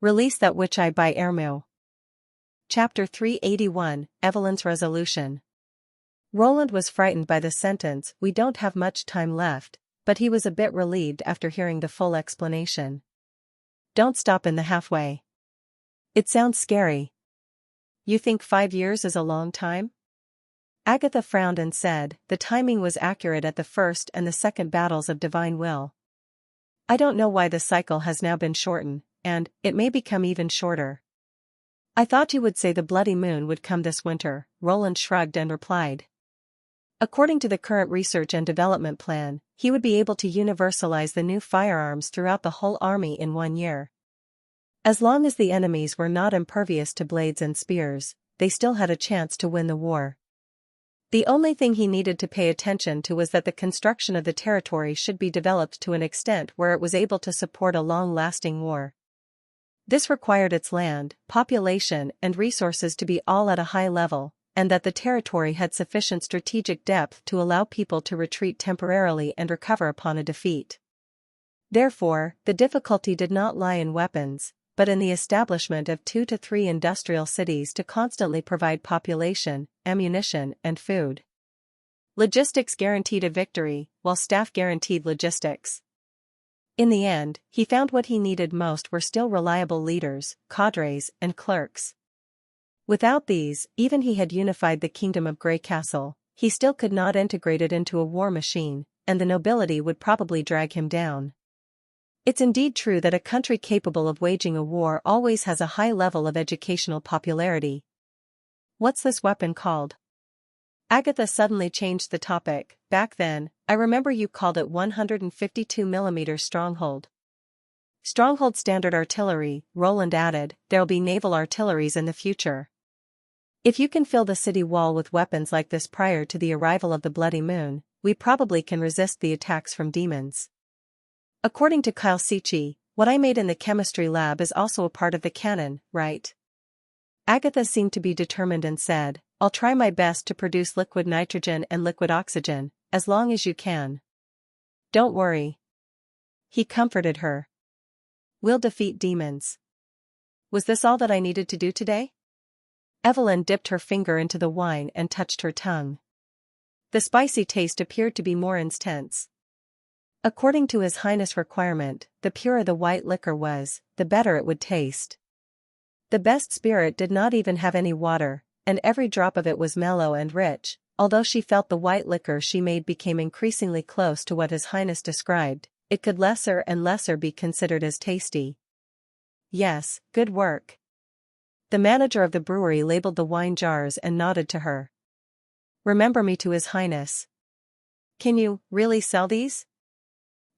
Release that witch eye by Ermo. Chapter 381, Evelyn's Resolution. Roland was frightened by the sentence, "We don't have much time left," but he was a bit relieved after hearing the full explanation. Don't stop in the halfway. It sounds scary. You think 5 years is a long time? Agatha frowned and said, the timing was accurate at the first and the second battles of divine will. I don't know why the cycle has now been shortened, and it may become even shorter. I thought you would say the bloody moon would come this winter, Roland shrugged and replied. According to the current research and development plan, he would be able to universalize the new firearms throughout the whole army in 1 year. As long as the enemies were not impervious to blades and spears, they still had a chance to win the war. The only thing he needed to pay attention to was that the construction of the territory should be developed to an extent where it was able to support a long-lasting war. This required its land, population, and resources to be all at a high level, and that the territory had sufficient strategic depth to allow people to retreat temporarily and recover upon a defeat. Therefore, the difficulty did not lie in weapons, but in the establishment of 2 to 3 industrial cities to constantly provide population, ammunition, and food. Logistics guaranteed a victory, while staff guaranteed logistics. In the end, he found what he needed most were still reliable leaders, cadres, and clerks. Without these, even he had unified the kingdom of Grey Castle, he still could not integrate it into a war machine, and the nobility would probably drag him down. It's indeed true that a country capable of waging a war always has a high level of educational popularity. What's this weapon called? Agatha suddenly changed the topic. Back then, I remember you called it 152mm Stronghold. Stronghold standard artillery, Roland added, there'll be naval artilleries in the future. If you can fill the city wall with weapons like this prior to the arrival of the Bloody Moon, we probably can resist the attacks from demons. According to Kyle Sichi, what I made in the chemistry lab is also a part of the cannon, right? Agatha seemed to be determined and said, I'll try my best to produce liquid nitrogen and liquid oxygen, as long as you can. Don't worry. He comforted her. We'll defeat demons. Was this all that I needed to do today? Evelyn dipped her finger into the wine and touched her tongue. The spicy taste appeared to be more intense. According to His Highness' requirement, the purer the white liquor was, the better it would taste. The best spirit did not even have any water, and every drop of it was mellow and rich, although she felt the white liquor she made became increasingly close to what His Highness described, it could lesser and lesser be considered as tasty. Yes, good work. The manager of the brewery labeled the wine jars and nodded to her. Remember me to His Highness. Can you really sell these?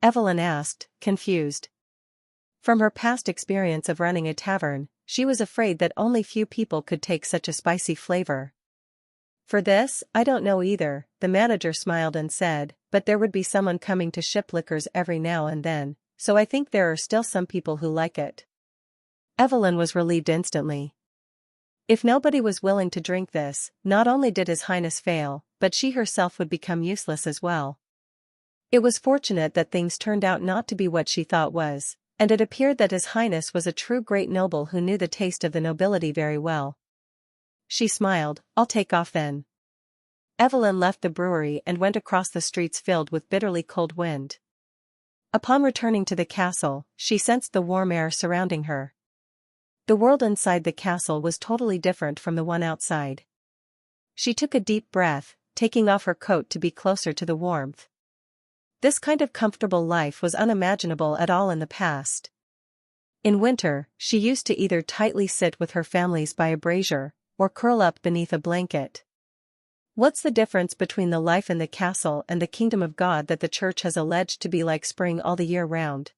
Evelyn asked, confused. From her past experience of running a tavern, she was afraid that only few people could take such a spicy flavor. For this, I don't know either, the manager smiled and said, but there would be someone coming to ship liquors every now and then, so I think there are still some people who like it. Evelyn was relieved instantly. If nobody was willing to drink this, not only did His Highness fail, but she herself would become useless as well. It was fortunate that things turned out not to be what she thought was, and it appeared that His Highness was a true great noble who knew the taste of the nobility very well. She smiled, I'll take off then. Evelyn left the brewery and went across the streets filled with bitterly cold wind. Upon returning to the castle, she sensed the warm air surrounding her. The world inside the castle was totally different from the one outside. She took a deep breath, taking off her coat to be closer to the warmth. This kind of comfortable life was unimaginable at all in the past. In winter, she used to either tightly sit with her families by a brazier, or curl up beneath a blanket. What's the difference between the life in the castle and the kingdom of God that the church has alleged to be like spring all the year round?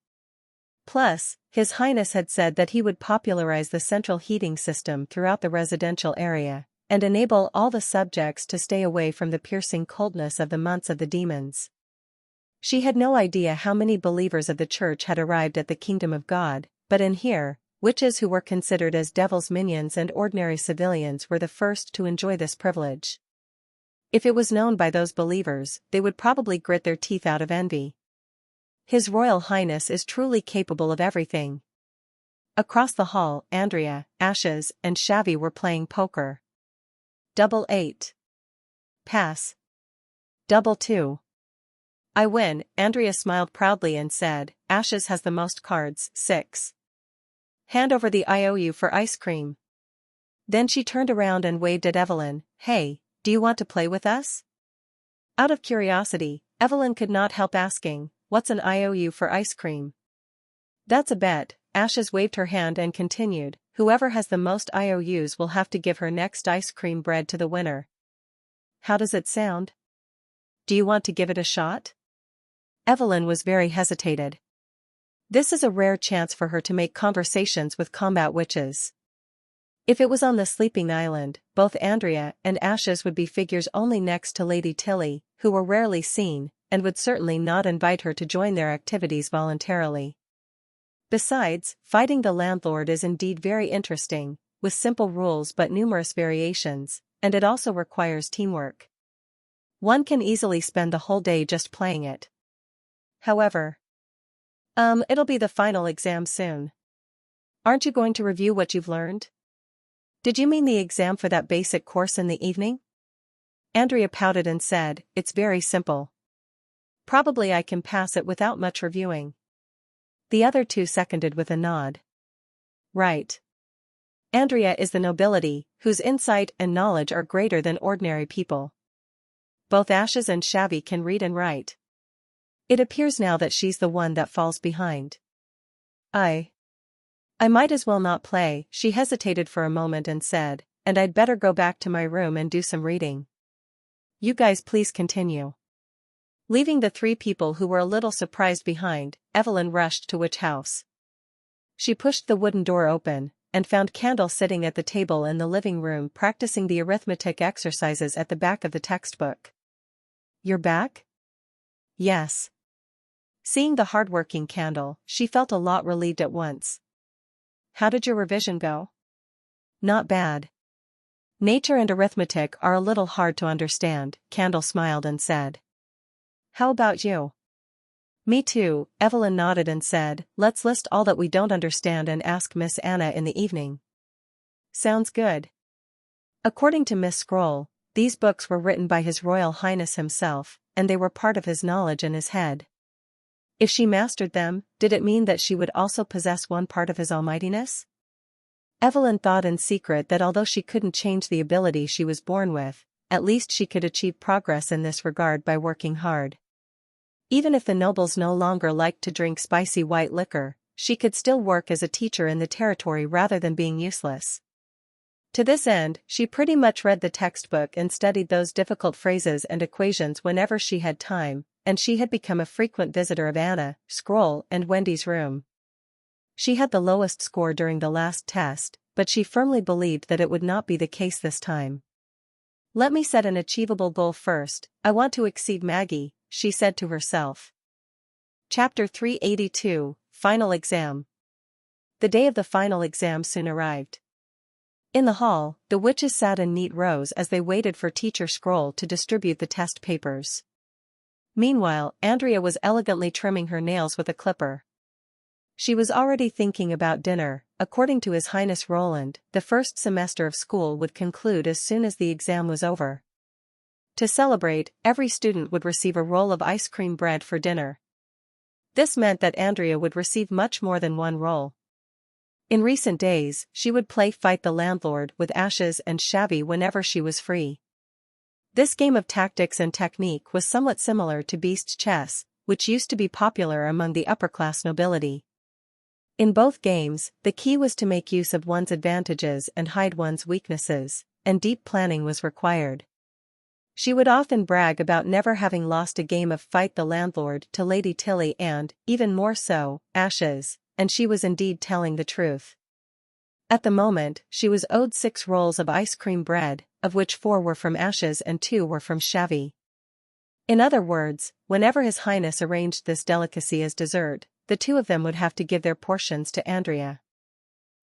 Plus, His Highness had said that he would popularize the central heating system throughout the residential area, and enable all the subjects to stay away from the piercing coldness of the months of the demons. She had no idea how many believers of the church had arrived at the kingdom of God, but in here, witches who were considered as devil's minions and ordinary civilians were the first to enjoy this privilege. If it was known by those believers, they would probably grit their teeth out of envy. His Royal Highness is truly capable of everything. Across the hall, Andrea, Ashes, and Shavy were playing poker. Double 8. Pass. Double 2. I win, Andrea smiled proudly and said, Ashes has the most cards, 6. Hand over the IOU for ice cream. Then she turned around and waved at Evelyn, hey, do you want to play with us? Out of curiosity, Evelyn could not help asking, what's an IOU for ice cream? That's a bet, Ashes waved her hand and continued, whoever has the most IOUs will have to give her next ice cream bread to the winner. How does it sound? Do you want to give it a shot? Evelyn was very hesitated. This is a rare chance for her to make conversations with combat witches. If it was on the sleeping island, both Andrea and Ashes would be figures only next to Lady Tilly, who were rarely seen, and would certainly not invite her to join their activities voluntarily. Besides, fighting the landlord is indeed very interesting, with simple rules but numerous variations, and it also requires teamwork. One can easily spend the whole day just playing it. However, it'll be the final exam soon. Aren't you going to review what you've learned? Did you mean the exam for that basic course in the evening? Andrea pouted and said, it's very simple. Probably I can pass it without much reviewing. The other two seconded with a nod. Right. Andrea is the nobility, whose insight and knowledge are greater than ordinary people. Both Ashes and Shavy can read and write. It appears now that she's the one that falls behind. I might as well not play, she hesitated for a moment and said, and I'd better go back to my room and do some reading. You guys please continue. Leaving the three people who were a little surprised behind, Evelyn rushed to Witch House. She pushed the wooden door open, and found Candle sitting at the table in the living room practicing the arithmetic exercises at the back of the textbook. You're back? Yes. Seeing the hard-working Candle, she felt a lot relieved at once. How did your revision go? Not bad. Nature and arithmetic are a little hard to understand, Candle smiled and said. How about you? Me too, Evelyn nodded and said, let's list all that we don't understand and ask Miss Anna in the evening. Sounds good. According to Miss Scroll, these books were written by His Royal Highness himself, and they were part of his knowledge in his head. If she mastered them, did it mean that she would also possess one part of his almightiness? Evelyn thought in secret that although she couldn't change the ability she was born with, at least she could achieve progress in this regard by working hard. Even if the nobles no longer liked to drink spicy white liquor, she could still work as a teacher in the territory rather than being useless. To this end, she pretty much read the textbook and studied those difficult phrases and equations whenever she had time, and she had become a frequent visitor of Anna, Scroll, and Wendy's room. She had the lowest score during the last test, but she firmly believed that it would not be the case this time. Let me set an achievable goal first, I want to exceed Maggie, she said to herself. Chapter 382, Final Exam. The day of the final exam soon arrived. In the hall, the witches sat in neat rows as they waited for Teacher Scroll to distribute the test papers. Meanwhile, Andrea was elegantly trimming her nails with a clipper. She was already thinking about dinner. According to His Highness Roland, the first semester of school would conclude as soon as the exam was over. To celebrate, every student would receive a roll of ice cream bread for dinner. This meant that Andrea would receive much more than one roll. In recent days, she would play Fight the Landlord with Ashes and Shavy whenever she was free. This game of tactics and technique was somewhat similar to beast chess, which used to be popular among the upper-class nobility. In both games, the key was to make use of one's advantages and hide one's weaknesses, and deep planning was required. She would often brag about never having lost a game of Fight the Landlord to Lady Tilly and, even more so, Ashes, and she was indeed telling the truth. At the moment, she was owed 6 rolls of ice cream bread, of which 4 were from Ashes and 2 were from Shavy. In other words, whenever His Highness arranged this delicacy as dessert, the two of them would have to give their portions to Andrea.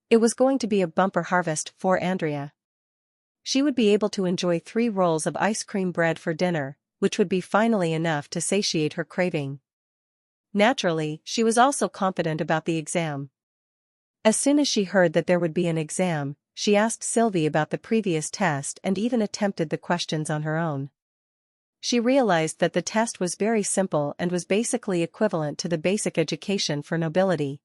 It was going to be a bumper harvest for Andrea. She would be able to enjoy 3 rolls of ice cream bread for dinner, which would be finally enough to satiate her craving. Naturally, she was also confident about the exam. As soon as she heard that there would be an exam, she asked Sylvie about the previous test and even attempted the questions on her own. She realized that the test was very simple and was basically equivalent to the basic education for nobility.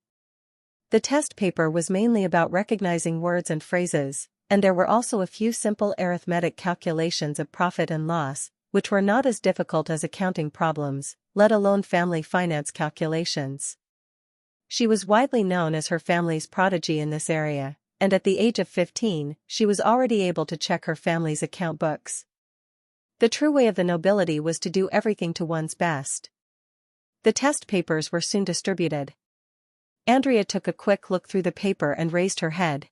The test paper was mainly about recognizing words and phrases, and there were also a few simple arithmetic calculations of profit and loss, which were not as difficult as accounting problems, let alone family finance calculations. She was widely known as her family's prodigy in this area, and at the age of 15, she was already able to check her family's account books. The true way of the nobility was to do everything to one's best. The test papers were soon distributed. Andrea took a quick look through the paper and raised her head.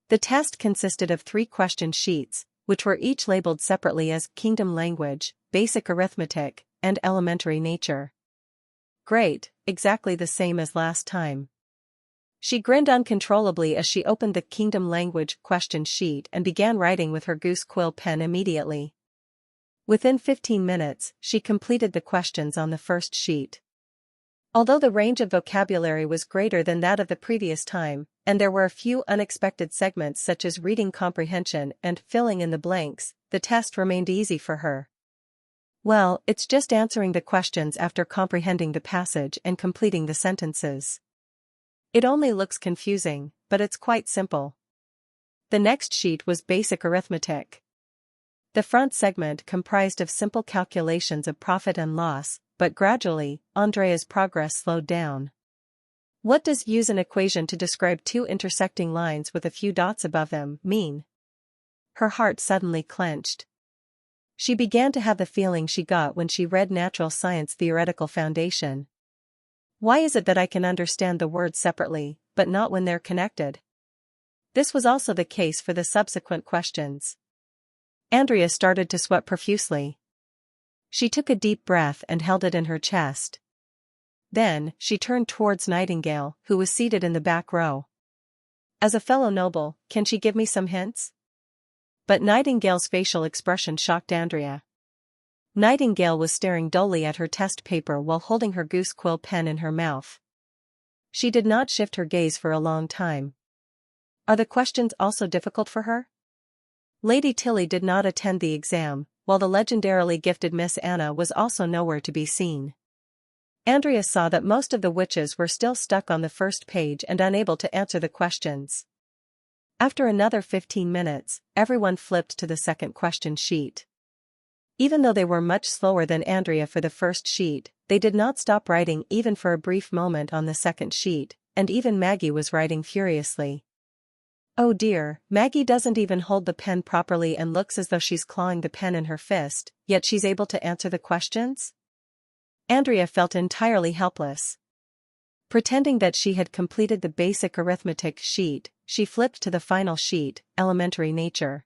The test consisted of 3 question sheets, which were each labeled separately as Kingdom Language, Basic Arithmetic, and Elementary Nature. Great, exactly the same as last time. She grinned uncontrollably as she opened the Kingdom Language question sheet and began writing with her goose quill pen immediately. Within 15 minutes, she completed the questions on the first sheet. Although the range of vocabulary was greater than that of the previous time, and there were a few unexpected segments such as reading comprehension and filling in the blanks, the test remained easy for her. Well, it's just answering the questions after comprehending the passage and completing the sentences. It only looks confusing, but it's quite simple. The next sheet was basic arithmetic. The front segment comprised of simple calculations of profit and loss, but gradually, Andrea's progress slowed down. What does use an equation to describe 2 intersecting lines with a few dots above them mean? Her heart suddenly clenched. She began to have the feeling she got when she read Natural Science Theoretical Foundation. Why is it that I can understand the words separately, but not when they're connected? This was also the case for the subsequent questions. Andrea started to sweat profusely. She took a deep breath and held it in her chest. Then, she turned towards Nightingale, who was seated in the back row. As a fellow noble, can she give me some hints? But Nightingale's facial expression shocked Andrea. Nightingale was staring dully at her test paper while holding her goose quill pen in her mouth. She did not shift her gaze for a long time. Are the questions also difficult for her? Lady Tilly did not attend the exam, while the legendarily gifted Miss Anna was also nowhere to be seen. Andrea saw that most of the witches were still stuck on the first page and unable to answer the questions. After another 15 minutes, everyone flipped to the second question sheet. Even though they were much slower than Andrea for the first sheet, they did not stop writing even for a brief moment on the second sheet, and even Maggie was writing furiously. Oh dear, Maggie doesn't even hold the pen properly and looks as though she's clawing the pen in her fist, yet she's able to answer the questions? Andrea felt entirely helpless. Pretending that she had completed the basic arithmetic sheet, she flipped to the final sheet, Elementary Nature.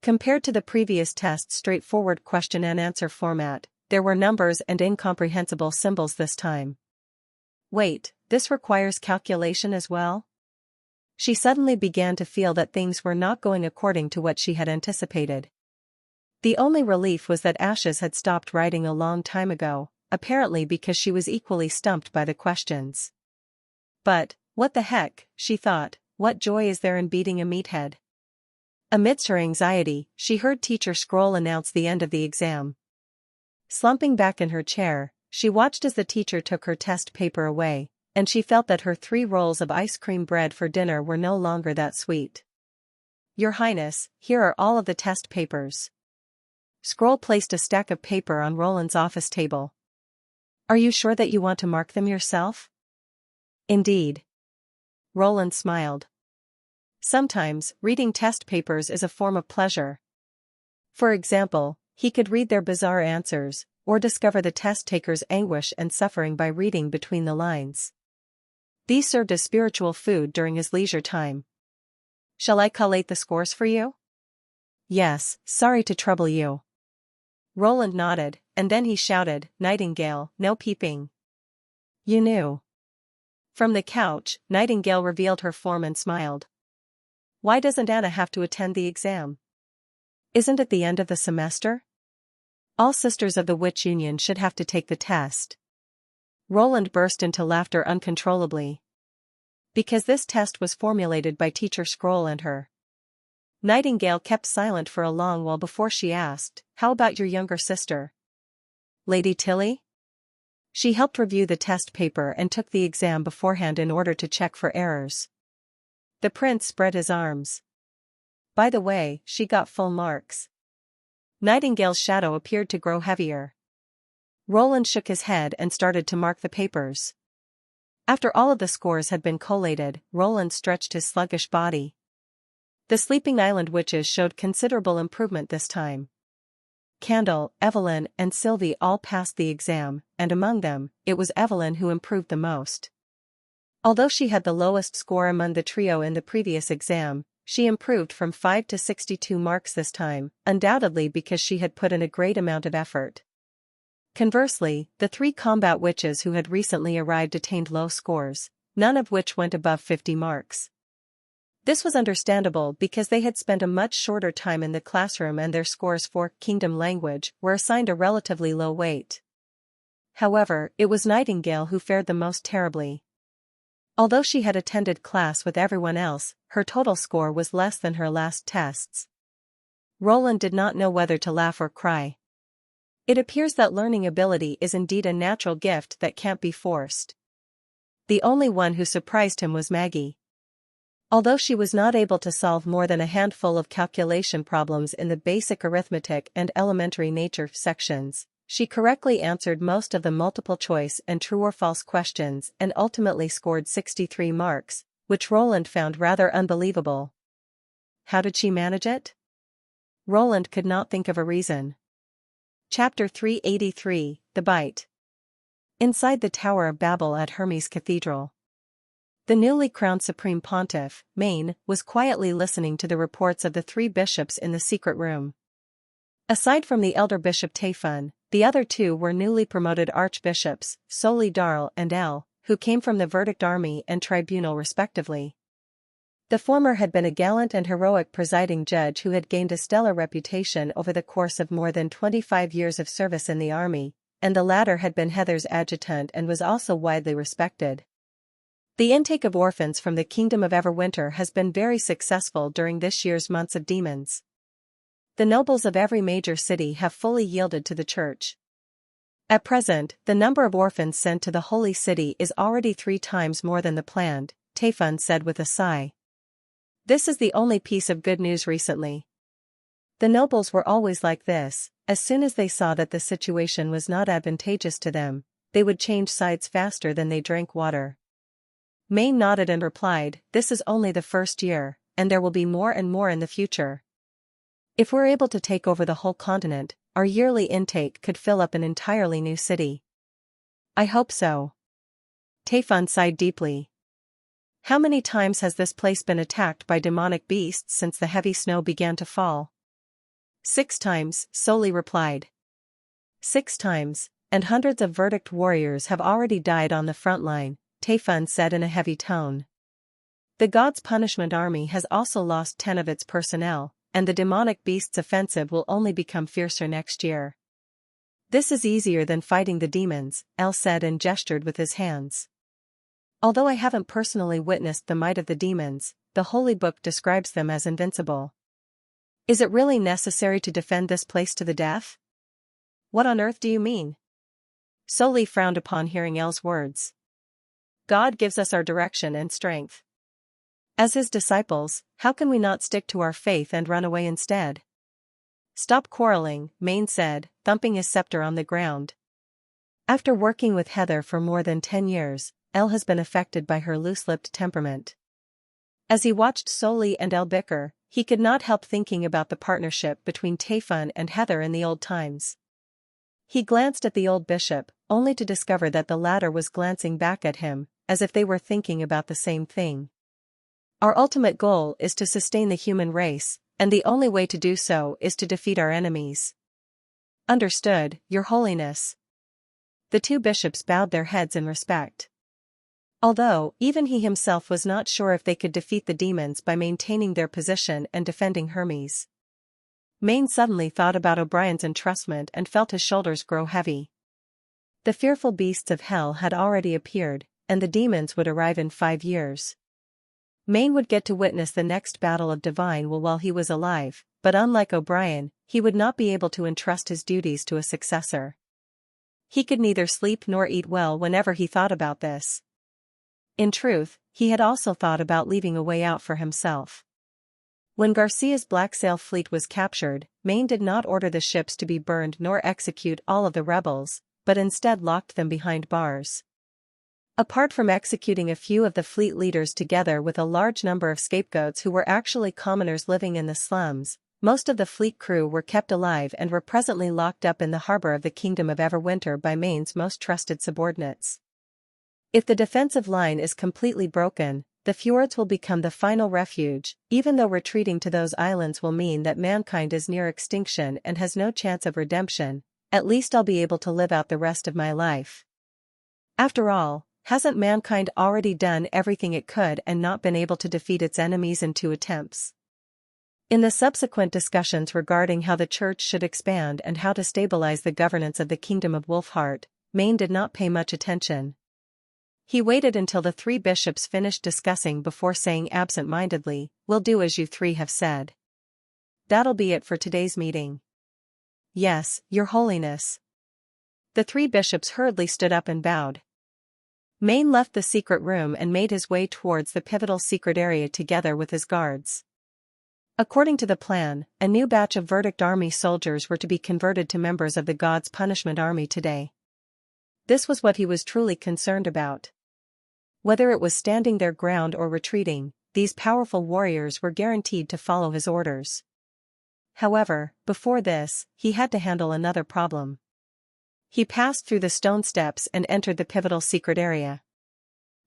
Compared to the previous test's straightforward question and answer format, there were numbers and incomprehensible symbols this time. Wait, this requires calculation as well? She suddenly began to feel that things were not going according to what she had anticipated. The only relief was that Ashes had stopped writing a long time ago, apparently because she was equally stumped by the questions. But, what the heck, she thought, what joy is there in beating a meathead? Amidst her anxiety, she heard Teacher Scroll announce the end of the exam. Slumping back in her chair, she watched as the teacher took her test paper away, and she felt that her 3 rolls of ice cream bread for dinner were no longer that sweet. Your Highness, here are all of the test papers. Scroll placed a stack of paper on Roland's office table. Are you sure that you want to mark them yourself? Indeed. Roland smiled. Sometimes, reading test papers is a form of pleasure. For example, he could read their bizarre answers, or discover the test taker's anguish and suffering by reading between the lines. These served as spiritual food during his leisure time. Shall I collate the scores for you? Yes, sorry to trouble you. Roland nodded, and then he shouted, Nightingale, no peeping. You knew. From the couch, Nightingale revealed her form and smiled. Why doesn't Anna have to attend the exam? Isn't it the end of the semester? All sisters of the Witch Union should have to take the test. Roland burst into laughter uncontrollably. Because this test was formulated by Teacher Scroll and her. Nightingale kept silent for a long while before she asked, "How about your younger sister? Lady Tilly?" She helped review the test paper and took the exam beforehand in order to check for errors. The prince spread his arms. "By the way, she got full marks." Nightingale's shadow appeared to grow heavier. Roland shook his head and started to mark the papers. After all of the scores had been collated, Roland stretched his sluggish body. The sleeping island witches showed considerable improvement this time. Candle, Evelyn, and Sylvie all passed the exam, and among them, it was Evelyn who improved the most. Although she had the lowest score among the trio in the previous exam, she improved from 5 to 62 marks this time, undoubtedly because she had put in a great amount of effort. Conversely, the 3 combat witches who had recently arrived attained low scores, none of which went above 50 marks. This was understandable because they had spent a much shorter time in the classroom and their scores for Kingdom language were assigned a relatively low weight. However, it was Nightingale who fared the most terribly. Although she had attended class with everyone else, her total score was less than her last tests. Roland did not know whether to laugh or cry. It appears that learning ability is indeed a natural gift that can't be forced. The only one who surprised him was Maggie. Although she was not able to solve more than a handful of calculation problems in the basic arithmetic and elementary nature sections, she correctly answered most of the multiple choice and true or false questions and ultimately scored 63 marks, which Roland found rather unbelievable. How did she manage it? Roland could not think of a reason. Chapter 383, The Bite. Inside the Tower of Babel at Hermes Cathedral. The newly crowned Supreme Pontiff, Maine, was quietly listening to the reports of the 3 bishops in the secret room. Aside from the elder Bishop Tayfun, the other 2 were newly promoted archbishops, Soli Darl and El, who came from the verdict army and tribunal respectively. The former had been a gallant and heroic presiding judge who had gained a stellar reputation over the course of more than 25 years of service in the army, and the latter had been Heather's adjutant and was also widely respected. The intake of orphans from the Kingdom of Everwinter has been very successful during this year's months of demons. The nobles of every major city have fully yielded to the church. At present, the number of orphans sent to the Holy City is already 3 times more than the planned, Tayfun said with a sigh. This is the only piece of good news recently. The nobles were always like this: as soon as they saw that the situation was not advantageous to them, they would change sides faster than they drank water. Maine nodded and replied, "This is only the first year, and there will be more and more in the future. If we're able to take over the whole continent, our yearly intake could fill up an entirely new city." "I hope so." Tayfun sighed deeply. "How many times has this place been attacked by demonic beasts since the heavy snow began to fall?" 6 times, Soli replied. 6 times, and hundreds of verdict warriors have already died on the front line, Tayfun said in a heavy tone. The God's Punishment Army has also lost 10 of its personnel, and the demonic beast's offensive will only become fiercer next year. "This is easier than fighting the demons," El said and gestured with his hands. "Although I haven't personally witnessed the might of the demons, the Holy Book describes them as invincible. Is it really necessary to defend this place to the death?" "What on earth do you mean?" Soli frowned upon hearing El's words. "God gives us our direction and strength. As his disciples, how can we not stick to our faith and run away instead?" "Stop quarreling," Maine said, thumping his scepter on the ground. After working with Heather for more than 10 years, El has been affected by her loose-lipped temperament. As he watched Soli and El bicker, he could not help thinking about the partnership between Tayfun and Heather in the old times. He glanced at the old bishop, only to discover that the latter was glancing back at him, as if they were thinking about the same thing. "Our ultimate goal is to sustain the human race, and the only way to do so is to defeat our enemies." "Understood, Your Holiness." The 2 bishops bowed their heads in respect. Although, even he himself was not sure if they could defeat the demons by maintaining their position and defending Hermes. Maine suddenly thought about O'Brien's entrustment and felt his shoulders grow heavy. The fearful beasts of hell had already appeared, and the demons would arrive in 5 years. Maine would get to witness the next battle of divine will while he was alive, but unlike O'Brien, he would not be able to entrust his duties to a successor. He could neither sleep nor eat well whenever he thought about this. In truth, he had also thought about leaving a way out for himself. When Garcia's Black Sail fleet was captured, Maine did not order the ships to be burned nor execute all of the rebels, but instead locked them behind bars. Apart from executing a few of the fleet leaders together with a large number of scapegoats who were actually commoners living in the slums, most of the fleet crew were kept alive and were presently locked up in the harbor of the Kingdom of Everwinter by Maine's most trusted subordinates. If the defensive line is completely broken, the fjords will become the final refuge, even though retreating to those islands will mean that mankind is near extinction and has no chance of redemption. At least I'll be able to live out the rest of my life. After all, hasn't mankind already done everything it could and not been able to defeat its enemies in 2 attempts? In the subsequent discussions regarding how the church should expand and how to stabilize the governance of the Kingdom of Wolfheart, Maine did not pay much attention. He waited until the 3 bishops finished discussing before saying absent-mindedly, "We'll do as you 3 have said. That'll be it for today's meeting." "Yes, Your Holiness." The 3 bishops hurriedly stood up and bowed. Maine left the secret room and made his way towards the pivotal secret area together with his guards. According to the plan, a new batch of Verdict Army soldiers were to be converted to members of the God's Punishment Army today. This was what he was truly concerned about. Whether it was standing their ground or retreating, these powerful warriors were guaranteed to follow his orders. However, before this, he had to handle another problem. He passed through the stone steps and entered the pivotal secret area.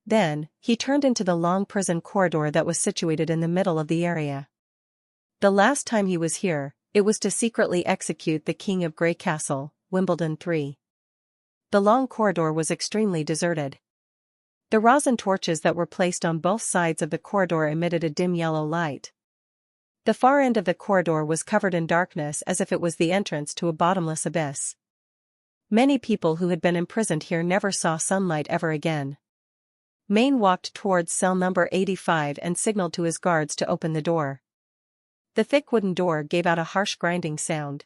Then, he turned into the long prison corridor that was situated in the middle of the area. The last time he was here, it was to secretly execute the King of Grey Castle, Wimbledon 3. The long corridor was extremely deserted. The rosin torches that were placed on both sides of the corridor emitted a dim yellow light. The far end of the corridor was covered in darkness as if it was the entrance to a bottomless abyss. Many people who had been imprisoned here never saw sunlight ever again. Maine walked towards cell number 85 and signaled to his guards to open the door. The thick wooden door gave out a harsh grinding sound.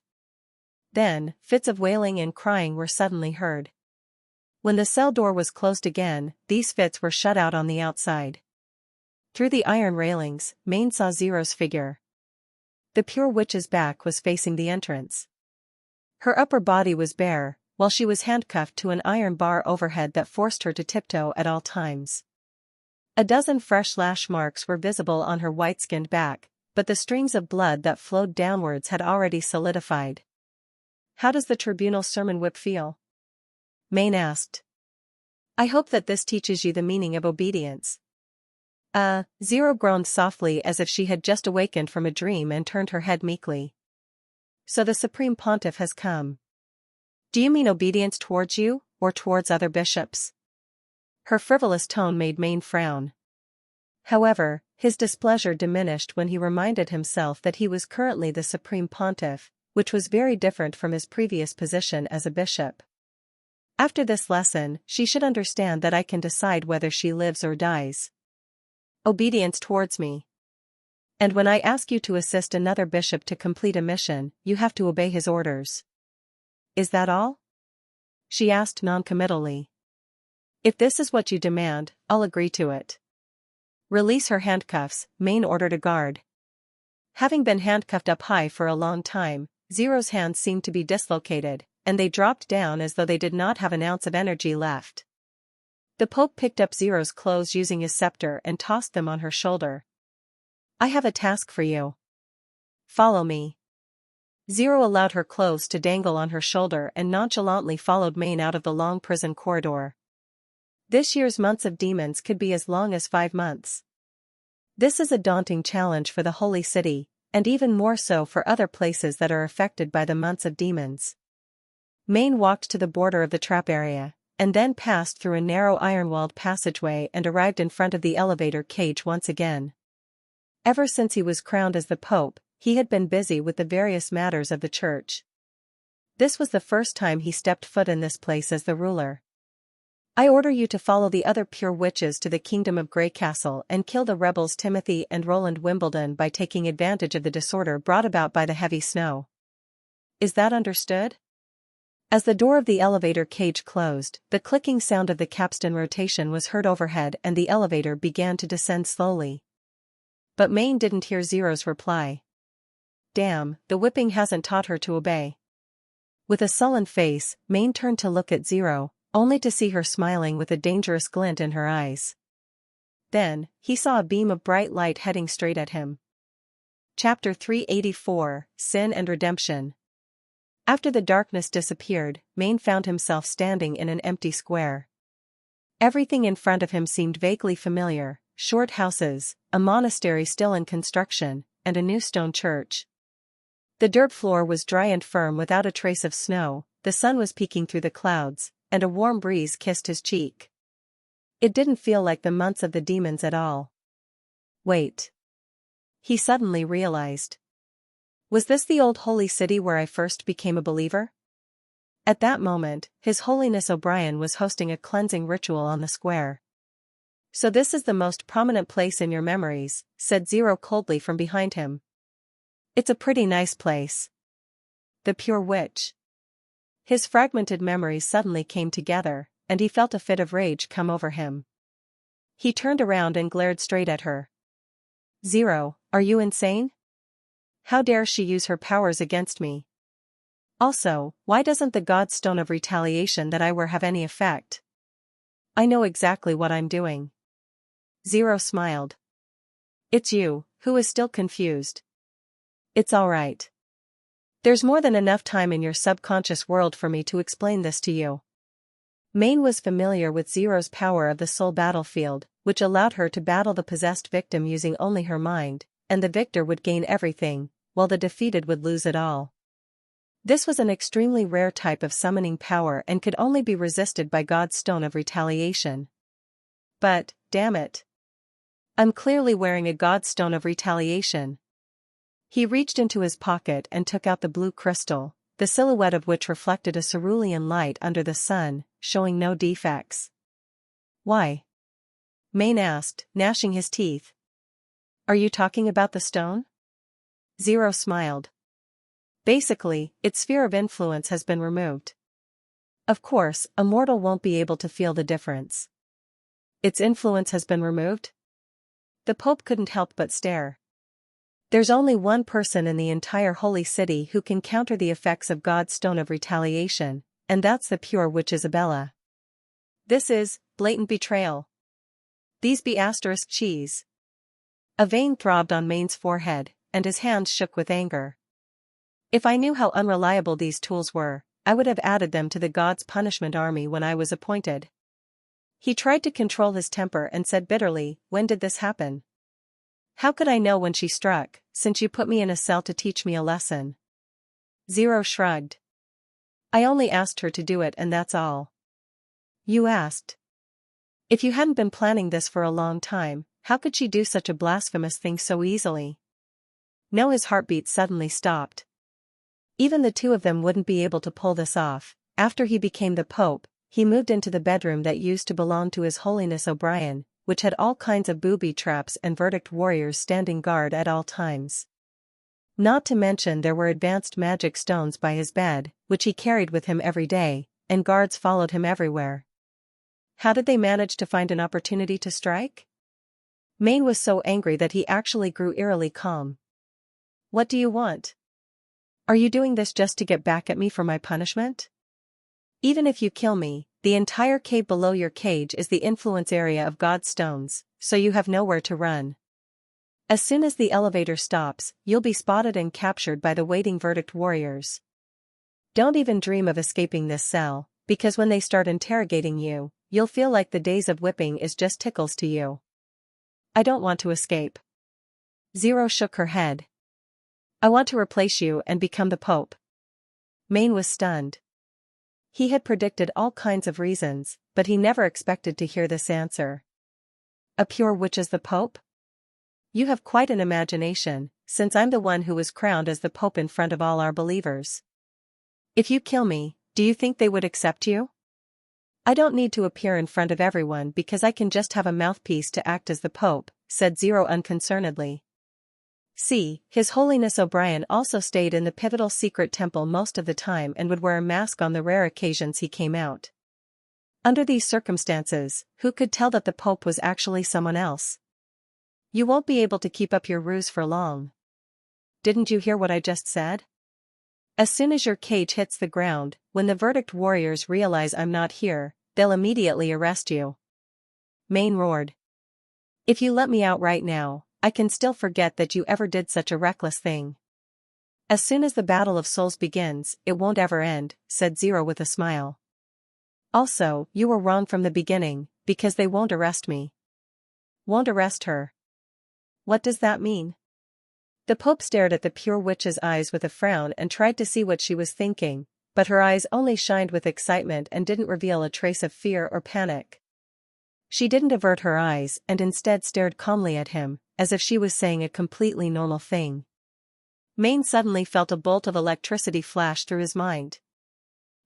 Then, fits of wailing and crying were suddenly heard. When the cell door was closed again, these fits were shut out on the outside. Through the iron railings, Maine saw Zero's figure. The pure witch's back was facing the entrance. Her upper body was bare, while she was handcuffed to an iron bar overhead that forced her to tiptoe at all times. A dozen fresh lash marks were visible on her white-skinned back, but the streams of blood that flowed downwards had already solidified. "How does the tribunal sermon whip feel?" Maine asked. "I hope that this teaches you the meaning of obedience." Zero groaned softly as if she had just awakened from a dream and turned her head meekly. "So the Supreme Pontiff has come. Do you mean obedience towards you, or towards other bishops?" Her frivolous tone made Maine frown. However, his displeasure diminished when he reminded himself that he was currently the Supreme Pontiff, which was very different from his previous position as a bishop. "After this lesson, she should understand that I can decide whether she lives or dies. Obedience towards me. And when I ask you to assist another bishop to complete a mission, you have to obey his orders. Is that all?" she asked noncommittally. "If this is what you demand, I'll agree to it." "Release her handcuffs," Maine ordered a guard. Having been handcuffed up high for a long time, Zero's hands seemed to be dislocated, and they dropped down as though they did not have an ounce of energy left. The Pope picked up Zero's clothes using his scepter and tossed them on her shoulder. "I have a task for you. Follow me." Zero allowed her clothes to dangle on her shoulder and nonchalantly followed Maine out of the long prison corridor. This year's months of demons could be as long as 5 months. This is a daunting challenge for the Holy City, and even more so for other places that are affected by the months of demons. Maine walked to the border of the trap area, and then passed through a narrow iron-walled passageway and arrived in front of the elevator cage once again. Ever since he was crowned as the Pope, he had been busy with the various matters of the church. This was the first time he stepped foot in this place as the ruler. I order you to follow the other pure witches to the kingdom of Grey Castle and kill the rebels Timothy and Roland Wimbledon by taking advantage of the disorder brought about by the heavy snow. Is that understood? As the door of the elevator cage closed, the clicking sound of the capstan rotation was heard overhead and the elevator began to descend slowly. But Maine didn't hear Zero's reply. Damn, the whipping hasn't taught her to obey. With a sullen face, Maine turned to look at Zero, only to see her smiling with a dangerous glint in her eyes. Then, he saw a beam of bright light heading straight at him. Chapter 384, Sin and Redemption. After the darkness disappeared, Maine found himself standing in an empty square. Everything in front of him seemed vaguely familiar: short houses, a monastery still in construction, and a new stone church. The dirt floor was dry and firm without a trace of snow, the sun was peeking through the clouds, and a warm breeze kissed his cheek. It didn't feel like the months of the demons at all. Wait. He suddenly realized. Was this the old holy city where I first became a believer? At that moment, His Holiness O'Brien was hosting a cleansing ritual on the square. So this is the most prominent place in your memories, said Zero coldly from behind him. It's a pretty nice place. The pure witch. His fragmented memories suddenly came together, and he felt a fit of rage come over him. He turned around and glared straight at her. Zero, are you insane? How dare she use her powers against me? Also, why doesn't the God's Stone of Retaliation that I wear have any effect? I know exactly what I'm doing. Zero smiled. It's you, who is still confused. It's all right. There's more than enough time in your subconscious world for me to explain this to you. Maine was familiar with Zero's power of the soul battlefield, which allowed her to battle the possessed victim using only her mind, and the victor would gain everything, while the defeated would lose it all. This was an extremely rare type of summoning power and could only be resisted by God's Stone of Retaliation. But, damn it. I'm clearly wearing a God's Stone of Retaliation. He reached into his pocket and took out the blue crystal, the silhouette of which reflected a cerulean light under the sun, showing no defects. Why? Maine asked, gnashing his teeth. Are you talking about the stone? Zero smiled. Basically, its sphere of influence has been removed. Of course, a mortal won't be able to feel the difference. Its influence has been removed? The Pope couldn't help but stare. There's only one person in the entire holy city who can counter the effects of God's Stone of Retaliation, and that's the pure witch Isabella. This is blatant betrayal. These be asterisk cheese. A vein throbbed on Maine's forehead, and his hands shook with anger. If I knew how unreliable these tools were, I would have added them to the God's punishment army when I was appointed. He tried to control his temper and said bitterly, when did this happen? How could I know when she struck, since you put me in a cell to teach me a lesson? Zero shrugged. I only asked her to do it and that's all. You asked. If you hadn't been planning this for a long time, how could she do such a blasphemous thing so easily? No, his heartbeat suddenly stopped. Even the two of them wouldn't be able to pull this off. After he became the Pope, he moved into the bedroom that used to belong to His Holiness O'Brien, which had all kinds of booby traps and verdict warriors standing guard at all times. Not to mention there were advanced magic stones by his bed, which he carried with him every day, and guards followed him everywhere. How did they manage to find an opportunity to strike? Maine was so angry that he actually grew eerily calm. What do you want? Are you doing this just to get back at me for my punishment? Even if you kill me, the entire cave below your cage is the influence area of God's stones, so you have nowhere to run. As soon as the elevator stops, you'll be spotted and captured by the waiting verdict warriors. Don't even dream of escaping this cell, because when they start interrogating you, you'll feel like the days of whipping is just tickles to you. I don't want to escape. Zero shook her head. I want to replace you and become the Pope. Maine was stunned. He had predicted all kinds of reasons, but he never expected to hear this answer. A pure witch as the Pope? You have quite an imagination, since I'm the one who was crowned as the Pope in front of all our believers. If you kill me, do you think they would accept you? I don't need to appear in front of everyone because I can just have a mouthpiece to act as the Pope, said Zero unconcernedly. See, His Holiness O'Brien also stayed in the pivotal secret temple most of the time and would wear a mask on the rare occasions he came out. Under these circumstances, who could tell that the Pope was actually someone else? You won't be able to keep up your ruse for long. Didn't you hear what I just said? As soon as your cage hits the ground, when the verdict warriors realize I'm not here, they'll immediately arrest you. Maine roared. If you let me out right now, I can still forget that you ever did such a reckless thing. As soon as the Battle of Souls begins, it won't ever end, said Zero with a smile. Also, you were wrong from the beginning, because they won't arrest me. Won't arrest her. What does that mean? The Pope stared at the pure witch's eyes with a frown and tried to see what she was thinking, but her eyes only shined with excitement and didn't reveal a trace of fear or panic. She didn't avert her eyes and instead stared calmly at him, as if she was saying a completely normal thing. Maine suddenly felt a bolt of electricity flash through his mind.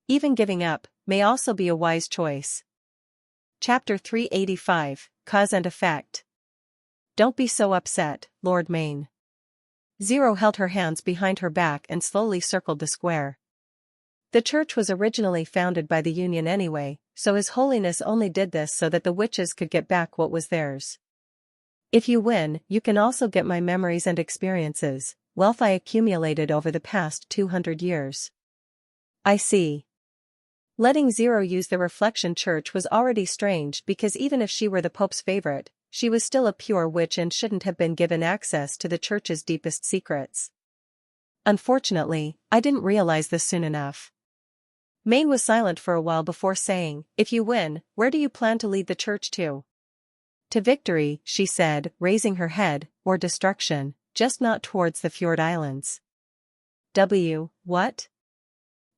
Even giving up may also be a wise choice. Chapter 385, Cause and Effect. Don't be so upset, Lord Maine. Zero held her hands behind her back and slowly circled the square. The church was originally founded by the Union anyway, so His Holiness only did this so that the witches could get back what was theirs. If you win, you can also get my memories and experiences, wealth I accumulated over the past 200 years. I see. Letting Zero use the reflection church was already strange because even if she were the Pope's favorite, she was still a pure witch and shouldn't have been given access to the church's deepest secrets. Unfortunately, I didn't realize this soon enough. Maine was silent for a while before saying, if you win, where do you plan to lead the church to? To victory, she said, raising her head, or destruction, just not towards the Fjord Islands. What?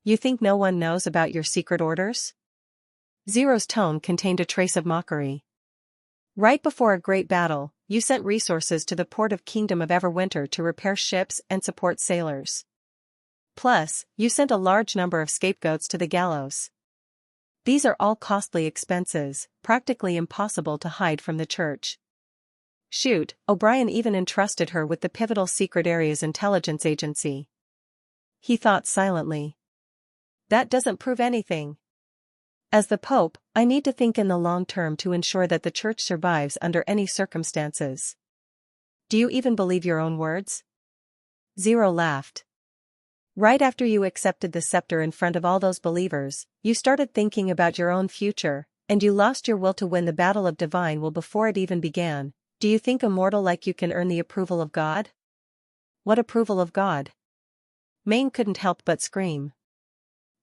You think no one knows about your secret orders? Zero's tone contained a trace of mockery. Right before a great battle, you sent resources to the port of Kingdom of Everwinter to repair ships and support sailors. Plus, you sent a large number of scapegoats to the gallows. These are all costly expenses, practically impossible to hide from the church. Shoot, O'Brien even entrusted her with the pivotal secret area's intelligence agency. He thought silently. That doesn't prove anything. As the Pope, I need to think in the long term to ensure that the church survives under any circumstances. Do you even believe your own words? Zero laughed. Right after you accepted the scepter in front of all those believers, you started thinking about your own future, and you lost your will to win the battle of divine will before it even began. Do you think a mortal like you can earn the approval of God? What approval of God? Maine couldn't help but scream.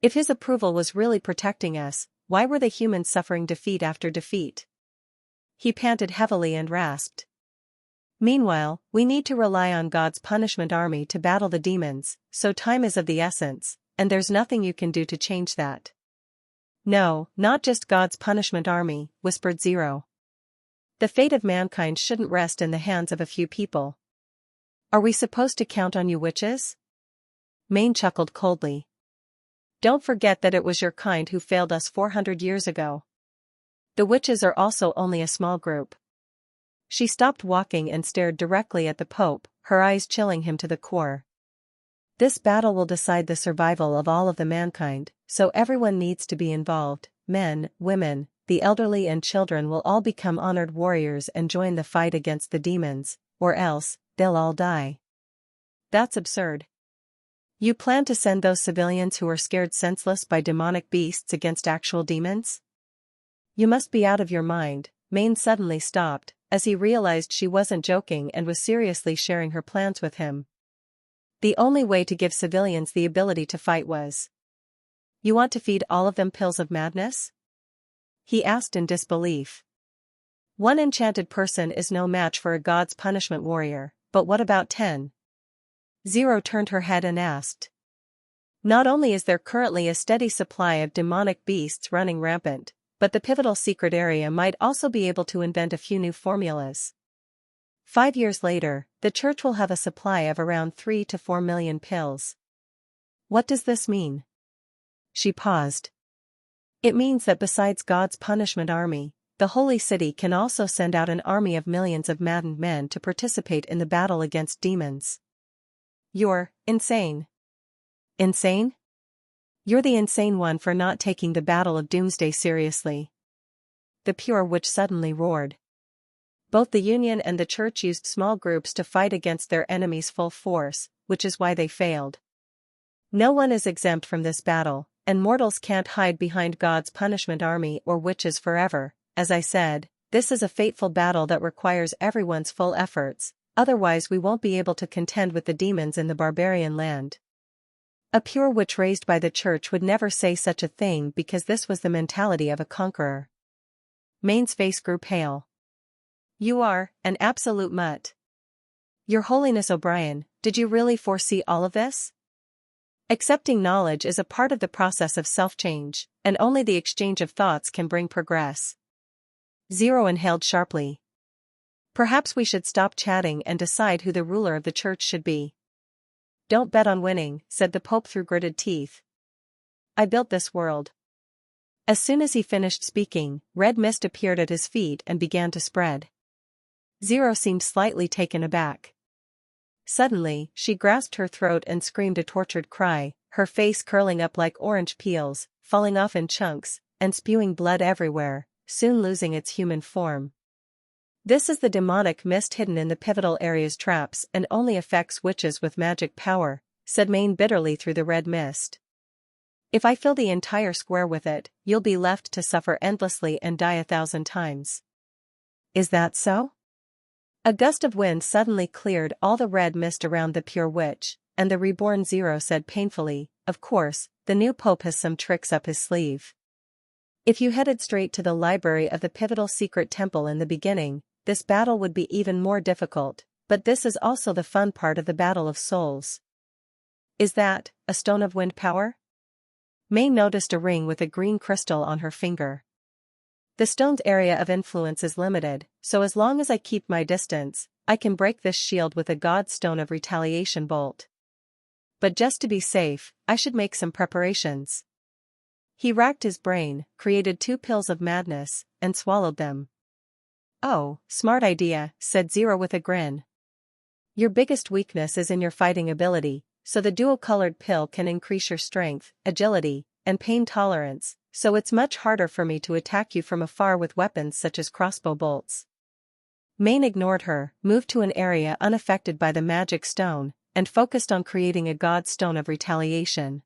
If His approval was really protecting us, why were the humans suffering defeat after defeat? He panted heavily and rasped. Meanwhile, we need to rely on God's punishment army to battle the demons, so time is of the essence, and there's nothing you can do to change that. No, not just God's punishment army, whispered Zero. The fate of mankind shouldn't rest in the hands of a few people. Are we supposed to count on you witches? Maine chuckled coldly. Don't forget that it was your kind who failed us 400 years ago. The witches are also only a small group. She stopped walking and stared directly at the Pope, her eyes chilling him to the core. This battle will decide the survival of all of the mankind, so everyone needs to be involved. Men, women, the elderly and children will all become honored warriors and join the fight against the demons, or else, they'll all die. That's absurd. You plan to send those civilians who are scared senseless by demonic beasts against actual demons? You must be out of your mind. Maine suddenly stopped, as he realized she wasn't joking and was seriously sharing her plans with him. The only way to give civilians the ability to fight was. You want to feed all of them pills of madness? He asked in disbelief. One enchanted person is no match for a god's punishment warrior, but what about 10? Zero turned her head and asked. Not only is there currently a steady supply of demonic beasts running rampant, but the pivotal secret area might also be able to invent a few new formulas. 5 years later, the church will have a supply of around 3 to 4 million pills. What does this mean? She paused. It means that besides God's punishment army, the Holy City can also send out an army of millions of maddened men to participate in the battle against demons. You're insane. Insane? You're the insane one for not taking the Battle of Doomsday seriously. The Pure Witch suddenly roared. Both the Union and the Church used small groups to fight against their enemies full force, which is why they failed. No one is exempt from this battle, and mortals can't hide behind God's punishment army or witches forever. As I said, this is a fateful battle that requires everyone's full efforts, otherwise we won't be able to contend with the demons in the barbarian land. A pure witch raised by the Church would never say such a thing because this was the mentality of a conqueror. Maine's face grew pale. You are an absolute mutt. Your Holiness O'Brien, did you really foresee all of this? Accepting knowledge is a part of the process of self-change, and only the exchange of thoughts can bring progress. Zero inhaled sharply. Perhaps we should stop chatting and decide who the ruler of the Church should be. Don't bet on winning, said the Pope through gritted teeth. I built this world. As soon as he finished speaking, red mist appeared at his feet and began to spread. Zero seemed slightly taken aback. Suddenly, she grasped her throat and screamed a tortured cry, her face curling up like orange peels, falling off in chunks, and spewing blood everywhere, soon losing its human form. This is the demonic mist hidden in the pivotal area's traps and only affects witches with magic power, said Maine bitterly through the red mist. If I fill the entire square with it, you'll be left to suffer endlessly and die 1,000 times. Is that so? A gust of wind suddenly cleared all the red mist around the pure witch, and the reborn Zero said painfully, of course, the new pope has some tricks up his sleeve. If you headed straight to the library of the pivotal secret temple in the beginning, this battle would be even more difficult, but this is also the fun part of the battle of souls. Is that a stone of wind power? May noticed a ring with a green crystal on her finger. The stone's area of influence is limited, so as long as I keep my distance, I can break this shield with a god stone of retaliation bolt. But just to be safe, I should make some preparations. He racked his brain, created 2 pills of madness, and swallowed them. Oh, smart idea, said Zero with a grin. Your biggest weakness is in your fighting ability, so the dual-colored pill can increase your strength, agility, and pain tolerance, so it's much harder for me to attack you from afar with weapons such as crossbow bolts. Maine ignored her, moved to an area unaffected by the magic stone, and focused on creating a god stone of retaliation.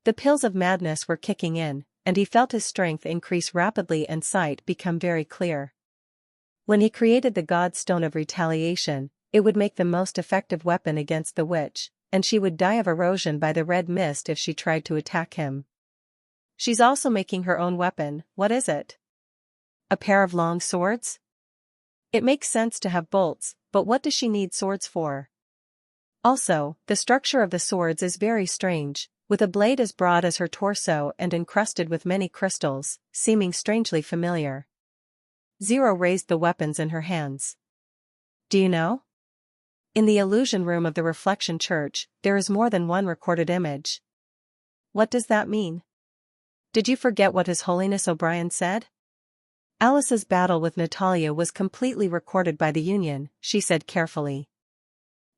The pills of madness were kicking in, and he felt his strength increase rapidly and sight become very clear. When he created the god stone of retaliation, it would make the most effective weapon against the witch, and she would die of erosion by the red mist if she tried to attack him. She's also making her own weapon. What is it? A pair of long swords? It makes sense to have bolts, but what does she need swords for? Also, the structure of the swords is very strange, with a blade as broad as her torso and encrusted with many crystals, seeming strangely familiar. Zero raised the weapons in her hands. Do you know? In the illusion room of the Reflection Church, there is more than one recorded image. What does that mean? Did you forget what His Holiness O'Brien said? Alice's battle with Natalia was completely recorded by the Union, she said carefully.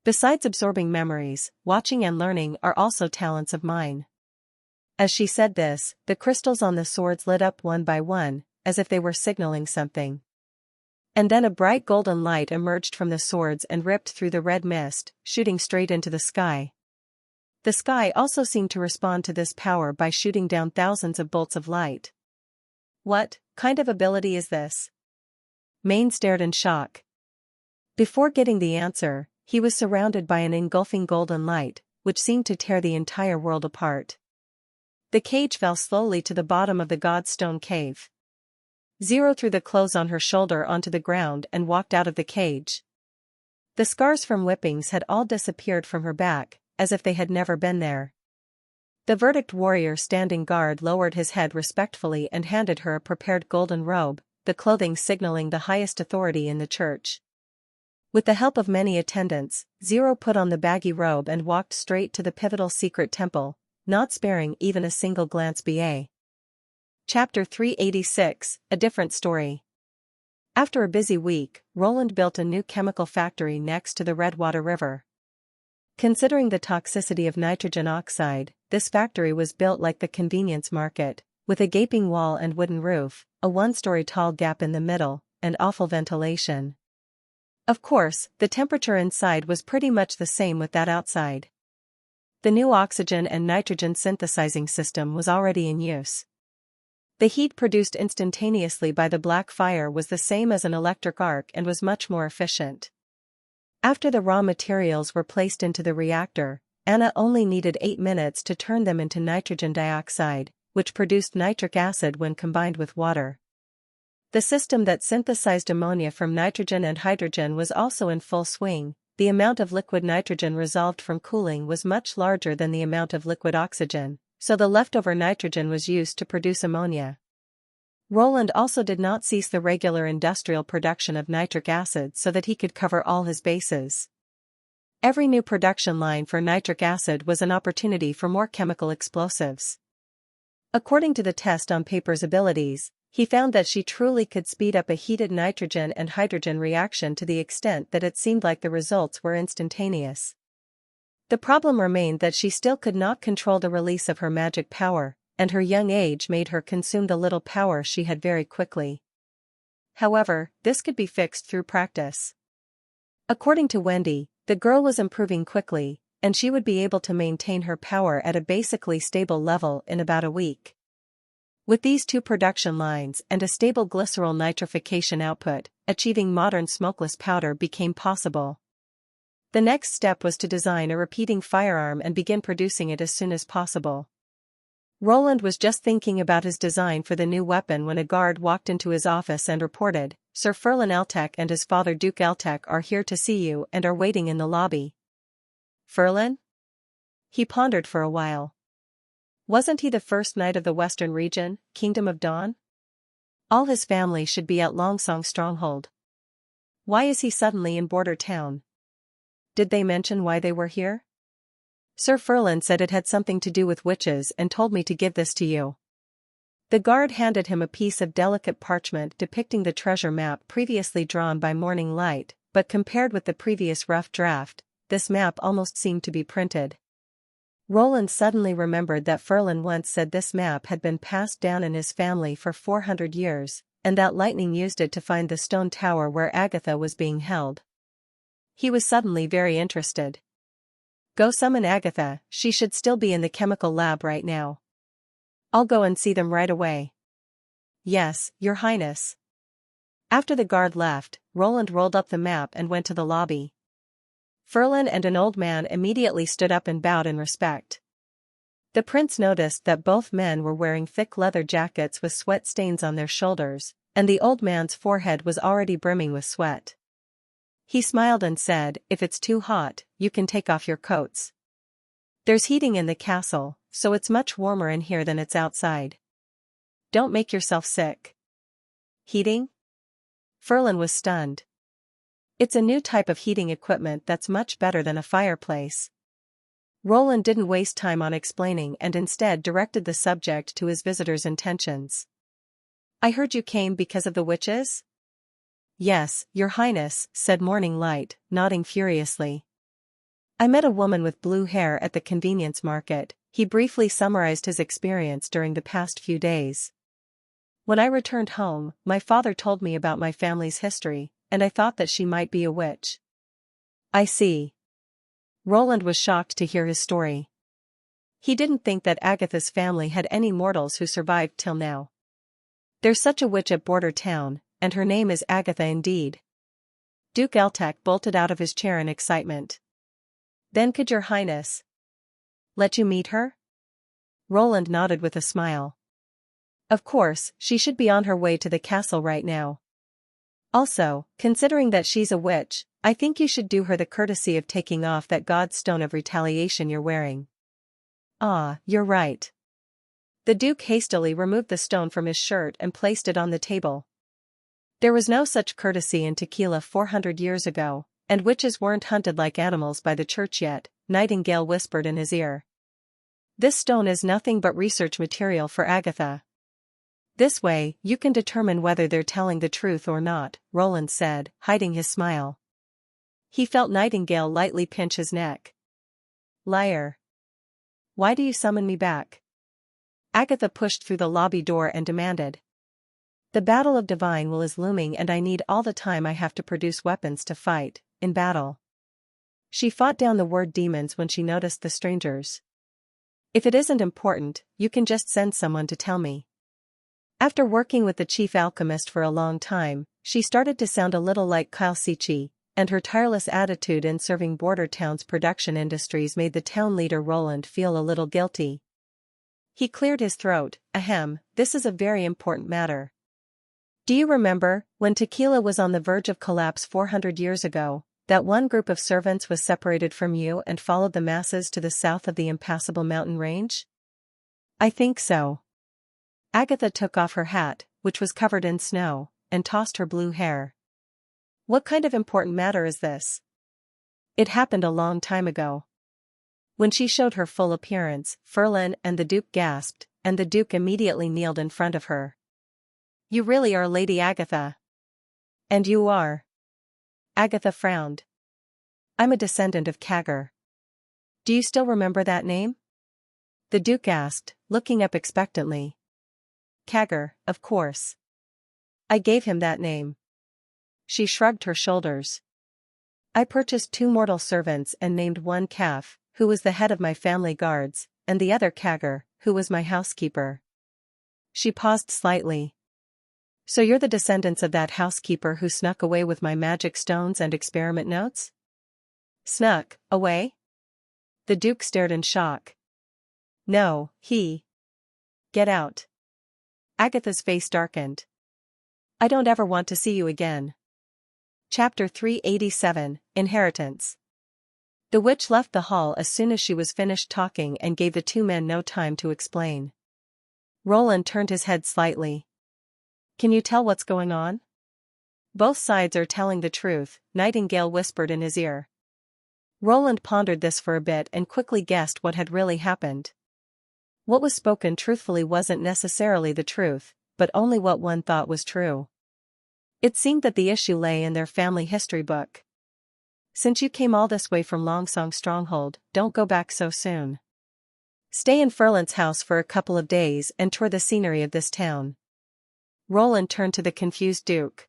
Besides absorbing memories, watching and learning are also talents of mine. As she said this, the crystals on the swords lit up one by one, as if they were signaling something. And then a bright golden light emerged from the swords and ripped through the red mist, shooting straight into the sky. The sky also seemed to respond to this power by shooting down thousands of bolts of light. What kind of ability is this? Maine stared in shock. Before getting the answer, he was surrounded by an engulfing golden light, which seemed to tear the entire world apart. The cage fell slowly to the bottom of the godstone cave. Zero threw the clothes on her shoulder onto the ground and walked out of the cage. The scars from whippings had all disappeared from her back, as if they had never been there. The verdict warrior standing guard lowered his head respectfully and handed her a prepared golden robe, the clothing signaling the highest authority in the church. With the help of many attendants, Zero put on the baggy robe and walked straight to the pivotal secret temple, not sparing even a single glance. Chapter 386, A Different Story. After a busy week, Roland built a new chemical factory next to the Redwater River. Considering the toxicity of nitrogen oxide, this factory was built like the convenience market, with a gaping wall and wooden roof, a one-story tall gap in the middle, and awful ventilation. Of course, the temperature inside was pretty much the same with that outside. The new oxygen and nitrogen synthesizing system was already in use. The heat produced instantaneously by the black fire was the same as an electric arc and was much more efficient. After the raw materials were placed into the reactor, Anna only needed 8 minutes to turn them into nitrogen dioxide, which produced nitric acid when combined with water. The system that synthesized ammonia from nitrogen and hydrogen was also in full swing. The amount of liquid nitrogen resolved from cooling was much larger than the amount of liquid oxygen, so the leftover nitrogen was used to produce ammonia. Roland also did not cease the regular industrial production of nitric acid so that he could cover all his bases. Every new production line for nitric acid was an opportunity for more chemical explosives. According to the test on paper's abilities, he found that she truly could speed up a heated nitrogen and hydrogen reaction to the extent that it seemed like the results were instantaneous. The problem remained that she still could not control the release of her magic power, and her young age made her consume the little power she had very quickly. However, this could be fixed through practice. According to Wendy, the girl was improving quickly, and she would be able to maintain her power at a basically stable level in about a week. With these 2 production lines and a stable glycerol nitrification output, achieving modern smokeless powder became possible. The next step was to design a repeating firearm and begin producing it as soon as possible. Roland was just thinking about his design for the new weapon when a guard walked into his office and reported, "Sir Ferlin Eltec and his father Duke Eltec are here to see you and are waiting in the lobby." Ferlin? He pondered for a while. Wasn't he the first knight of the Western region, Kingdom of Dawn? All his family should be at Longsong Stronghold. Why is he suddenly in Border Town? Did they mention why they were here? Sir Ferlin said it had something to do with witches and told me to give this to you. The guard handed him a piece of delicate parchment depicting the treasure map previously drawn by Morning Light, but compared with the previous rough draft, this map almost seemed to be printed. Roland suddenly remembered that Ferlin once said this map had been passed down in his family for 400 years, and that lightning used it to find the stone tower where Agatha was being held. He was suddenly very interested. Go summon Agatha, she should still be in the chemical lab right now. I'll go and see them right away. Yes, Your Highness. After the guard left, Roland rolled up the map and went to the lobby. Ferlin and an old man immediately stood up and bowed in respect. The prince noticed that both men were wearing thick leather jackets with sweat stains on their shoulders, and the old man's forehead was already brimming with sweat. He smiled and said, "If it's too hot, you can take off your coats. There's heating in the castle, so it's much warmer in here than it's outside. Don't make yourself sick." Heating? Ferlin was stunned. It's a new type of heating equipment that's much better than a fireplace. Roland didn't waste time on explaining and instead directed the subject to his visitor's intentions. "I heard you came because of the witches?" "Yes, Your Highness," said Morning Light, nodding furiously. "I met a woman with blue hair at the convenience market." He briefly summarized his experience during the past few days. "When I returned home, my father told me about my family's history, and I thought that she might be a witch." "I see." Roland was shocked to hear his story. He didn't think that Agatha's family had any mortals who survived till now. "There's such a witch at Border Town, and her name is Agatha indeed." Duke Eltec bolted out of his chair in excitement. "Then could Your Highness let you meet her?" Roland nodded with a smile. "Of course, she should be on her way to the castle right now. Also, considering that she's a witch, I think you should do her the courtesy of taking off that god's stone of retaliation you're wearing." "Ah, you're right." The Duke hastily removed the stone from his shirt and placed it on the table. There was no such courtesy in Tequila 400 years ago, and witches weren't hunted like animals by the church yet, Nightingale whispered in his ear. "This stone is nothing but research material for Agatha. This way, you can determine whether they're telling the truth or not, Roland said, hiding his smile. He felt Nightingale lightly pinch his neck. Liar. Why do you summon me back? Agatha pushed through the lobby door and demanded. The battle of divine will is looming and I need all the time I have to produce weapons to fight, in battle. She fought down the word demons when she noticed the strangers. If it isn't important, you can just send someone to tell me. After working with the chief alchemist for a long time, she started to sound a little like Kyle Sichi, and her tireless attitude in serving border towns' production industries made the town leader Roland feel a little guilty. He cleared his throat. Ahem, this is a very important matter. Do you remember, when Tequila was on the verge of collapse 400 years ago, that one group of servants was separated from you and followed the masses to the south of the impassable mountain range? I think so. Agatha took off her hat, which was covered in snow, and tossed her blue hair. What kind of important matter is this? It happened a long time ago. When she showed her full appearance, Ferlin and the Duke gasped, and the Duke immediately kneeled in front of her. You really are Lady Agatha. And you are? Agatha frowned. I'm a descendant of Kagger. Do you still remember that name? The Duke asked, looking up expectantly. Kagger, of course. I gave him that name. She shrugged her shoulders. I purchased 2 mortal servants and named one calf, who was the head of my family guards, and the other Kagger, who was my housekeeper. She paused slightly. So you're the descendants of that housekeeper who snuck away with my magic stones and experiment notes? Snuck away? The Duke stared in shock. No, he. Get out. Agatha's face darkened. I don't ever want to see you again. Chapter 387, Inheritance. The witch left the hall as soon as she was finished talking and gave the 2 men no time to explain. Roland turned his head slightly. Can you tell what's going on? Both sides are telling the truth, Nightingale whispered in his ear. Roland pondered this for a bit and quickly guessed what had really happened. What was spoken truthfully wasn't necessarily the truth, but only what one thought was true. It seemed that the issue lay in their family history book. Since you came all this way from Longsong Stronghold, don't go back so soon. Stay in Ferlin's house for a couple of days and tour the scenery of this town. Roland turned to the confused Duke.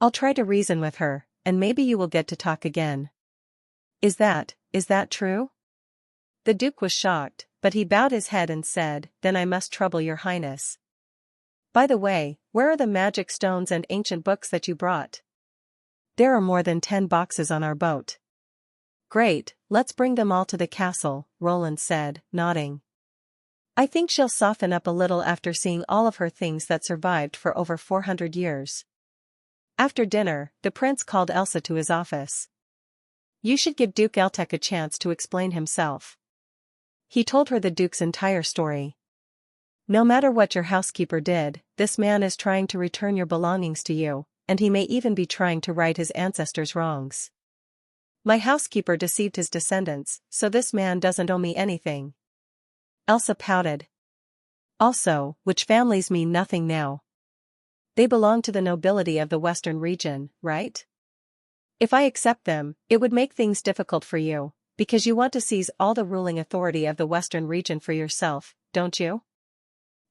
I'll try to reason with her, and maybe you will get to talk again. Is that true? The Duke was shocked, but he bowed his head and said, Then I must trouble your highness. By the way, where are the magic stones and ancient books that you brought? There are more than 10 boxes on our boat. Great, let's bring them all to the castle, Roland said, nodding. I think she'll soften up a little after seeing all of her things that survived for over 400 years. After dinner, the prince called Elsa to his office. You should give Duke Eltec a chance to explain himself. He told her the Duke's entire story. No matter what your housekeeper did, this man is trying to return your belongings to you, and he may even be trying to right his ancestors' wrongs. My housekeeper deceived his descendants, so this man doesn't owe me anything. Elsa pouted. Also, which families mean nothing now. They belong to the nobility of the western region, right? If I accept them, it would make things difficult for you, because you want to seize all the ruling authority of the western region for yourself, don't you?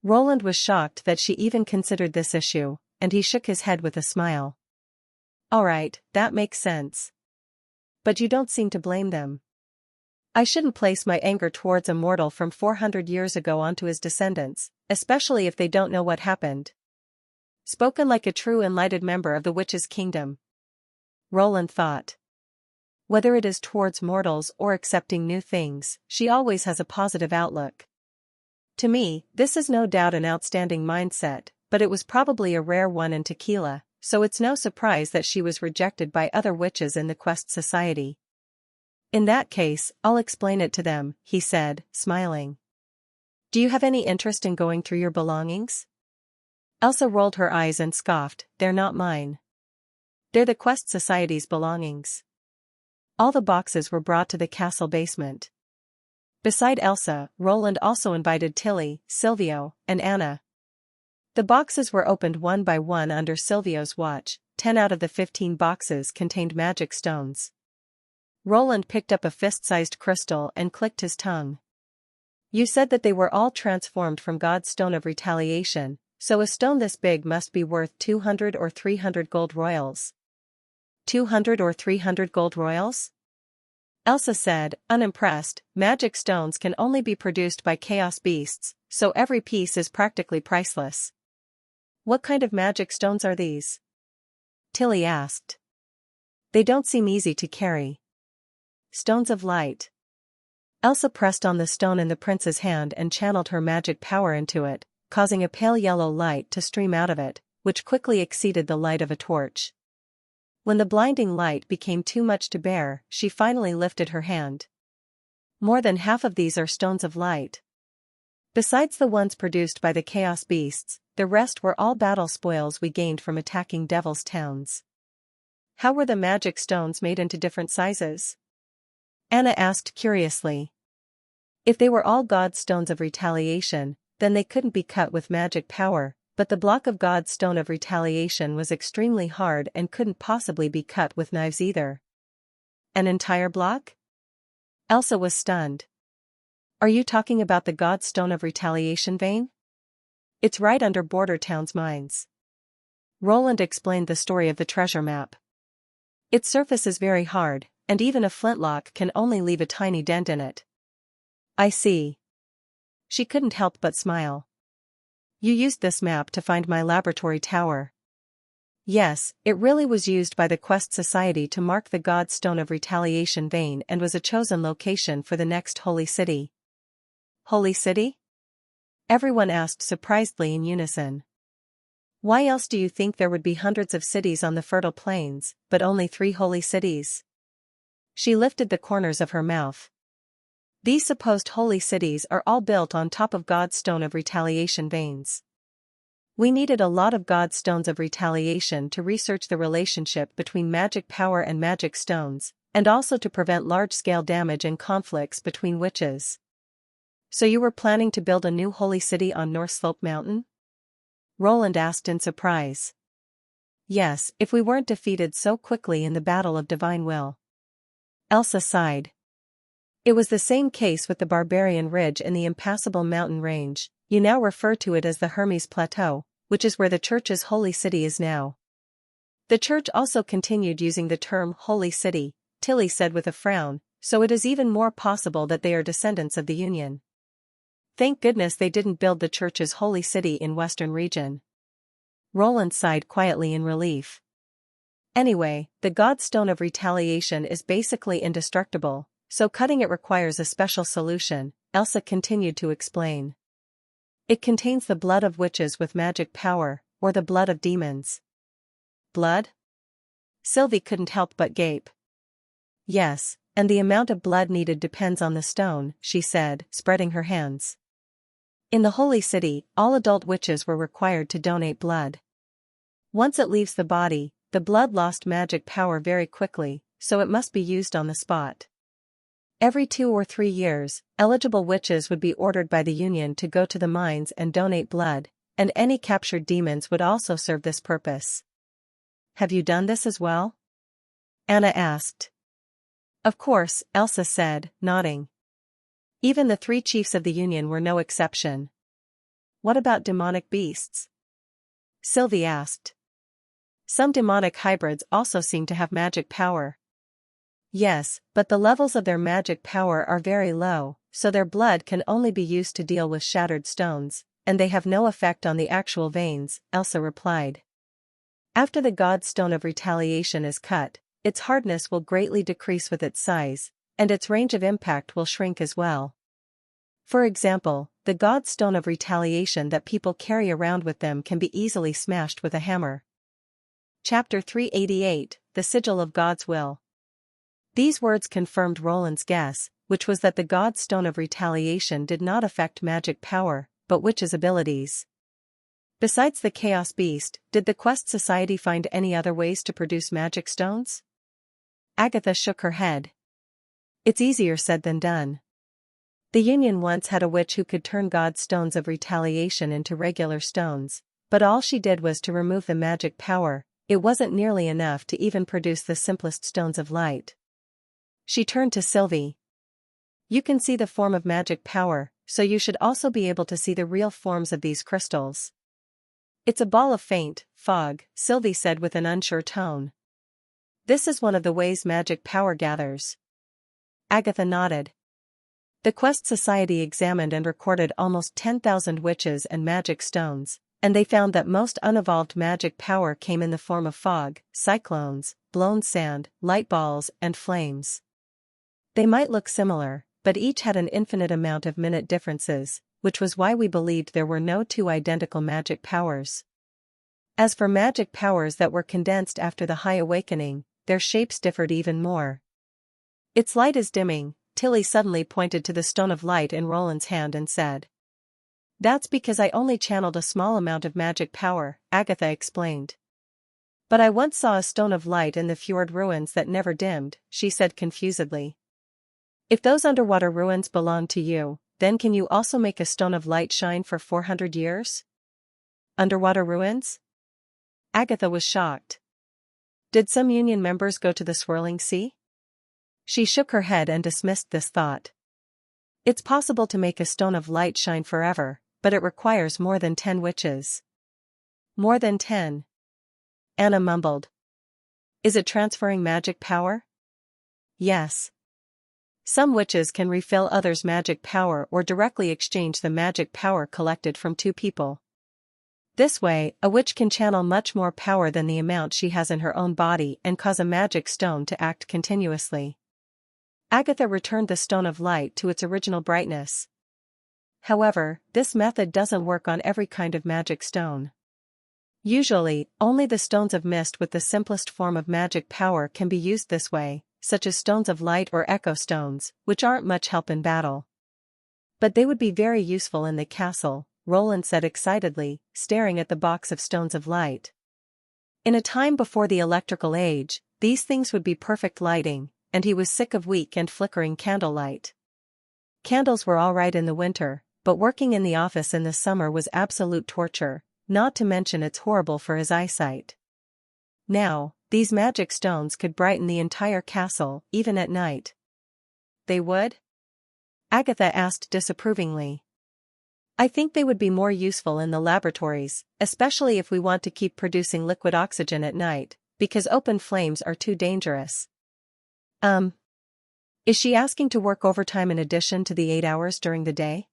Roland was shocked that she even considered this issue, and he shook his head with a smile. All right, that makes sense. But you don't seem to blame them. I shouldn't place my anger towards a mortal from 400 years ago onto his descendants, especially if they don't know what happened. Spoken like a true enlightened member of the witch's kingdom. Roland thought. Whether it is towards mortals or accepting new things, she always has a positive outlook. To me, this is no doubt an outstanding mindset, but it was probably a rare one in Tequila, so it's no surprise that she was rejected by other witches in the Quest Society. In that case, I'll explain it to them, he said, smiling. Do you have any interest in going through your belongings? Elsa rolled her eyes and scoffed, They're not mine. They're the Quest Society's belongings. All the boxes were brought to the castle basement. Beside Elsa, Roland also invited Tilly, Silvio, and Anna. The boxes were opened one by one under Silvio's watch. 10 out of the 15 boxes contained magic stones. Roland picked up a fist-sized crystal and clicked his tongue. You said that they were all transformed from God's stone of retaliation, so a stone this big must be worth 200 or 300 gold royals. 200 or 300 gold royals? Elsa said, unimpressed. Magic stones can only be produced by chaos beasts, so every piece is practically priceless. What kind of magic stones are these? Tilly asked. They don't seem easy to carry. Stones of light. Elsa pressed on the stone in the prince's hand and channeled her magic power into it, causing a pale yellow light to stream out of it, which quickly exceeded the light of a torch. When the blinding light became too much to bear, she finally lifted her hand. More than half of these are stones of light. Besides the ones produced by the chaos beasts, the rest were all battle spoils we gained from attacking devils' towns. How were the magic stones made into different sizes? Anna asked curiously. If they were all God's stones of retaliation, then they couldn't be cut with magic power, but the block of God's stone of retaliation was extremely hard and couldn't possibly be cut with knives either. An entire block? Elsa was stunned. Are you talking about the God's stone of retaliation vein? It's right under border towns' mines. Roland explained the story of the treasure map. Its surface is very hard, and even a flintlock can only leave a tiny dent in it. I see. She couldn't help but smile. You used this map to find my laboratory tower. Yes, it really was used by the Quest Society to mark the God's stone of retaliation vein and was a chosen location for the next holy city. Holy city? Everyone asked surprisedly in unison. Why else do you think there would be hundreds of cities on the fertile plains, but only 3 holy cities? She lifted the corners of her mouth. These supposed holy cities are all built on top of God's stone of retaliation veins. We needed a lot of God's stones of retaliation to research the relationship between magic power and magic stones, and also to prevent large-scale damage and conflicts between witches. So you were planning to build a new holy city on North Slope Mountain? Roland asked in surprise. Yes, if we weren't defeated so quickly in the Battle of Divine Will. Elsa sighed. It was the same case with the Barbarian Ridge and the impassable mountain range. You now refer to it as the Hermes Plateau, which is where the church's holy city is now. The church also continued using the term holy city, Tilly said with a frown, so it is even more possible that they are descendants of the Union. Thank goodness they didn't build the church's holy city in Western region. Roland sighed quietly in relief. Anyway, the God's stone of retaliation is basically indestructible, so cutting it requires a special solution, Elsa continued to explain. It contains the blood of witches with magic power, or the blood of demons. Blood? Sylvie couldn't help but gape. Yes, and the amount of blood needed depends on the stone, she said, spreading her hands. In the holy city, all adult witches were required to donate blood. Once it leaves the body, the blood lost magic power very quickly, so it must be used on the spot. Every 2 or 3 years, eligible witches would be ordered by the Union to go to the mines and donate blood, and any captured demons would also serve this purpose. Have you done this as well? Anna asked. Of course, Elsa said, nodding. Even the 3 chiefs of the Union were no exception. What about demonic beasts? Sylvie asked. Some demonic hybrids also seem to have magic power. Yes, but the levels of their magic power are very low, so their blood can only be used to deal with shattered stones, and they have no effect on the actual veins, Elsa replied. After the God's stone of retaliation is cut, its hardness will greatly decrease with its size, and its range of impact will shrink as well. For example, the God's stone of retaliation that people carry around with them can be easily smashed with a hammer. Chapter 388, The Sigil of God's Will. These words confirmed Roland's guess, which was that the God's stone of retaliation did not affect magic power, but witches' abilities. Besides the Chaos Beast, did the Quest Society find any other ways to produce magic stones? Agatha shook her head. It's easier said than done. The Union once had a witch who could turn God's stones of retaliation into regular stones, But all she did was to remove the magic power. It wasn't nearly enough to even produce the simplest stones of light. She turned to Sylvie. You can see the form of magic power, so you should also be able to see the real forms of these crystals. It's a ball of faint fog, Sylvie said with an unsure tone. This is one of the ways magic power gathers. Agatha nodded. The Quest Society examined and recorded almost 10,000 witches and magic stones, and they found that most unevolved magic power came in the form of fog, cyclones, blown sand, light balls, and flames. They might look similar, but each had an infinite amount of minute differences, which was why we believed there were no two identical magic powers. As for magic powers that were condensed after the High Awakening, their shapes differed even more. Its light is dimming, Tilly suddenly pointed to the stone of light in Roland's hand and said. That's because I only channeled a small amount of magic power, Agatha explained. But I once saw a stone of light in the fjord ruins that never dimmed, she said confusedly. If those underwater ruins belong to you, then can you also make a stone of light shine for 400 years? Underwater ruins? Agatha was shocked. Did some Union members go to the swirling sea? She shook her head and dismissed this thought. It's possible to make a stone of light shine forever, but it requires more than 10 witches. More than 10. Anna mumbled. Is it transferring magic power? Yes. Some witches can refill others' magic power or directly exchange the magic power collected from two people. This way, a witch can channel much more power than the amount she has in her own body and cause a magic stone to act continuously. Agatha returned the stone of light to its original brightness. However, this method doesn't work on every kind of magic stone. Usually, only the stones of mist with the simplest form of magic power can be used this way, such as stones of light or echo stones, which aren't much help in battle. But they would be very useful in the castle, Roland said excitedly, staring at the box of stones of light. In a time before the electrical age, these things would be perfect lighting, and he was sick of weak and flickering candlelight. Candles were all right in the winter, but working in the office in the summer was absolute torture, not to mention it's horrible for his eyesight. Now, these magic stones could brighten the entire castle, even at night. They would? Agatha asked disapprovingly. I think they would be more useful in the laboratories, especially if we want to keep producing liquid oxygen at night, because open flames are too dangerous. Is she asking to work overtime in addition to the 8 hours during the day?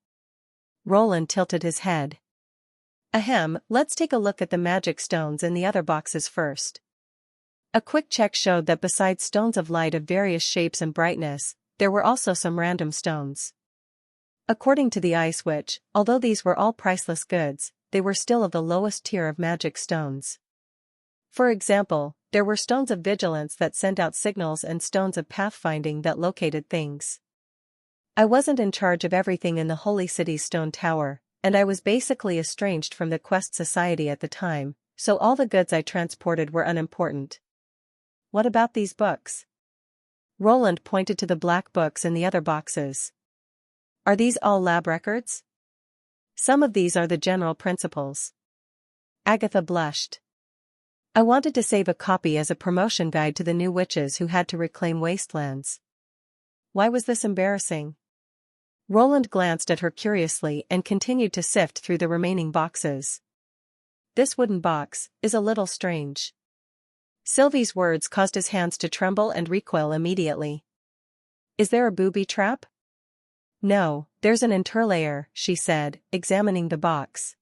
Roland tilted his head. Ahem, let's take a look at the magic stones in the other boxes first. A quick check showed that besides stones of light of various shapes and brightness, there were also some random stones. According to the Ice Witch, although these were all priceless goods, they were still of the lowest tier of magic stones. For example, there were stones of vigilance that sent out signals and stones of pathfinding that located things. I wasn't in charge of everything in the Holy City's stone tower, and I was basically estranged from the Quest Society at the time, so all the goods I transported were unimportant. What about these books? Roland pointed to the black books in the other boxes. Are these all lab records? Some of these are the general principles. Agatha blushed. I wanted to save a copy as a promotion guide to the new witches who had to reclaim wastelands. Why was this embarrassing? Roland glanced at her curiously and continued to sift through the remaining boxes. This wooden box is a little strange. Sylvie's words caused his hands to tremble and recoil immediately. Is there a booby trap? No, there's an interlayer, she said, examining the box.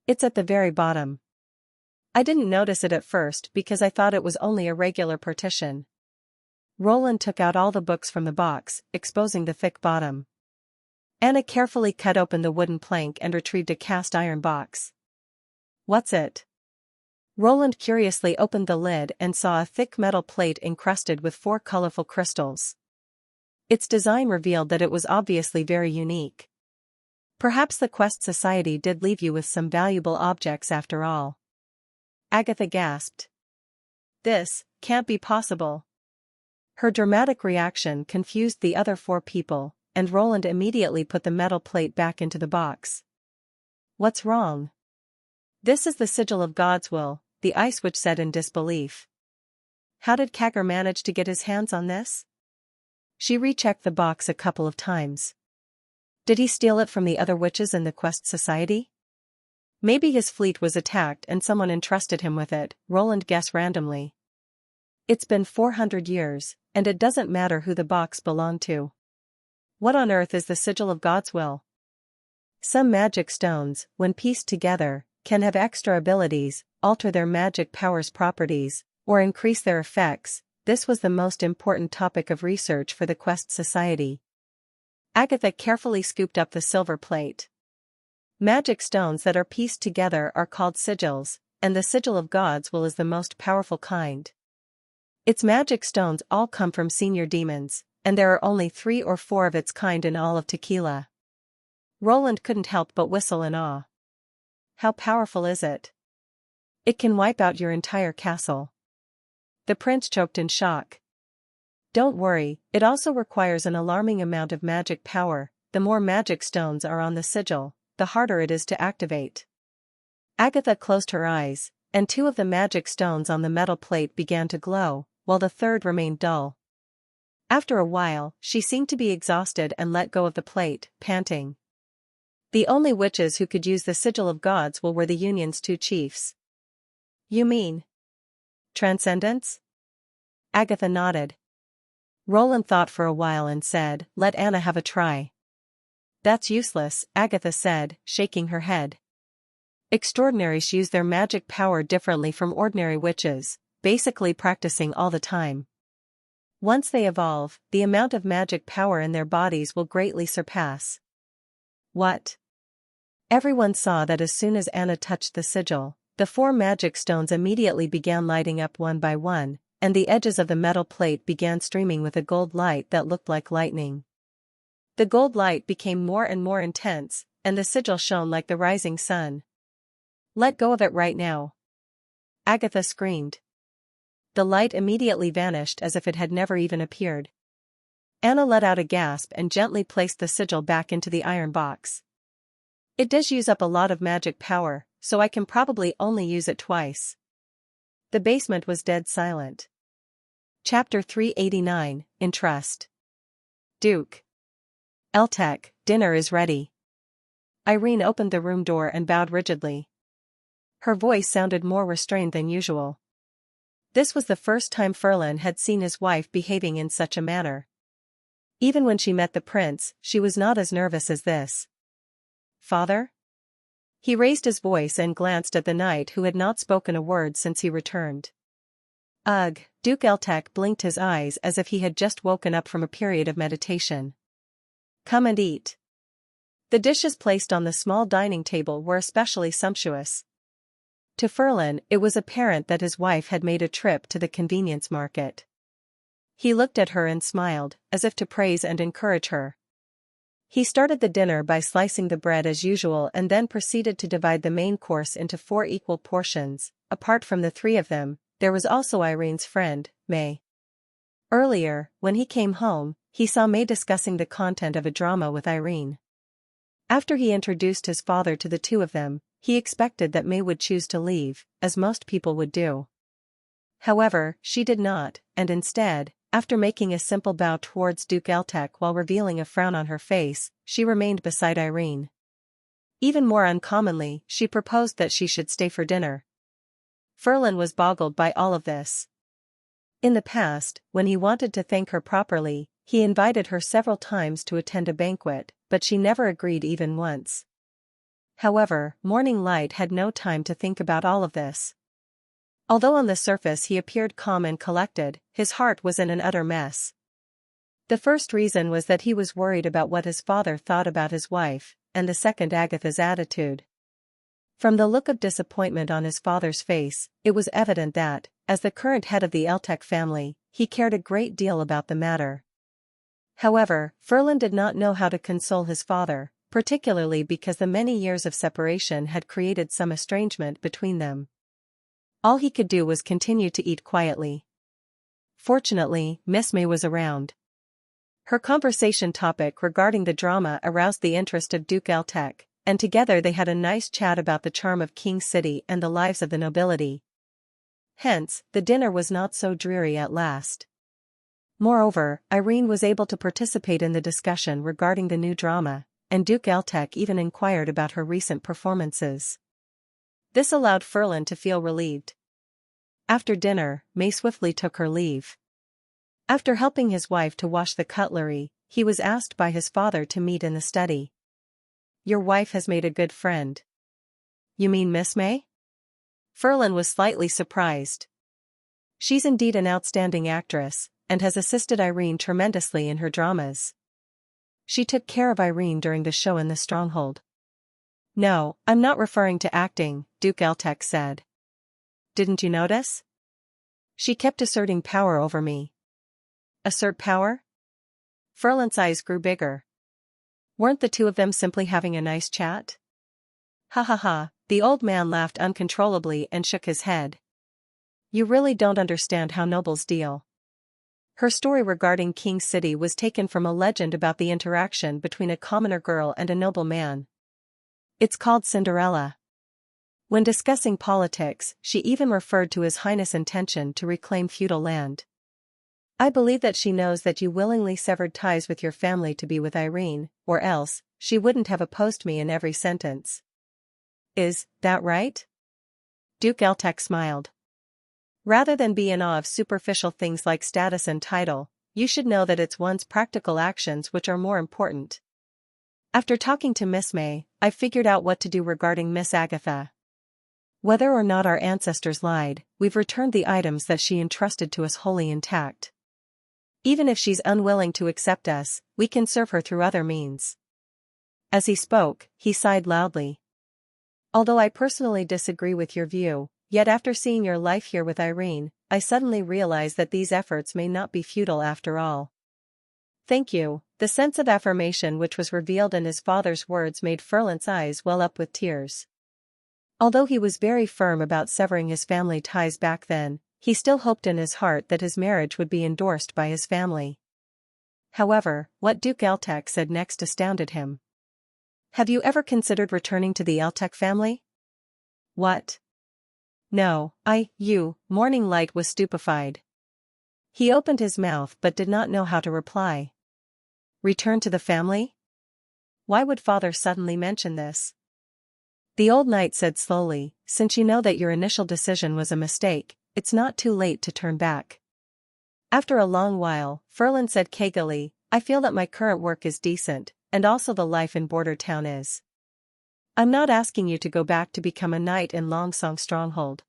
It's at the very bottom. I didn't notice it at first because I thought it was only a regular partition. Roland took out all the books from the box, exposing the thick bottom. Anna carefully cut open the wooden plank and retrieved a cast iron box. What's it? Roland curiously opened the lid and saw a thick metal plate encrusted with 4 colorful crystals. Its design revealed that it was obviously very unique. Perhaps the Quest Society did leave you with some valuable objects after all. Agatha gasped. This can't be possible. Her dramatic reaction confused the other 4 people, and Roland immediately put the metal plate back into the box. What's wrong? This is the sigil of God's will, the Ice Witch said in disbelief. How did Kagger manage to get his hands on this? She rechecked the box a couple of times. Did he steal it from the other witches in the Quest Society? Maybe his fleet was attacked and someone entrusted him with it, Roland guessed randomly. It's been 400 years, and it doesn't matter who the box belonged to. What on earth is the sigil of God's will? Some magic stones, when pieced together, can have extra abilities, alter their magic powers' properties, or increase their effects. This was the most important topic of research for the Quest Society. Agatha carefully scooped up the silver plate. Magic stones that are pieced together are called sigils, and the sigil of God's will is the most powerful kind. Its magic stones all come from senior demons, and there are only 3 or 4 of its kind in all of Tequila. Roland couldn't help but whistle in awe. How powerful is it? It can wipe out your entire castle. The prince choked in shock. Don't worry, it also requires an alarming amount of magic power. The more magic stones are on the sigil, the harder it is to activate. Agatha closed her eyes, and 2 of the magic stones on the metal plate began to glow, while the third remained dull. After a while, she seemed to be exhausted and let go of the plate, panting. The only witches who could use the sigil of God's will were the Union's 2 chiefs. You mean Transcendence? Agatha nodded. Roland thought for a while and said, "Let Anna have a try." That's useless, Agatha said, shaking her head. Extraordinaries use their magic power differently from ordinary witches, basically practicing all the time. Once they evolve, the amount of magic power in their bodies will greatly surpass. What? Everyone saw that as soon as Anna touched the sigil, the 4 magic stones immediately began lighting up one by one, and the edges of the metal plate began streaming with a gold light that looked like lightning. The gold light became more and more intense, and the sigil shone like the rising sun. Let go of it right now. Agatha screamed. The light immediately vanished as if it had never even appeared. Anna let out a gasp and gently placed the sigil back into the iron box. It does use up a lot of magic power, so I can probably only use it twice. The basement was dead silent. Chapter 389, Entrust. Duke. Eltec, dinner is ready. Irene opened the room door and bowed rigidly. Her voice sounded more restrained than usual. This was the first time Ferlin had seen his wife behaving in such a manner. Even when she met the prince, she was not as nervous as this. Father? He raised his voice and glanced at the knight who had not spoken a word since he returned. Ugh, Duke Eltec blinked his eyes as if he had just woken up from a period of meditation. Come and eat. The dishes placed on the small dining table were especially sumptuous. To Ferlin, it was apparent that his wife had made a trip to the convenience market. He looked at her and smiled, as if to praise and encourage her. He started the dinner by slicing the bread as usual and then proceeded to divide the main course into 4 equal portions. Apart from the 3 of them, there was also Irene's friend, May. Earlier, when he came home, he saw May discussing the content of a drama with Irene. After he introduced his father to the 2 of them, he expected that May would choose to leave, as most people would do. However, she did not, and instead, after making a simple bow towards Duke Eltec while revealing a frown on her face, she remained beside Irene. Even more uncommonly, she proposed that she should stay for dinner. Ferlin was boggled by all of this. In the past, when he wanted to thank her properly, he invited her several times to attend a banquet, but she never agreed even once. However, Morning Light had no time to think about all of this. Although on the surface he appeared calm and collected, his heart was in an utter mess. The first reason was that he was worried about what his father thought about his wife, and the second Agatha's attitude. From the look of disappointment on his father's face, it was evident that, as the current head of the Eltec family, he cared a great deal about the matter. However, Ferlin did not know how to console his father, particularly because the many years of separation had created some estrangement between them. All he could do was continue to eat quietly. Fortunately, Miss May was around. Her conversation topic regarding the drama aroused the interest of Duke Eltec, and together they had a nice chat about the charm of King City and the lives of the nobility. Hence, the dinner was not so dreary at last. Moreover, Irene was able to participate in the discussion regarding the new drama, and Duke Eltek even inquired about her recent performances. This allowed Ferland to feel relieved. After dinner, May swiftly took her leave. After helping his wife to wash the cutlery, he was asked by his father to meet in the study. "Your wife has made a good friend." "You mean Miss May?" Ferland was slightly surprised. "She's indeed an outstanding actress, and has assisted Irene tremendously in her dramas. She took care of Irene during the show in the Stronghold." "No, I'm not referring to acting," Duke Eltek said. "Didn't you notice? She kept asserting power over me." "Assert power?" Ferland's eyes grew bigger. Weren't the two of them simply having a nice chat? "Ha ha ha," the old man laughed uncontrollably and shook his head. "You really don't understand how nobles deal." Her story regarding King City was taken from a legend about the interaction between a commoner girl and a noble man. It's called Cinderella. When discussing politics, she even referred to His Highness' intention to reclaim feudal land. "I believe that she knows that you willingly severed ties with your family to be with Irene, or else, she wouldn't have opposed me in every sentence." "Is that right?" Duke Eltek smiled. "Rather than be in awe of superficial things like status and title, you should know that it's one's practical actions which are more important. After talking to Miss May, I've figured out what to do regarding Miss Agatha. Whether or not our ancestors lied, we've returned the items that she entrusted to us wholly intact. Even if she's unwilling to accept us, we can serve her through other means." As he spoke, he sighed loudly. "Although I personally disagree with your view, yet after seeing your life here with Irene, I suddenly realize that these efforts may not be futile after all." "Thank you." The sense of affirmation which was revealed in his father's words made Ferland's eyes well up with tears. Although he was very firm about severing his family ties back then, he still hoped in his heart that his marriage would be endorsed by his family. However, what Duke Eltek said next astounded him. "Have you ever considered returning to the Eltek family?" "What? No, Morning Light was stupefied. He opened his mouth but did not know how to reply. Return to the family? Why would father suddenly mention this? The old knight said slowly, "Since you know that your initial decision was a mistake, it's not too late to turn back." After a long while, Ferland said caggily, "I feel that my current work is decent, and also the life in Border Town is. I'm not asking you to go back to become a knight in Longsong Stronghold."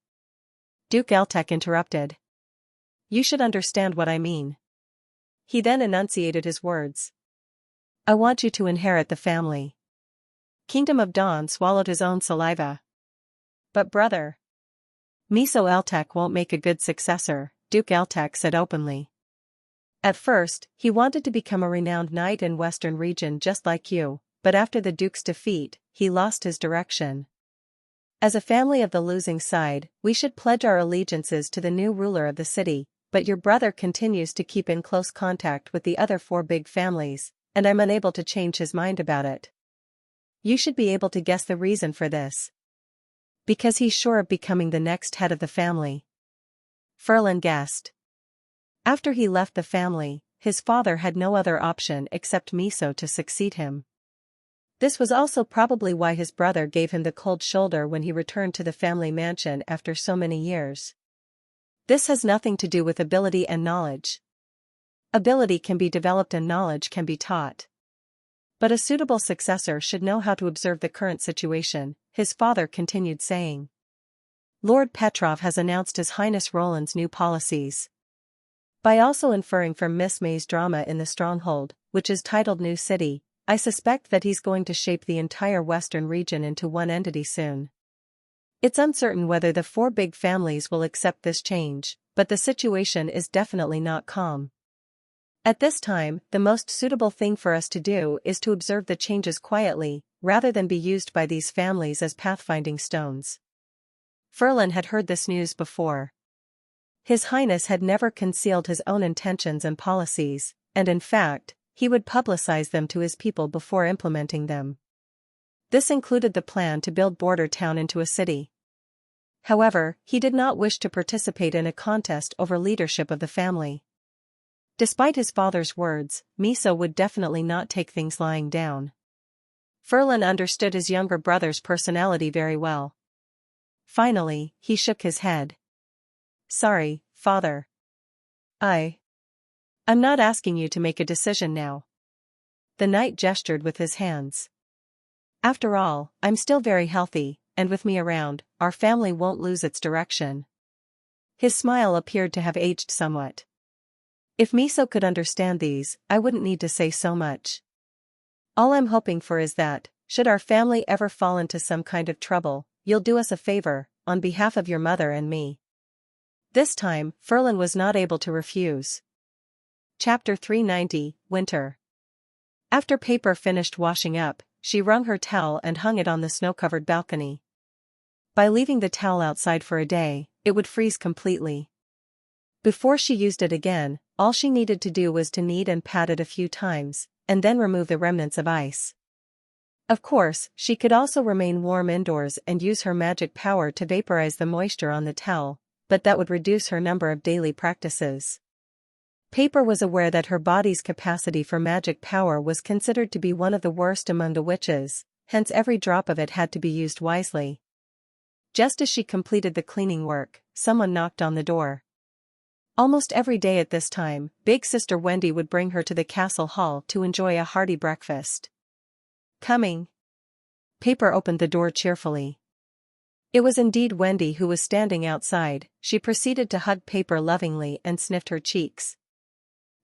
Duke Eltek interrupted. "You should understand what I mean." He then enunciated his words. "I want you to inherit the family." Kingdom of Dawn swallowed his own saliva. "But brother, Miso Eltek won't make a good successor," Duke Eltek said openly. "At first, he wanted to become a renowned knight in Western region just like you, but after the Duke's defeat, he lost his direction. As a family of the losing side, we should pledge our allegiances to the new ruler of the city, but your brother continues to keep in close contact with the other 4 big families, and I'm unable to change his mind about it. You should be able to guess the reason for this. Because he's sure of becoming the next head of the family." Ferland guessed. After he left the family, his father had no other option except Miso to succeed him. This was also probably why his brother gave him the cold shoulder when he returned to the family mansion after so many years. This has nothing to do with ability and knowledge. Ability can be developed and knowledge can be taught. But a suitable successor should know how to observe the current situation, his father continued saying. Lord Petrov has announced His Highness Roland's new policies. By also inferring from Miss May's drama in the Stronghold, which is titled New City, I suspect that he's going to shape the entire Western region into one entity soon. It's uncertain whether the 4 big families will accept this change, but the situation is definitely not calm. At this time, the most suitable thing for us to do is to observe the changes quietly, rather than be used by these families as pathfinding stones." Ferland had heard this news before. His Highness had never concealed his own intentions and policies, and in fact, he would publicize them to his people before implementing them. This included the plan to build Border Town into a city. However, he did not wish to participate in a contest over leadership of the family. Despite his father's words, Miso would definitely not take things lying down. Roland understood his younger brother's personality very well. Finally, he shook his head. Sorry, father. I'm not asking you to make a decision now. The knight gestured with his hands. After all, I'm still very healthy, and with me around, our family won't lose its direction. His smile appeared to have aged somewhat. If Miso could understand these, I wouldn't need to say so much. All I'm hoping for is that, should our family ever fall into some kind of trouble, you'll do us a favor, on behalf of your mother and me. This time, Roland was not able to refuse. Chapter 390, Winter. After Paper finished washing up, she wrung her towel and hung it on the snow-covered balcony. By leaving the towel outside for a day, it would freeze completely. Before she used it again, all she needed to do was to knead and pat it a few times, and then remove the remnants of ice. Of course, she could also remain warm indoors and use her magic power to vaporize the moisture on the towel, but that would reduce her number of daily practices. Paper was aware that her body's capacity for magic power was considered to be one of the worst among the witches, hence every drop of it had to be used wisely. Just as she completed the cleaning work, someone knocked on the door. Almost every day at this time, Big Sister Wendy would bring her to the castle hall to enjoy a hearty breakfast. Coming. Paper opened the door cheerfully. It was indeed Wendy who was standing outside. She proceeded to hug Paper lovingly and sniffed her cheeks.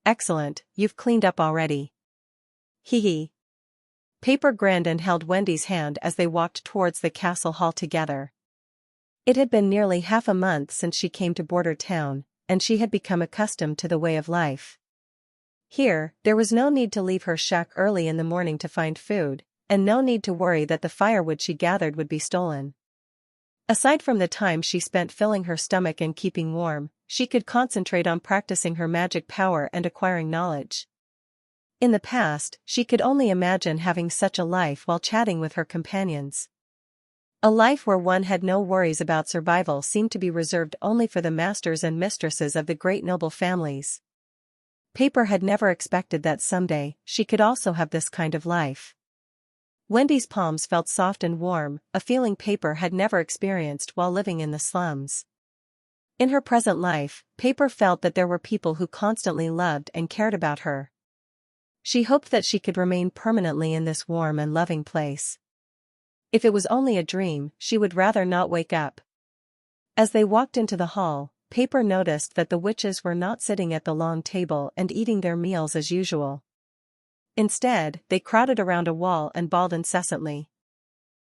Excellent, you've cleaned up already. Hee hee. Paper grinned and held Wendy's hand as they walked towards the castle hall together. It had been nearly half a month since she came to Border Town, and she had become accustomed to the way of life. Here, there was no need to leave her shack early in the morning to find food, and no need to worry that the firewood she gathered would be stolen. Aside from the time she spent filling her stomach and keeping warm, she could concentrate on practicing her magic power and acquiring knowledge. In the past, she could only imagine having such a life while chatting with her companions. A life where one had no worries about survival seemed to be reserved only for the masters and mistresses of the great noble families. Paper had never expected that someday she could also have this kind of life. Wendy's palms felt soft and warm, a feeling Paper had never experienced while living in the slums. In her present life, Paper felt that there were people who constantly loved and cared about her. She hoped that she could remain permanently in this warm and loving place. If it was only a dream, she would rather not wake up. As they walked into the hall, Paper noticed that the witches were not sitting at the long table and eating their meals as usual. Instead, they crowded around a wall and bawled incessantly.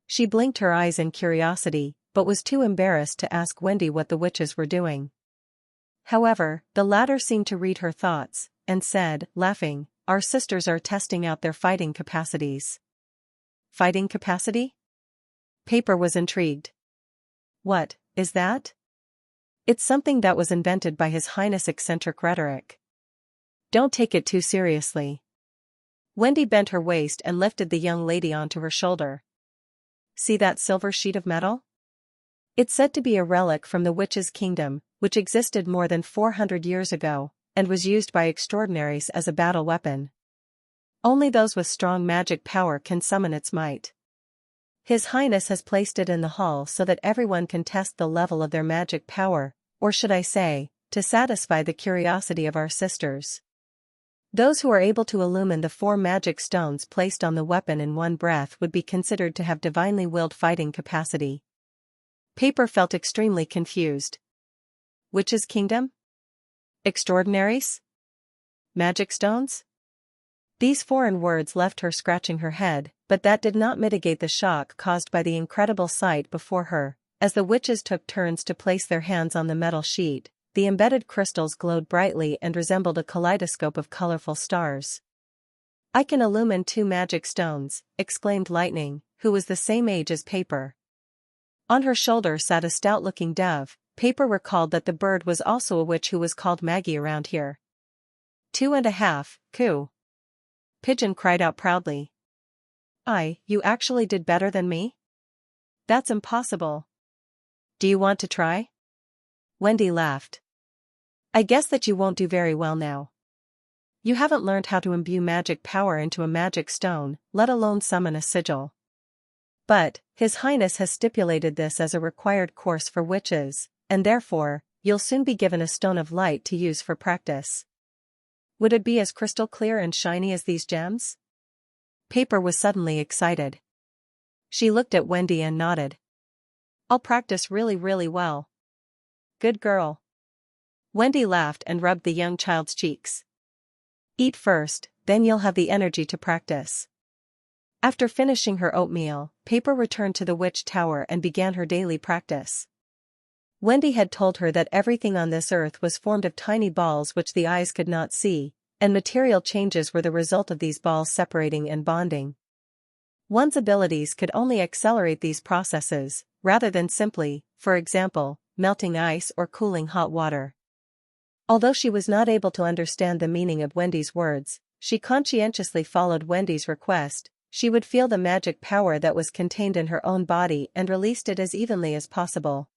She blinked her eyes in curiosity, but was too embarrassed to ask Wendy what the witches were doing. However, the latter seemed to read her thoughts, and said, laughing, "Our sisters are testing out their fighting capacities." Fighting capacity? Paper was intrigued. What is that? It's something that was invented by His Highness eccentric rhetoric. Don't take it too seriously. Wendy bent her waist and lifted the young lady onto her shoulder. See that silver sheet of metal? It's said to be a relic from the Witches' Kingdom, which existed more than 400 years ago, and was used by extraordinaries as a battle weapon. Only those with strong magic power can summon its might. His Highness has placed it in the hall so that everyone can test the level of their magic power, or should I say, to satisfy the curiosity of our sisters. Those who are able to illumine the 4 magic stones placed on the weapon in one breath would be considered to have divinely willed fighting capacity. Paper felt extremely confused. Witches' Kingdom? Extraordinaries? Magic stones? These foreign words left her scratching her head, but that did not mitigate the shock caused by the incredible sight before her. As the witches took turns to place their hands on the metal sheet, the embedded crystals glowed brightly and resembled a kaleidoscope of colorful stars. "I can illumine 2 magic stones," exclaimed Lightning, who was the same age as Paper. On her shoulder sat a stout-looking dove. Paper recalled that the bird was also a witch who was called Maggie around here. 2.5, coo. Pigeon cried out proudly. You actually did better than me? That's impossible. Do you want to try? Wendy laughed. I guess that you won't do very well now. You haven't learned how to imbue magic power into a magic stone, let alone summon a sigil. But, His Highness has stipulated this as a required course for witches, and therefore, you'll soon be given a stone of light to use for practice. Would it be as crystal clear and shiny as these gems? Paper was suddenly excited. She looked at Wendy and nodded. I'll practice really, really well. Good girl. Wendy laughed and rubbed the young child's cheeks. Eat first, then you'll have the energy to practice. After finishing her oatmeal, Paper returned to the witch tower and began her daily practice. Wendy had told her that everything on this earth was formed of tiny balls which the eyes could not see, and material changes were the result of these balls separating and bonding. One's abilities could only accelerate these processes, rather than simply, for example, melting ice or cooling hot water. Although she was not able to understand the meaning of Wendy's words, she conscientiously followed Wendy's request. She would feel the magic power that was contained in her own body and released it as evenly as possible.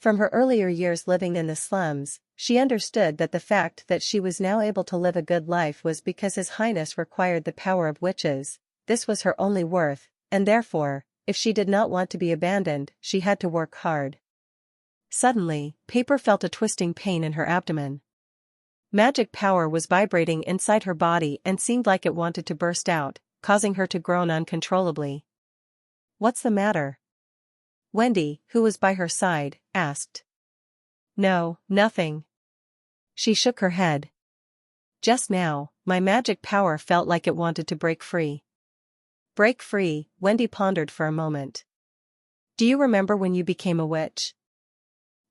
From her earlier years living in the slums, she understood that the fact that she was now able to live a good life was because His Highness required the power of witches. This was her only worth, and therefore, if she did not want to be abandoned, she had to work hard. Suddenly, Paper felt a twisting pain in her abdomen. Magic power was vibrating inside her body and seemed like it wanted to burst out, causing her to groan uncontrollably. What's the matter? Wendy, who was by her side, asked. No, nothing. She shook her head. Just now, my magic power felt like it wanted to break free. Break free, Wendy pondered for a moment. Do you remember when you became a witch?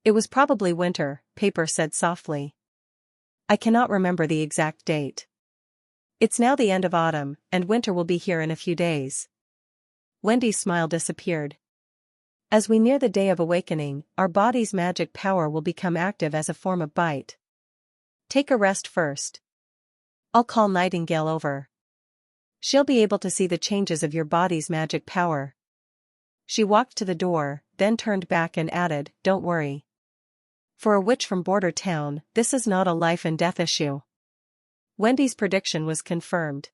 It was probably winter, Paper said softly. I cannot remember the exact date. It's now the end of autumn, and winter will be here in a few days. Wendy's smile disappeared. As we near the day of awakening, our body's magic power will become active as a form of bite. Take a rest first. I'll call Nightingale over. She'll be able to see the changes of your body's magic power. She walked to the door, then turned back and added, Don't worry. For a witch from Border Town, this is not a life and death issue. Wendy's prediction was confirmed.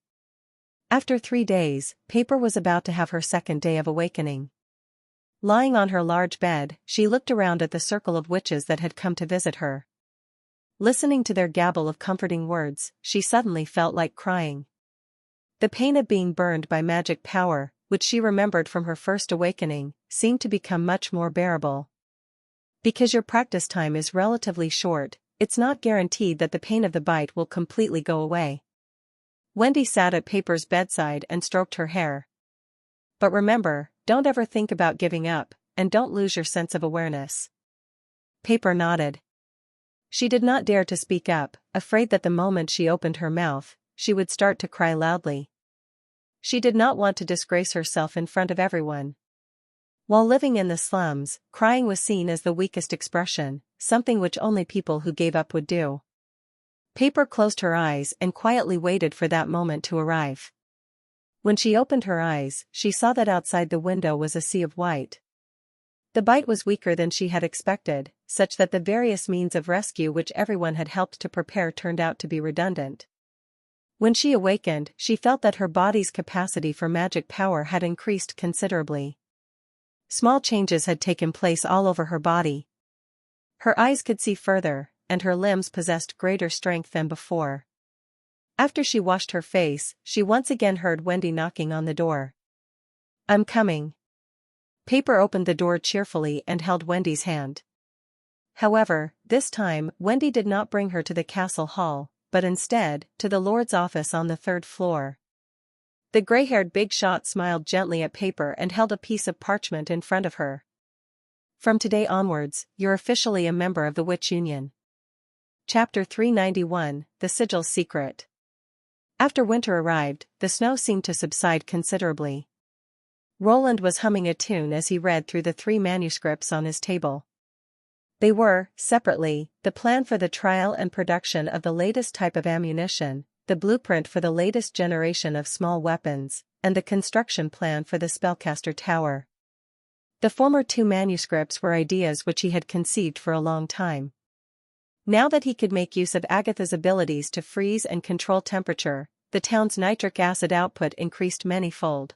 After 3 days, Paper was about to have her second day of awakening. Lying on her large bed, she looked around at the circle of witches that had come to visit her. Listening to their gabble of comforting words, she suddenly felt like crying. The pain of being burned by magic power, which she remembered from her first awakening, seemed to become much more bearable. Because your practice time is relatively short, it's not guaranteed that the pain of the bite will completely go away. Wendy sat at Paper's bedside and stroked her hair. But remember, don't ever think about giving up, and don't lose your sense of awareness. Paper nodded. She did not dare to speak up, afraid that the moment she opened her mouth, she would start to cry loudly. She did not want to disgrace herself in front of everyone. While living in the slums, crying was seen as the weakest expression, something which only people who gave up would do. Paper closed her eyes and quietly waited for that moment to arrive. When she opened her eyes, she saw that outside the window was a sea of white. The bite was weaker than she had expected, such that the various means of rescue which everyone had helped to prepare turned out to be redundant. When she awakened, she felt that her body's capacity for magic power had increased considerably. Small changes had taken place all over her body. Her eyes could see further, and her limbs possessed greater strength than before. After she washed her face, she once again heard Wendy knocking on the door. I'm coming. Paper opened the door cheerfully and held Wendy's hand. However, this time, Wendy did not bring her to the castle hall, but instead, to the Lord's office on the 3rd floor. The gray-haired big shot smiled gently at Paper and held a piece of parchment in front of her. From today onwards, you're officially a member of the Witch Union. Chapter 391, The Sigil's Secret. After winter arrived, the snow seemed to subside considerably. Roland was humming a tune as he read through the 3 manuscripts on his table. They were, separately, the plan for the trial and production of the latest type of ammunition, the blueprint for the latest generation of small weapons, and the construction plan for the spellcaster tower. The former two manuscripts were ideas which he had conceived for a long time. Now that he could make use of Agatha's abilities to freeze and control temperature, the town's nitric acid output increased many-fold.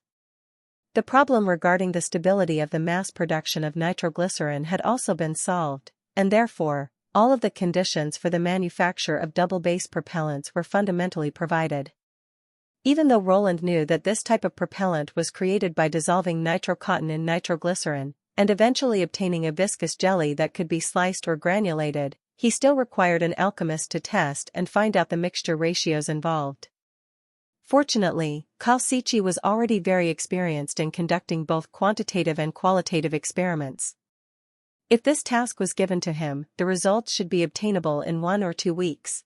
The problem regarding the stability of the mass production of nitroglycerin had also been solved, and therefore, all of the conditions for the manufacture of double-base propellants were fundamentally provided. Even though Roland knew that this type of propellant was created by dissolving nitrocotton in nitroglycerin, and eventually obtaining a viscous jelly that could be sliced or granulated, he still required an alchemist to test and find out the mixture ratios involved. Fortunately, Kalsichi was already very experienced in conducting both quantitative and qualitative experiments. If this task was given to him, the results should be obtainable in 1 or 2 weeks.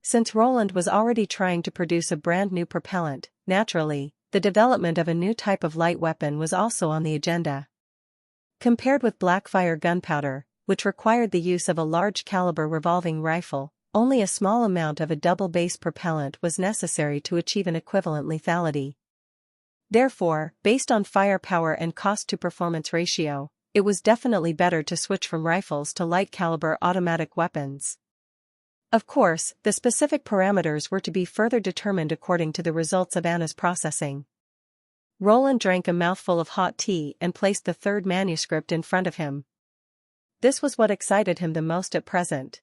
Since Roland was already trying to produce a brand new propellant, naturally, the development of a new type of light weapon was also on the agenda. Compared with blackfire gunpowder, which required the use of a large-caliber revolving rifle, only a small amount of a double-base propellant was necessary to achieve an equivalent lethality. Therefore, based on firepower and cost-to-performance ratio, it was definitely better to switch from rifles to light-caliber automatic weapons. Of course, the specific parameters were to be further determined according to the results of Anna's processing. Roland drank a mouthful of hot tea and placed the third manuscript in front of him. This was what excited him the most at present.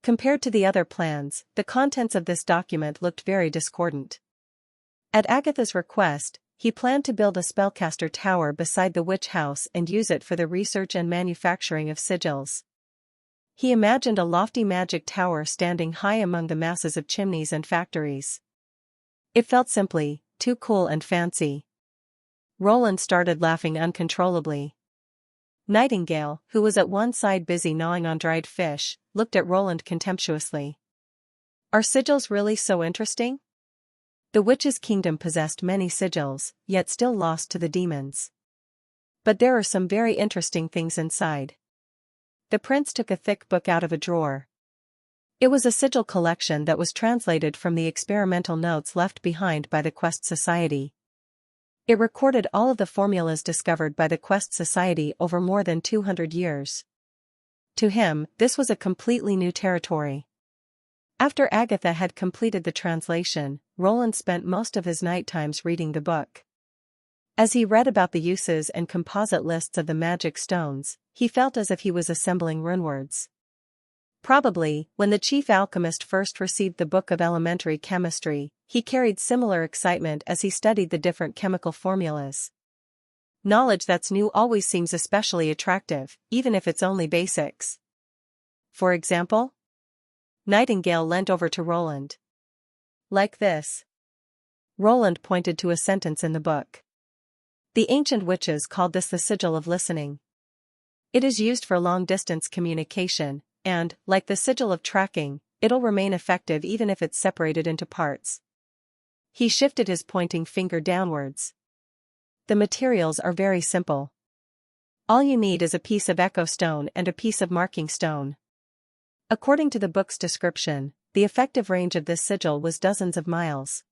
Compared to the other plans, the contents of this document looked very discordant. At Agatha's request, he planned to build a spellcaster tower beside the witch house and use it for the research and manufacturing of sigils. He imagined a lofty magic tower standing high among the masses of chimneys and factories. It felt simply too cool and fancy. Roland started laughing uncontrollably. Nightingale, who was at one side busy gnawing on dried fish, looked at Roland contemptuously. "Are sigils really so interesting?" The witch's kingdom possessed many sigils, yet still lost to the demons. "But there are some very interesting things inside." The prince took a thick book out of a drawer. It was a sigil collection that was translated from the experimental notes left behind by the Quest Society. It recorded all of the formulas discovered by the Quest Society over more than 200 years. To him, this was a completely new territory. After Agatha had completed the translation, Roland spent most of his night times reading the book. As he read about the uses and composite lists of the magic stones, he felt as if he was assembling runewords. Probably, when the chief alchemist first received the Book of Elementary Chemistry, he carried similar excitement as he studied the different chemical formulas. Knowledge that's new always seems especially attractive, even if it's only basics. For example? Nightingale leant over to Roland. "Like this." Roland pointed to a sentence in the book. "The ancient witches called this the sigil of listening. It is used for long-distance communication, and, like the sigil of tracking, it'll remain effective even if it's separated into parts." He shifted his pointing finger downwards. "The materials are very simple. All you need is a piece of echo stone and a piece of marking stone." According to the book's description, the effective range of this sigil was dozens of miles.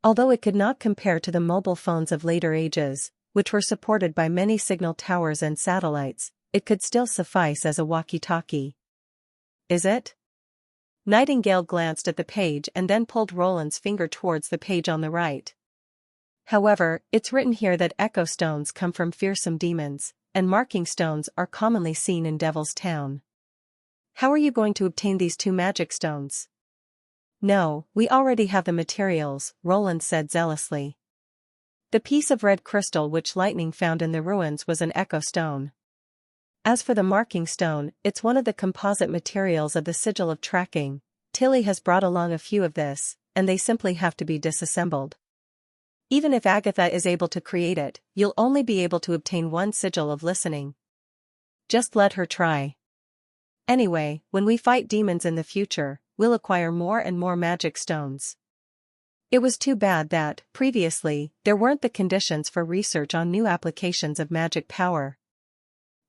Although it could not compare to the mobile phones of later ages, which were supported by many signal towers and satellites, it could still suffice as a walkie-talkie. "Is it?" Nightingale glanced at the page and then pulled Roland's finger towards the page on the right. "However, it's written here that echo stones come from fearsome demons, and marking stones are commonly seen in Devil's Town. How are you going to obtain these 2 magic stones?" "No, we already have the materials," Roland said zealously. The piece of red crystal which Lightning found in the ruins was an echo stone. As for the marking stone, it's one of the composite materials of the sigil of tracking. Tilly has brought along a few of this, and they simply have to be disassembled. Even if Agatha is able to create it, you'll only be able to obtain 1 sigil of listening. Just let her try. Anyway, when we fight demons in the future, we'll acquire more and more magic stones." It was too bad that, previously, there weren't the conditions for research on new applications of magic power.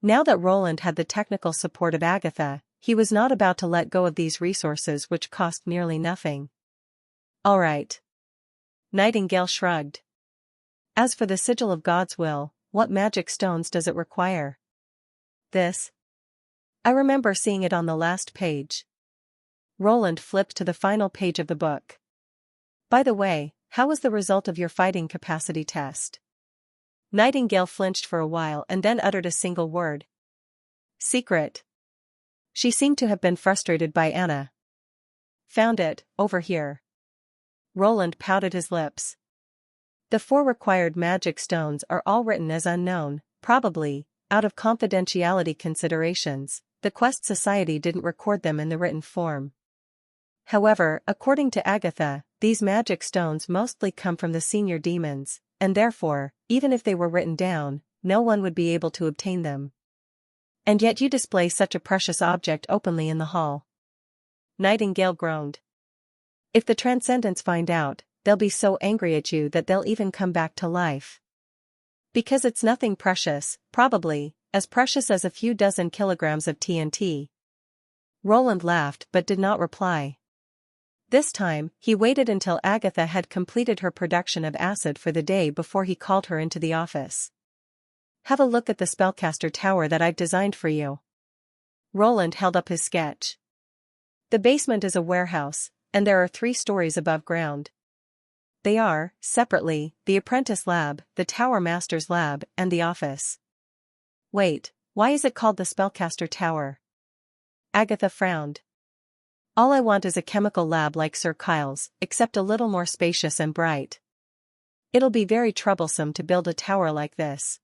Now that Roland had the technical support of Agatha, he was not about to let go of these resources which cost nearly nothing. All right. Nightingale shrugged. As for the sigil of God's will, what magic stones does it require? This. I remember seeing it on the last page. Roland flipped to the final page of the book. By the way, how was the result of your fighting capacity test? Nightingale flinched for a while and then uttered a single word. Secret. She seemed to have been frustrated by Anna. Found it, over here. Roland pouted his lips. The 4 required magic stones are all written as unknown, probably, out of confidentiality considerations. The Quest Society didn't record them in the written form. However, according to Agatha, these magic stones mostly come from the senior demons, and therefore, even if they were written down, no one would be able to obtain them. And yet you display such a precious object openly in the hall. Nightingale groaned. If the Transcendents find out, they'll be so angry at you that they'll even come back to life. Because it's nothing precious, probably, as precious as a few dozen kilograms of TNT. Roland laughed but did not reply. This time, he waited until Agatha had completed her production of acid for the day before he called her into the office. Have a look at the spellcaster tower that I've designed for you. Roland held up his sketch. The basement is a warehouse, and there are 3 stories above ground. They are, separately, the apprentice lab, the tower master's lab, and the office. Wait, why is it called the spellcaster tower? Agatha frowned. All I want is a chemical lab like Sir Kyle's, except a little more spacious and bright. It'll be very troublesome to build a tower like this.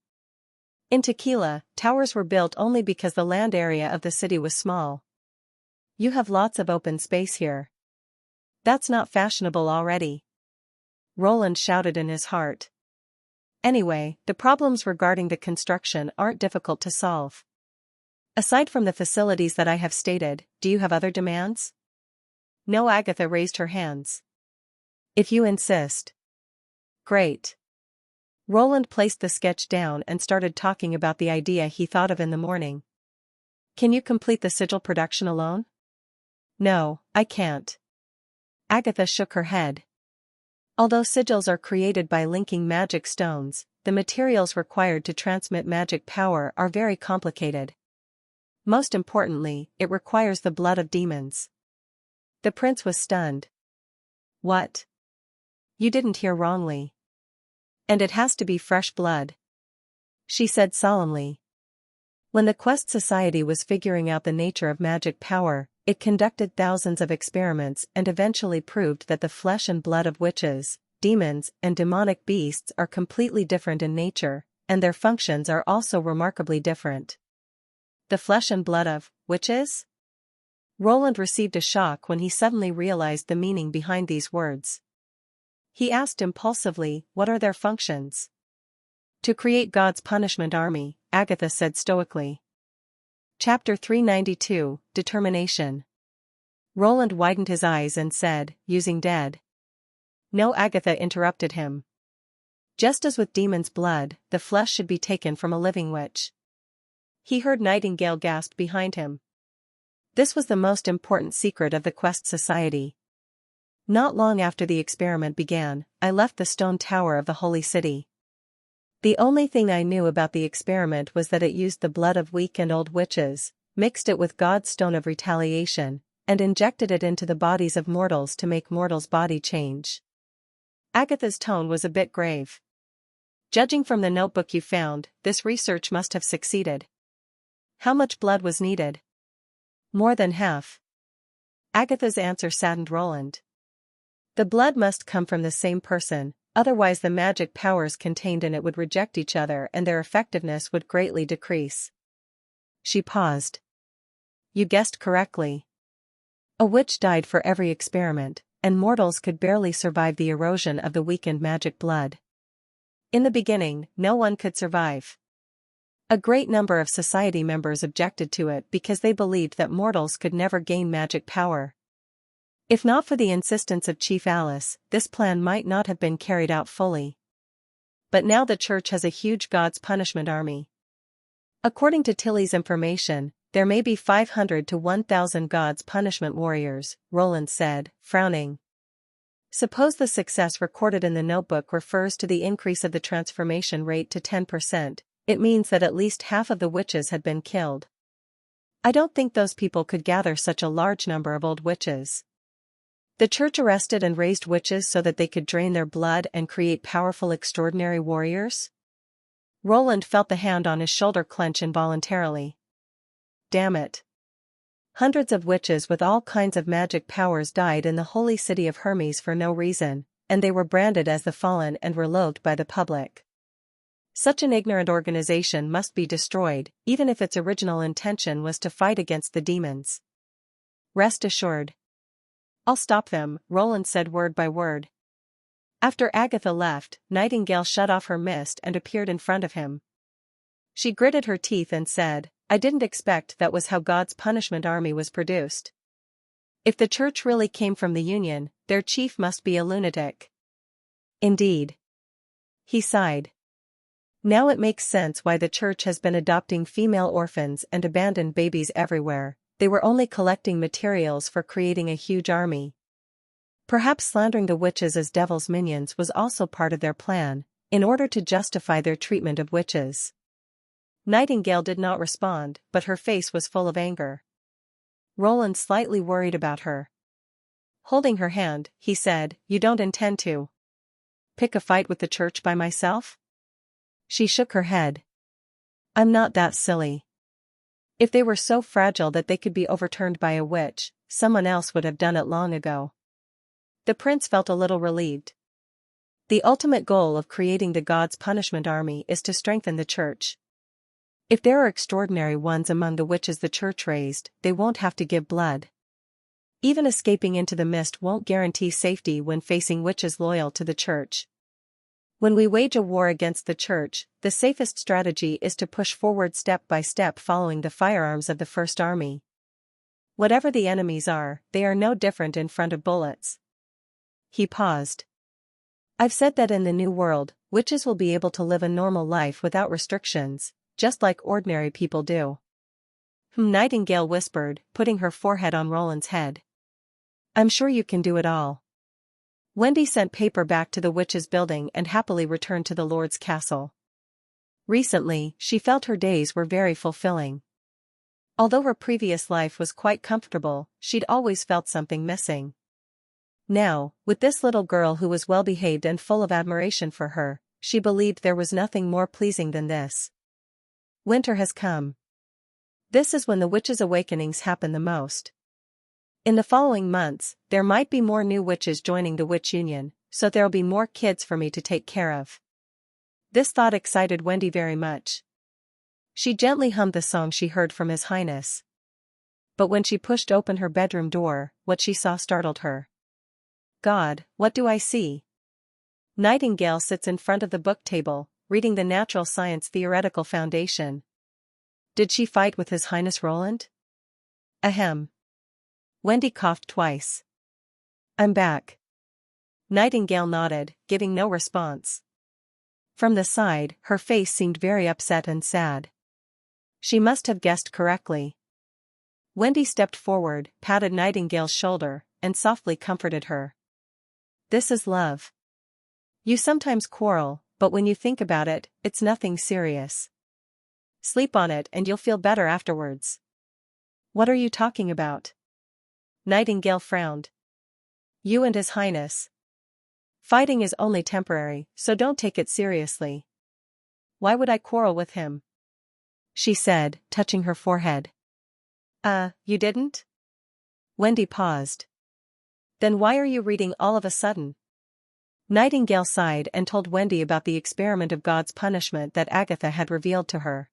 In Tequila, towers were built only because the land area of the city was small. You have lots of open space here. That's not fashionable already. Roland shouted in his heart. Anyway, the problems regarding the construction aren't difficult to solve. Aside from the facilities that I have stated, do you have other demands? No. Agatha raised her hands. If you insist. Great. Roland placed the sketch down and started talking about the idea he thought of in the morning. Can you complete the sigil production alone? No, I can't. Agatha shook her head. Although sigils are created by linking magic stones, the materials required to transmit magic power are very complicated. Most importantly, it requires the blood of demons. The prince was stunned. What? You didn't hear wrongly. And it has to be fresh blood, she said solemnly. When the Quest Society was figuring out the nature of magic power, it conducted thousands of experiments and eventually proved that the flesh and blood of witches, demons, and demonic beasts are completely different in nature, and their functions are also remarkably different. The flesh and blood of witches? Roland received a shock when he suddenly realized the meaning behind these words. He asked impulsively, what are their functions? To create God's punishment army, Agatha said stoically. Chapter 392, Determination. Roland widened his eyes and said, using dead. No. Agatha interrupted him. Just as with demon's blood, the flesh should be taken from a living witch. He heard Nightingale gasp behind him. This was the most important secret of the Quest Society. Not long after the experiment began, I left the stone tower of the Holy City. The only thing I knew about the experiment was that it used the blood of weak and old witches, mixed it with God's stone of retaliation, and injected it into the bodies of mortals to make mortals' body change. Agatha's tone was a bit grave. Judging from the notebook you found, this research must have succeeded. How much blood was needed? More than half. Agatha's answer saddened Roland. The blood must come from the same person, otherwise the magic powers contained in it would reject each other and their effectiveness would greatly decrease. She paused. You guessed correctly. A witch died for every experiment, and mortals could barely survive the erosion of the weakened magic blood. In the beginning, no one could survive. A great number of society members objected to it because they believed that mortals could never gain magic power. If not for the insistence of Chief Alice, this plan might not have been carried out fully. But now the church has a huge God's punishment army. According to Tilly's information, there may be 500 to 1,000 God's punishment warriors, Roland said, frowning. Suppose the success recorded in the notebook refers to the increase of the transformation rate to 10%, it means that at least half of the witches had been killed. I don't think those people could gather such a large number of old witches. The church arrested and raised witches so that they could drain their blood and create powerful extraordinary warriors? Roland felt the hand on his shoulder clench involuntarily. Damn it. Hundreds of witches with all kinds of magic powers died in the holy city of Hermes for no reason, and they were branded as the fallen and were loathed by the public. Such an ignorant organization must be destroyed, even if its original intention was to fight against the demons. Rest assured. I'll stop them, Roland said word by word. After Agatha left, Nightingale shut off her mist and appeared in front of him. She gritted her teeth and said, I didn't expect that was how God's punishment army was produced. If the church really came from the Union, their chief must be a lunatic. Indeed. He sighed. Now it makes sense why the church has been adopting female orphans and abandoned babies everywhere. They were only collecting materials for creating a huge army. Perhaps slandering the witches as devil's minions was also part of their plan, in order to justify their treatment of witches. Nightingale did not respond, but her face was full of anger. Roland slightly worried about her. Holding her hand, he said, You don't intend to pick a fight with the church by myself? She shook her head. I'm not that silly. If they were so fragile that they could be overturned by a witch, someone else would have done it long ago. The prince felt a little relieved. The ultimate goal of creating the God's punishment army is to strengthen the church. If there are extraordinary ones among the witches the church raised, they won't have to give blood. Even escaping into the mist won't guarantee safety when facing witches loyal to the church. When we wage a war against the church, the safest strategy is to push forward step by step following the firearms of the first army. Whatever the enemies are, they are no different in front of bullets. He paused. I've said that in the New World, witches will be able to live a normal life without restrictions, just like ordinary people do. Nightingale whispered, putting her forehead on Roland's head. I'm sure you can do it all. Wendy sent paper back to the witches' building and happily returned to the Lord's castle. Recently, she felt her days were very fulfilling. Although her previous life was quite comfortable, she'd always felt something missing. Now, with this little girl who was well-behaved and full of admiration for her, she believed there was nothing more pleasing than this. Winter has come. This is when the witches' awakenings happen the most. In the following months, there might be more new witches joining the witch union, so there'll be more kids for me to take care of. This thought excited Wendy very much. She gently hummed the song she heard from His Highness. But when she pushed open her bedroom door, what she saw startled her. God, what do I see? Nightingale sits in front of the book table, reading the Natural Science Theoretical Foundation. Did she fight with His Highness Roland? Ahem. Wendy coughed twice. I'm back. Nightingale nodded, giving no response. From the side, her face seemed very upset and sad. She must have guessed correctly. Wendy stepped forward, patted Nightingale's shoulder, and softly comforted her. This is love. You sometimes quarrel, but when you think about it, it's nothing serious. Sleep on it and you'll feel better afterwards. What are you talking about? Nightingale frowned. You and His Highness. Fighting is only temporary, so don't take it seriously. Why would I quarrel with him? She said, touching her forehead. You didn't? Wendy paused. Then why are you reading all of a sudden? Nightingale sighed and told Wendy about the experiment of God's punishment that Agatha had revealed to her.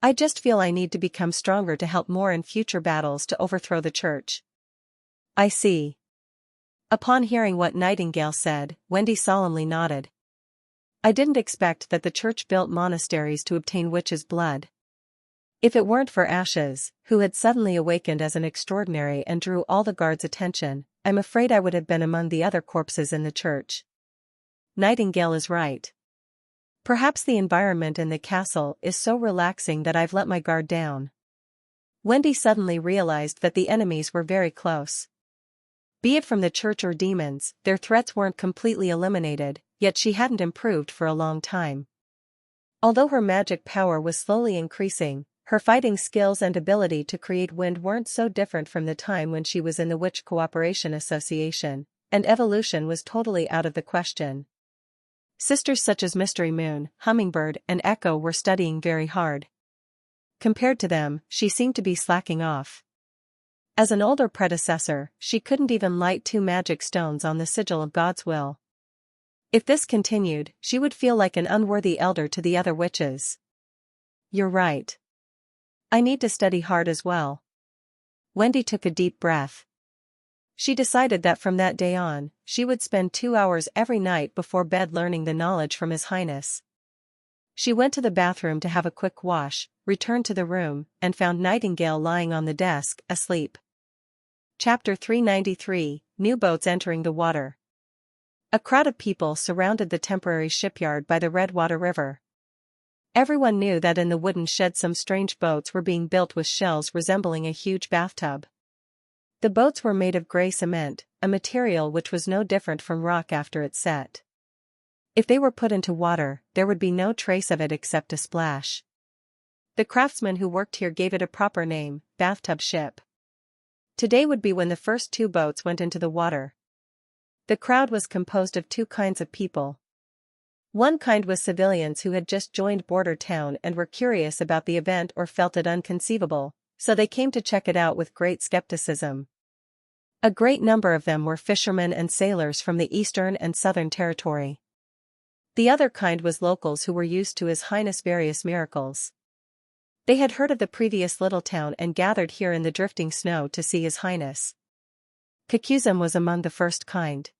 I just feel I need to become stronger to help more in future battles to overthrow the church. I see. Upon hearing what Nightingale said, Wendy solemnly nodded. I didn't expect that the church built monasteries to obtain witches' blood. If it weren't for Ashes, who had suddenly awakened as an extraordinary and drew all the guards' attention, I'm afraid I would have been among the other corpses in the church. Nightingale is right. Perhaps the environment in the castle is so relaxing that I've let my guard down. Wendy suddenly realized that the enemies were very close. Be it from the church or demons, their threats weren't completely eliminated, yet she hadn't improved for a long time. Although her magic power was slowly increasing, her fighting skills and ability to create wind weren't so different from the time when she was in the Witch Cooperation Association, and evolution was totally out of the question. Sisters such as Mystery Moon, Hummingbird, and Echo were studying very hard. Compared to them, she seemed to be slacking off. As an older predecessor, she couldn't even light 2 magic stones on the sigil of God's will. If this continued, she would feel like an unworthy elder to the other witches. You're right. I need to study hard as well. Wendy took a deep breath. She decided that from that day on, she would spend 2 hours every night before bed learning the knowledge from His Highness. She went to the bathroom to have a quick wash, returned to the room, and found Nightingale lying on the desk, asleep. Chapter 393, New Boats Entering the Water. A crowd of people surrounded the temporary shipyard by the Redwater River. Everyone knew that in the wooden shed some strange boats were being built with shells resembling a huge bathtub. The boats were made of gray cement, a material which was no different from rock after it set. If they were put into water, there would be no trace of it except a splash. The craftsmen who worked here gave it a proper name, bathtub ship. Today would be when the first 2 boats went into the water. The crowd was composed of 2 kinds of people. One kind was civilians who had just joined border town and were curious about the event or felt it unconceivable, so they came to check it out with great skepticism. A great number of them were fishermen and sailors from the Eastern and Southern Territory. The other kind was locals who were used to His Highness' various miracles. They had heard of the previous little town and gathered here in the drifting snow to see His Highness. Kakuzim was among the first kind.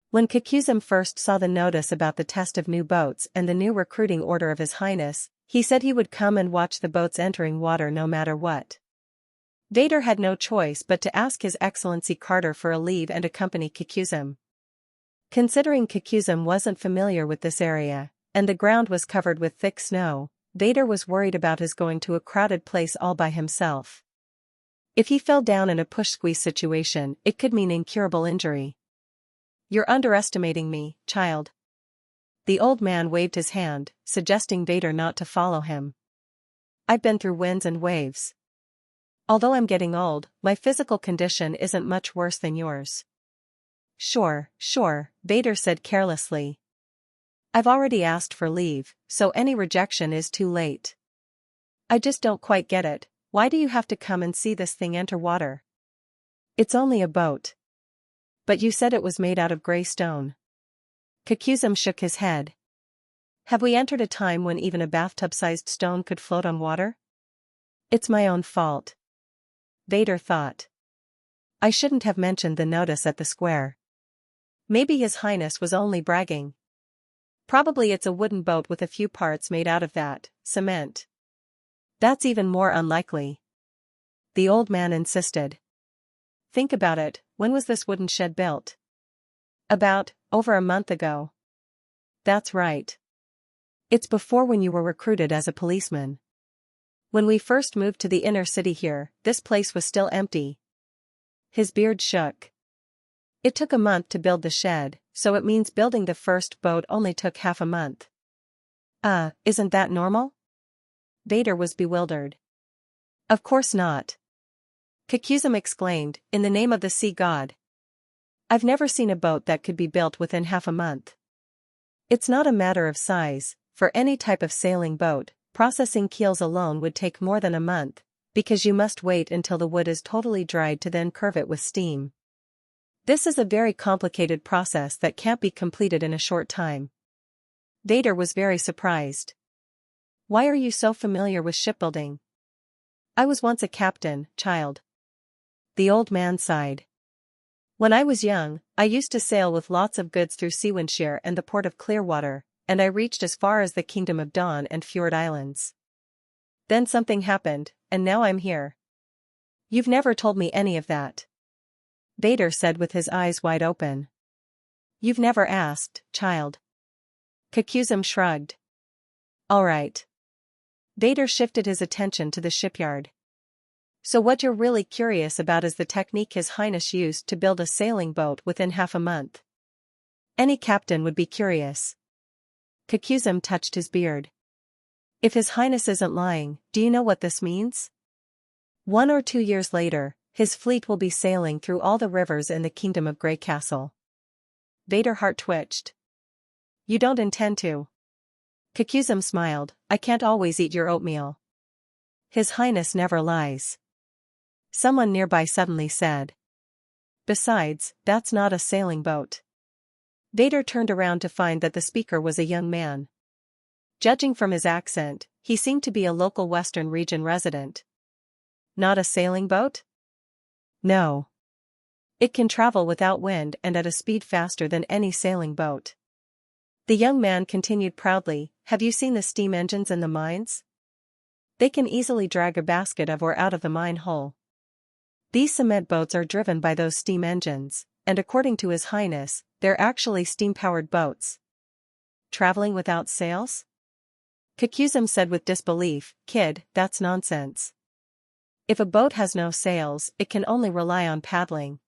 When Kakuzim first saw the notice about the test of new boats and the new recruiting order of His Highness, he said he would come and watch the boats entering water no matter what. Vader had no choice but to ask His Excellency Carter for a leave and accompany Kakuzim. Considering Kakuzim wasn't familiar with this area, and the ground was covered with thick snow, Vader was worried about his going to a crowded place all by himself. If he fell down in a push-squeeze situation, it could mean incurable injury. You're underestimating me, child. The old man waved his hand, suggesting Vader not to follow him. I've been through winds and waves. Although I'm getting old, my physical condition isn't much worse than yours. Sure, Vader said carelessly. I've already asked for leave, so any rejection is too late. I just don't quite get it, why do you have to come and see this thing enter water? It's only a boat. But you said it was made out of gray stone. Kakuzim shook his head. Have we entered a time when even a bathtub-sized stone could float on water? It's my own fault. Vader thought. I shouldn't have mentioned the notice at the square. Maybe His Highness was only bragging. Probably it's a wooden boat with a few parts made out of that, cement. That's even more unlikely. The old man insisted. Think about it, when was this wooden shed built? Over a month ago. That's right. It's before when you were recruited as a policeman. When we first moved to the inner city here, this place was still empty. His beard shook. It took a month to build the shed, so it means building the first boat only took half a month. Isn't that normal? Vader was bewildered. Of course not. Kakuzim exclaimed, in the name of the sea god. I've never seen a boat that could be built within half a month. It's not a matter of size, for any type of sailing boat, processing keels alone would take more than a month, because you must wait until the wood is totally dried to then curve it with steam. This is a very complicated process that can't be completed in a short time. Vader was very surprised. Why are you so familiar with shipbuilding? I was once a captain, child. The old man sighed. When I was young, I used to sail with lots of goods through Seawinshire and the port of Clearwater, and I reached as far as the Kingdom of Dawn and Fjord Islands. Then something happened, and now I'm here. You've never told me any of that. Vader said with his eyes wide open. You've never asked, child. Kakuzim shrugged. All right. Vader shifted his attention to the shipyard. So what you're really curious about is the technique His Highness used to build a sailing boat within half a month. Any captain would be curious. Kakuzum touched his beard. If His Highness isn't lying, do you know what this means? 1 or 2 years later, his fleet will be sailing through all the rivers in the Kingdom of Grey Castle. Vader's heart twitched. You don't intend to? Kakuzum smiled. I can't always eat your oatmeal. His Highness never lies. Someone nearby suddenly said. Besides, that's not a sailing boat. Vader turned around to find that the speaker was a young man. Judging from his accent, he seemed to be a local Western region resident. Not a sailing boat? No. It can travel without wind and at a speed faster than any sailing boat. The young man continued proudly, have you seen the steam engines in the mines? They can easily drag a basket of ore out of the mine hole. These cement boats are driven by those steam engines, and according to His Highness, they're actually steam-powered boats. Traveling without sails? Kakuzum said with disbelief, Kid, that's nonsense. If a boat has no sails, it can only rely on paddling.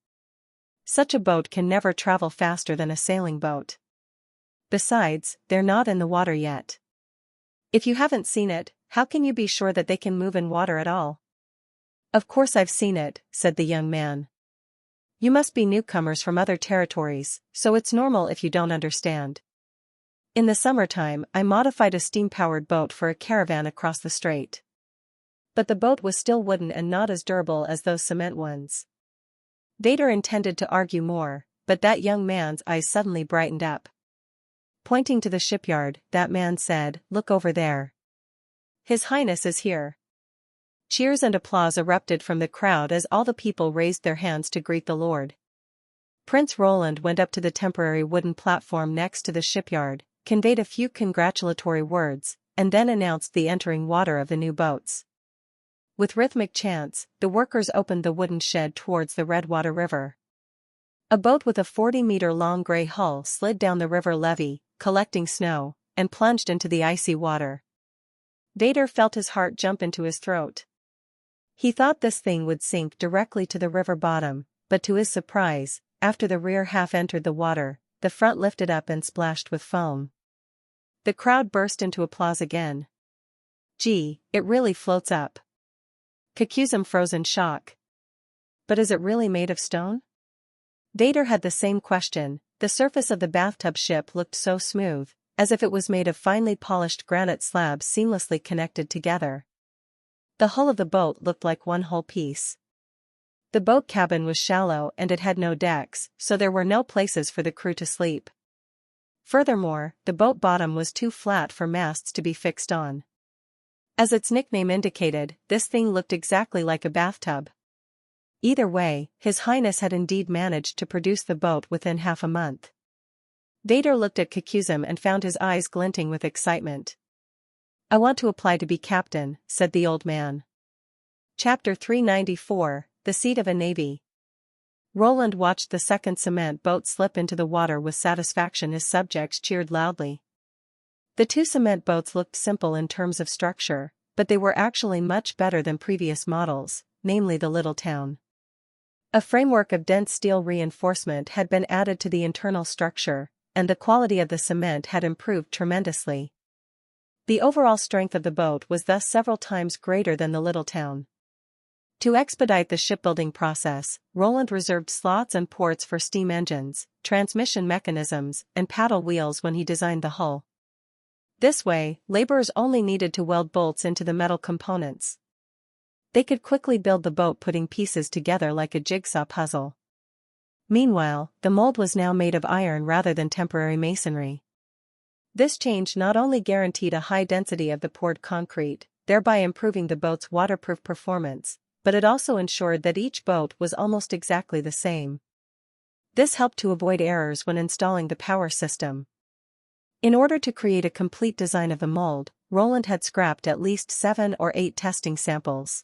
Such a boat can never travel faster than a sailing boat. Besides, they're not in the water yet. If you haven't seen it, how can you be sure that they can move in water at all? Of course I've seen it, said the young man. You must be newcomers from other territories, so it's normal if you don't understand. In the summertime, I modified a steam-powered boat for a caravan across the strait. But the boat was still wooden and not as durable as those cement ones. Vader intended to argue more, but that young man's eyes suddenly brightened up. Pointing to the shipyard, that man said, Look over there. His Highness is here. Cheers and applause erupted from the crowd as all the people raised their hands to greet the Lord. Prince Roland went up to the temporary wooden platform next to the shipyard, conveyed a few congratulatory words, and then announced the entering water of the new boats. With rhythmic chants, the workers opened the wooden shed towards the Redwater River. A boat with a 40-meter-long gray hull slid down the river levee, collecting snow, and plunged into the icy water. Vader felt his heart jump into his throat. He thought this thing would sink directly to the river bottom, but to his surprise, after the rear half entered the water, the front lifted up and splashed with foam. The crowd burst into applause again. Gee, it really floats up. Kakuzum froze in shock. But is it really made of stone? Vader had the same question. The surface of the bathtub ship looked so smooth, as if it was made of finely polished granite slabs seamlessly connected together. The hull of the boat looked like one whole piece. The boat cabin was shallow and it had no decks, so there were no places for the crew to sleep. Furthermore, the boat bottom was too flat for masts to be fixed on. As its nickname indicated, this thing looked exactly like a bathtub. Either way, His Highness had indeed managed to produce the boat within half a month. Vader looked at Kakuzum and found his eyes glinting with excitement. I want to apply to be captain, said the old man. Chapter 394, The Seat of a Navy. Roland watched the second cement boat slip into the water with satisfaction. His subjects cheered loudly. The two cement boats looked simple in terms of structure, but they were actually much better than previous models, namely the Little Town. A framework of dense steel reinforcement had been added to the internal structure, and the quality of the cement had improved tremendously. The overall strength of the boat was thus several times greater than the Little Town. To expedite the shipbuilding process, Roland reserved slots and ports for steam engines, transmission mechanisms, and paddle wheels when he designed the hull. This way, laborers only needed to weld bolts into the metal components. They could quickly build the boat putting pieces together like a jigsaw puzzle. Meanwhile, the mold was now made of iron rather than temporary masonry. This change not only guaranteed a high density of the poured concrete, thereby improving the boat's waterproof performance, but it also ensured that each boat was almost exactly the same. This helped to avoid errors when installing the power system. In order to create a complete design of the mold, Roland had scrapped at least 7 or 8 testing samples.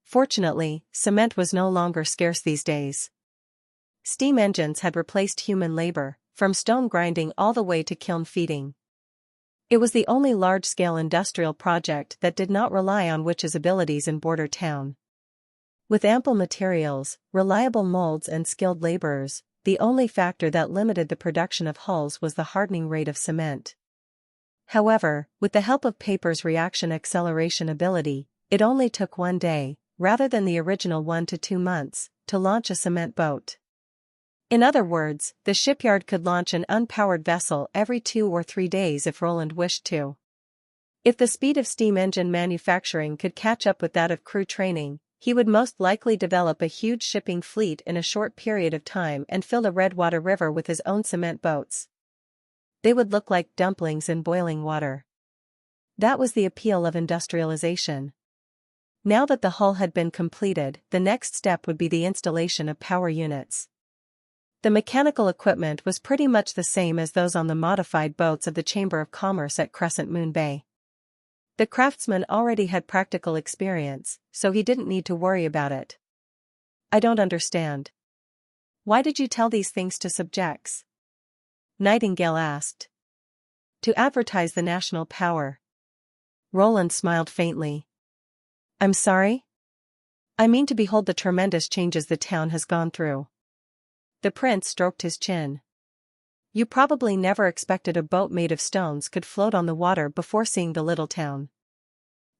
Fortunately, cement was no longer scarce these days. Steam engines had replaced human labor, from stone grinding all the way to kiln feeding. It was the only large-scale industrial project that did not rely on witches' abilities in Border Town. With ample materials, reliable molds and skilled laborers, the only factor that limited the production of hulls was the hardening rate of cement. However, with the help of paper's reaction acceleration ability, it only took 1 day, rather than the original 1 to 2 months, to launch a cement boat. In other words, the shipyard could launch an unpowered vessel every 2 or 3 days if Roland wished to. If the speed of steam engine manufacturing could catch up with that of crew training, he would most likely develop a huge shipping fleet in a short period of time and fill the Redwater River with his own cement boats. They would look like dumplings in boiling water. That was the appeal of industrialization. Now that the hull had been completed, the next step would be the installation of power units. The mechanical equipment was pretty much the same as those on the modified boats of the Chamber of Commerce at Crescent Moon Bay. The craftsman already had practical experience, so he didn't need to worry about it. "I don't understand. Why did you tell these things to subjects?" Nightingale asked. "To advertise the national power." Roland smiled faintly. "I'm sorry? I mean to behold the tremendous changes the town has gone through." The prince stroked his chin. "You probably never expected a boat made of stones could float on the water before seeing the little town.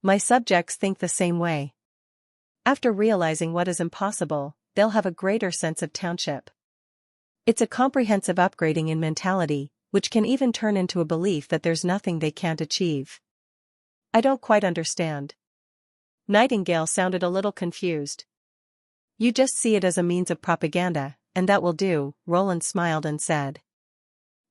My subjects think the same way. After realizing what is impossible, they'll have a greater sense of township. It's a comprehensive upgrading in mentality, which can even turn into a belief that there's nothing they can't achieve." "I don't quite understand." Nightingale sounded a little confused. "You just see it as a means of propaganda, and that will do," Roland smiled and said.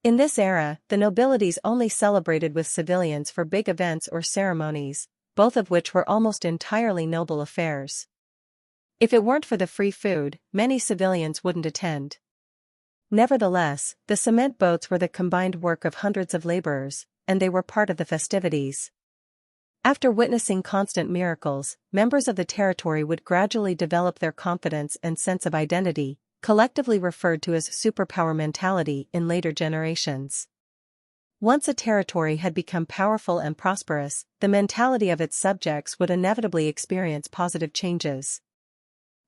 In this era, the nobilities only celebrated with civilians for big events or ceremonies, both of which were almost entirely noble affairs. If it weren't for the free food, many civilians wouldn't attend. Nevertheless, the cement boats were the combined work of hundreds of laborers, and they were part of the festivities. After witnessing constant miracles, members of the territory would gradually develop their confidence and sense of identity, collectively referred to as superpower mentality in later generations. Once a territory had become powerful and prosperous, the mentality of its subjects would inevitably experience positive changes.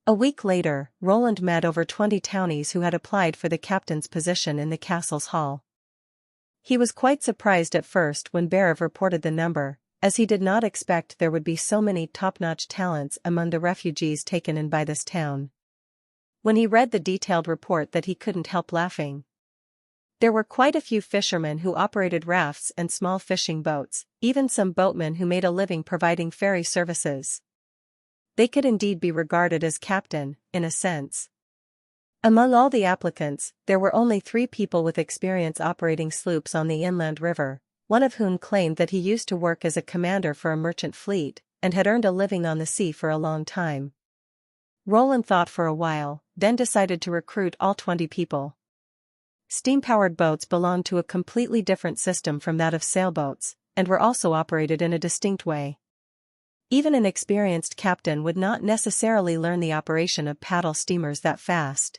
A week later, Roland met over 20 townies who had applied for the captain's position in the castle's hall. He was quite surprised at first when Berev reported the number, as he did not expect there would be so many top-notch talents among the refugees taken in by this town. When he read the detailed report that he couldn't help laughing. There were quite a few fishermen who operated rafts and small fishing boats, even some boatmen who made a living providing ferry services. They could indeed be regarded as captain, in a sense. Among all the applicants, there were only 3 people with experience operating sloops on the inland river, one of whom claimed that he used to work as a commander for a merchant fleet, and had earned a living on the sea for a long time. Roland thought for a while, then decided to recruit all 20 people. Steam-powered boats belonged to a completely different system from that of sailboats, and were also operated in a distinct way. Even an experienced captain would not necessarily learn the operation of paddle steamers that fast.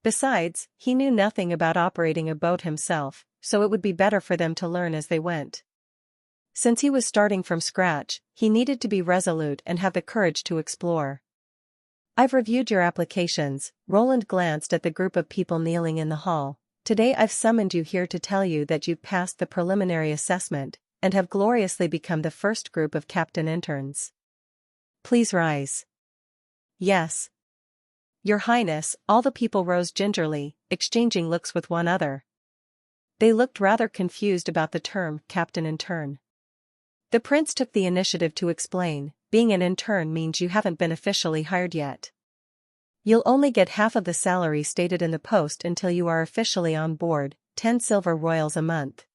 Besides, he knew nothing about operating a boat himself, so it would be better for them to learn as they went. Since he was starting from scratch, he needed to be resolute and have the courage to explore. "I've reviewed your applications," Roland glanced at the group of people kneeling in the hall. "Today I've summoned you here to tell you that you've passed the preliminary assessment, and have gloriously become the first group of captain interns. Please rise." "Yes, Your Highness." All the people rose gingerly, exchanging looks with one another. They looked rather confused about the term captain intern. The prince took the initiative to explain, "Being an intern means you haven't been officially hired yet. You'll only get half of the salary stated in the post until you are officially on board, 10 silver royals a month.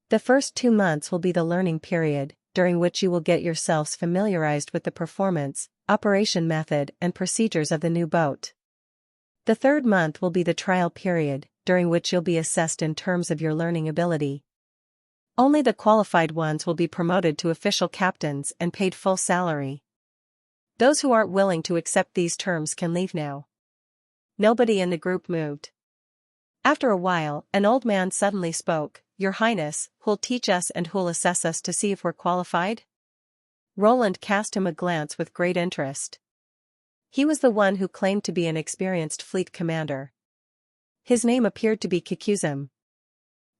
The first 2 months will be the learning period, during which you will get yourselves familiarized with the performance, operation method and procedures of the new boat. The 3rd month will be the trial period, during which you'll be assessed in terms of your learning ability. Only the qualified ones will be promoted to official captains and paid full salary. Those who aren't willing to accept these terms can leave now." Nobody in the group moved. After a while, an old man suddenly spoke. "Your Highness, who'll teach us and who'll assess us to see if we're qualified?" Roland cast him a glance with great interest. He was the one who claimed to be an experienced fleet commander. His name appeared to be Kikuzim.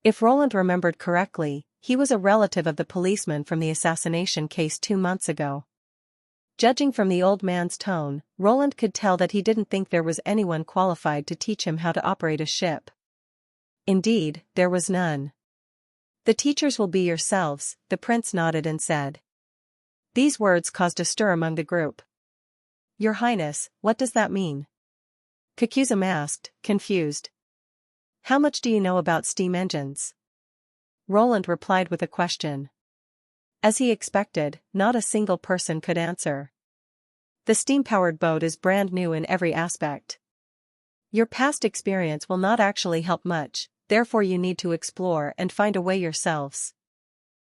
If Roland remembered correctly, he was a relative of the policeman from the assassination case 2 months ago. Judging from the old man's tone, Roland could tell that he didn't think there was anyone qualified to teach him how to operate a ship. Indeed, there was none. "The teachers will be yourselves," the prince nodded and said. These words caused a stir among the group. "Your Highness, what does that mean?" Kikuzim asked, confused. "How much do you know about steam engines?" Roland replied with a question. As he expected, not a single person could answer. "The steam-powered boat is brand new in every aspect. Your past experience will not actually help much, therefore you need to explore and find a way yourselves.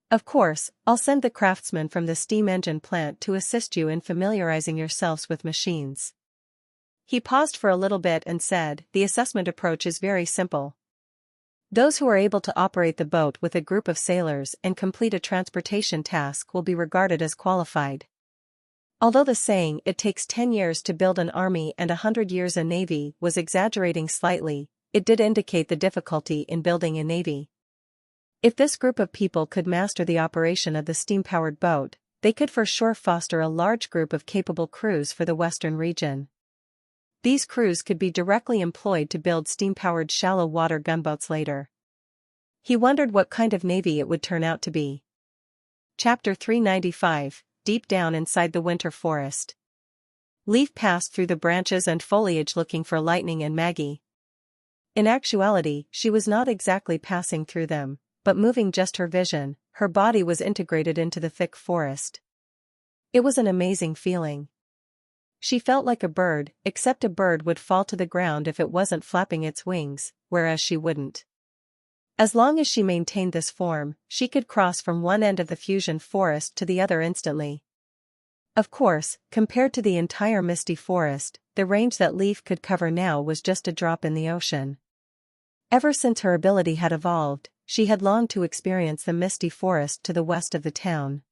Of course, I'll send the craftsmen from the steam engine plant to assist you in familiarizing yourselves with machines." He paused for a little bit and said, "The assessment approach is very simple. Those who are able to operate the boat with a group of sailors and complete a transportation task will be regarded as qualified." Although the saying "it takes 10 years to build an army and 100 years a navy" was exaggerating slightly, it did indicate the difficulty in building a navy. If this group of people could master the operation of the steam-powered boat, they could for sure foster a large group of capable crews for the western region. These crews could be directly employed to build steam-powered shallow-water gunboats later. He wondered what kind of navy it would turn out to be. Chapter 395, Deep Down Inside the Winter Forest. Leaf passed through the branches and foliage looking for Lightning and Maggie. In actuality, she was not exactly passing through them, but moving just her vision, her body was integrated into the thick forest. It was an amazing feeling. She felt like a bird, except a bird would fall to the ground if it wasn't flapping its wings, whereas she wouldn't. As long as she maintained this form, she could cross from one end of the fusion forest to the other instantly. Of course, compared to the entire misty forest, the range that Leaf could cover now was just a drop in the ocean. Ever since her ability had evolved, she had longed to experience the misty forest to the west of the town.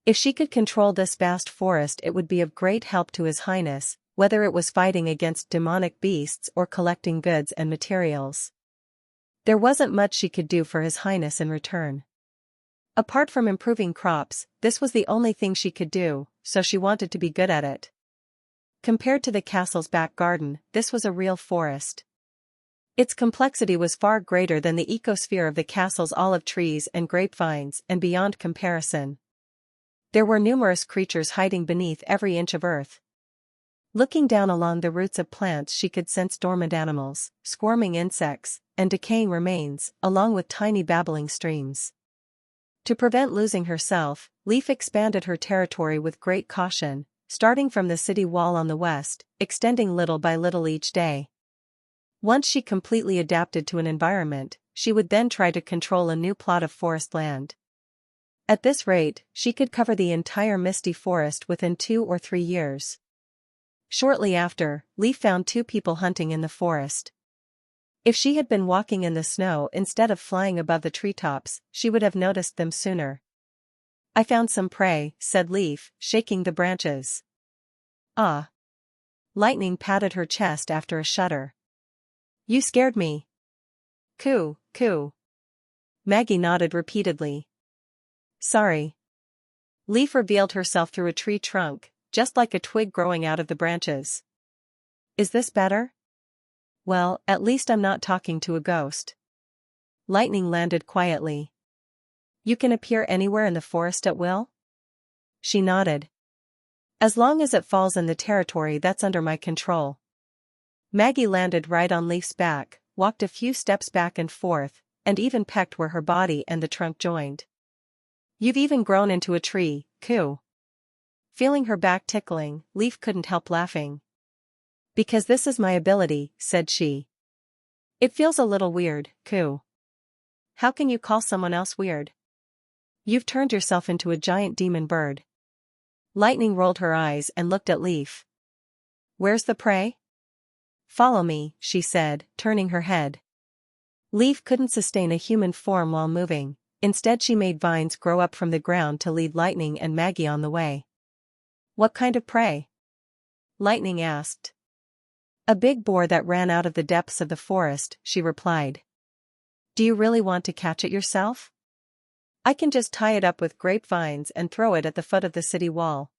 If she could control this vast forest, it would be of great help to His Highness, whether it was fighting against demonic beasts or collecting goods and materials. There wasn't much she could do for His Highness in return. Apart from improving crops, this was the only thing she could do, so she wanted to be good at it. Compared to the castle's back garden, this was a real forest. Its complexity was far greater than the ecosphere of the castle's olive trees and grapevines, and beyond comparison. There were numerous creatures hiding beneath every inch of earth. Looking down along the roots of plants, she could sense dormant animals, squirming insects, and decaying remains, along with tiny babbling streams. To prevent losing herself, Leaf expanded her territory with great caution, starting from the city wall on the west, extending little by little each day. Once she completely adapted to an environment, she would then try to control a new plot of forest land. At this rate, she could cover the entire misty forest within 2 or 3 years. Shortly after, Leaf found 2 people hunting in the forest. If she had been walking in the snow instead of flying above the treetops, she would have noticed them sooner. "I found some prey," said Leaf, shaking the branches. "Ah." Lightning patted her chest after a shudder. "You scared me." "Coo, coo." Maggie nodded repeatedly. "Sorry." Leaf revealed herself through a tree trunk, just like a twig growing out of the branches. "Is this better?" "Well, at least I'm not talking to a ghost." Lightning landed quietly. "You can appear anywhere in the forest at will?" She nodded. "As long as it falls in the territory that's under my control." Maggie landed right on Leaf's back, walked a few steps back and forth, and even pecked where her body and the trunk joined. "You've even grown into a tree, coo." Feeling her back tickling, Leaf couldn't help laughing. "Because this is my ability," said she. "It feels a little weird, coo." "How can you call someone else weird? You've turned yourself into a giant demon bird." Lightning rolled her eyes and looked at Leaf. "Where's the prey?" "Follow me," she said, turning her head. Leaf couldn't sustain a human form while moving, instead she made vines grow up from the ground to lead Lightning and Maggie on the way. "What kind of prey?" Lightning asked. A big boar that ran out of the depths of the forest, she replied. Do you really want to catch it yourself? I can just tie it up with grapevines and throw it at the foot of the city wall.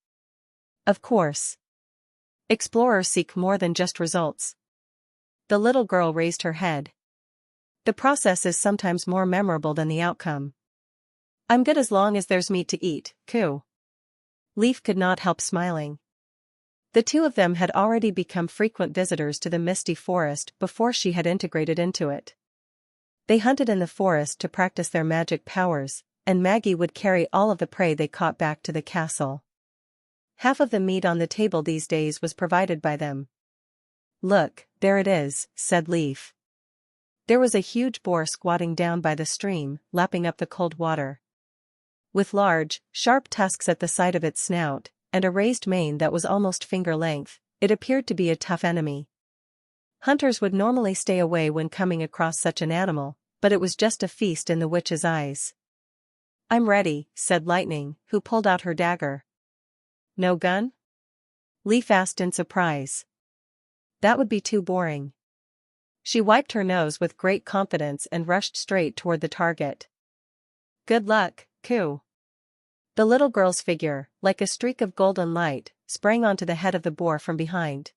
Of course. Explorers seek more than just results. The little girl raised her head. The process is sometimes more memorable than the outcome. I'm good as long as there's meat to eat, coo. Leaf could not help smiling. The two of them had already become frequent visitors to the misty forest before she had integrated into it. They hunted in the forest to practice their magic powers, and Maggie would carry all of the prey they caught back to the castle. Half of the meat on the table these days was provided by them. Look, there it is, said Leaf. There was a huge boar squatting down by the stream, lapping up the cold water. With large, sharp tusks at the side of its snout, and a raised mane that was almost finger-length, it appeared to be a tough enemy. Hunters would normally stay away when coming across such an animal, but it was just a feast in the witch's eyes. I'm ready, said Lightning, who pulled out her dagger. No gun? Leaf asked in surprise. That would be too boring. She wiped her nose with great confidence and rushed straight toward the target. Good luck, coo. The little girl's figure, like a streak of golden light, sprang onto the head of the boar from behind.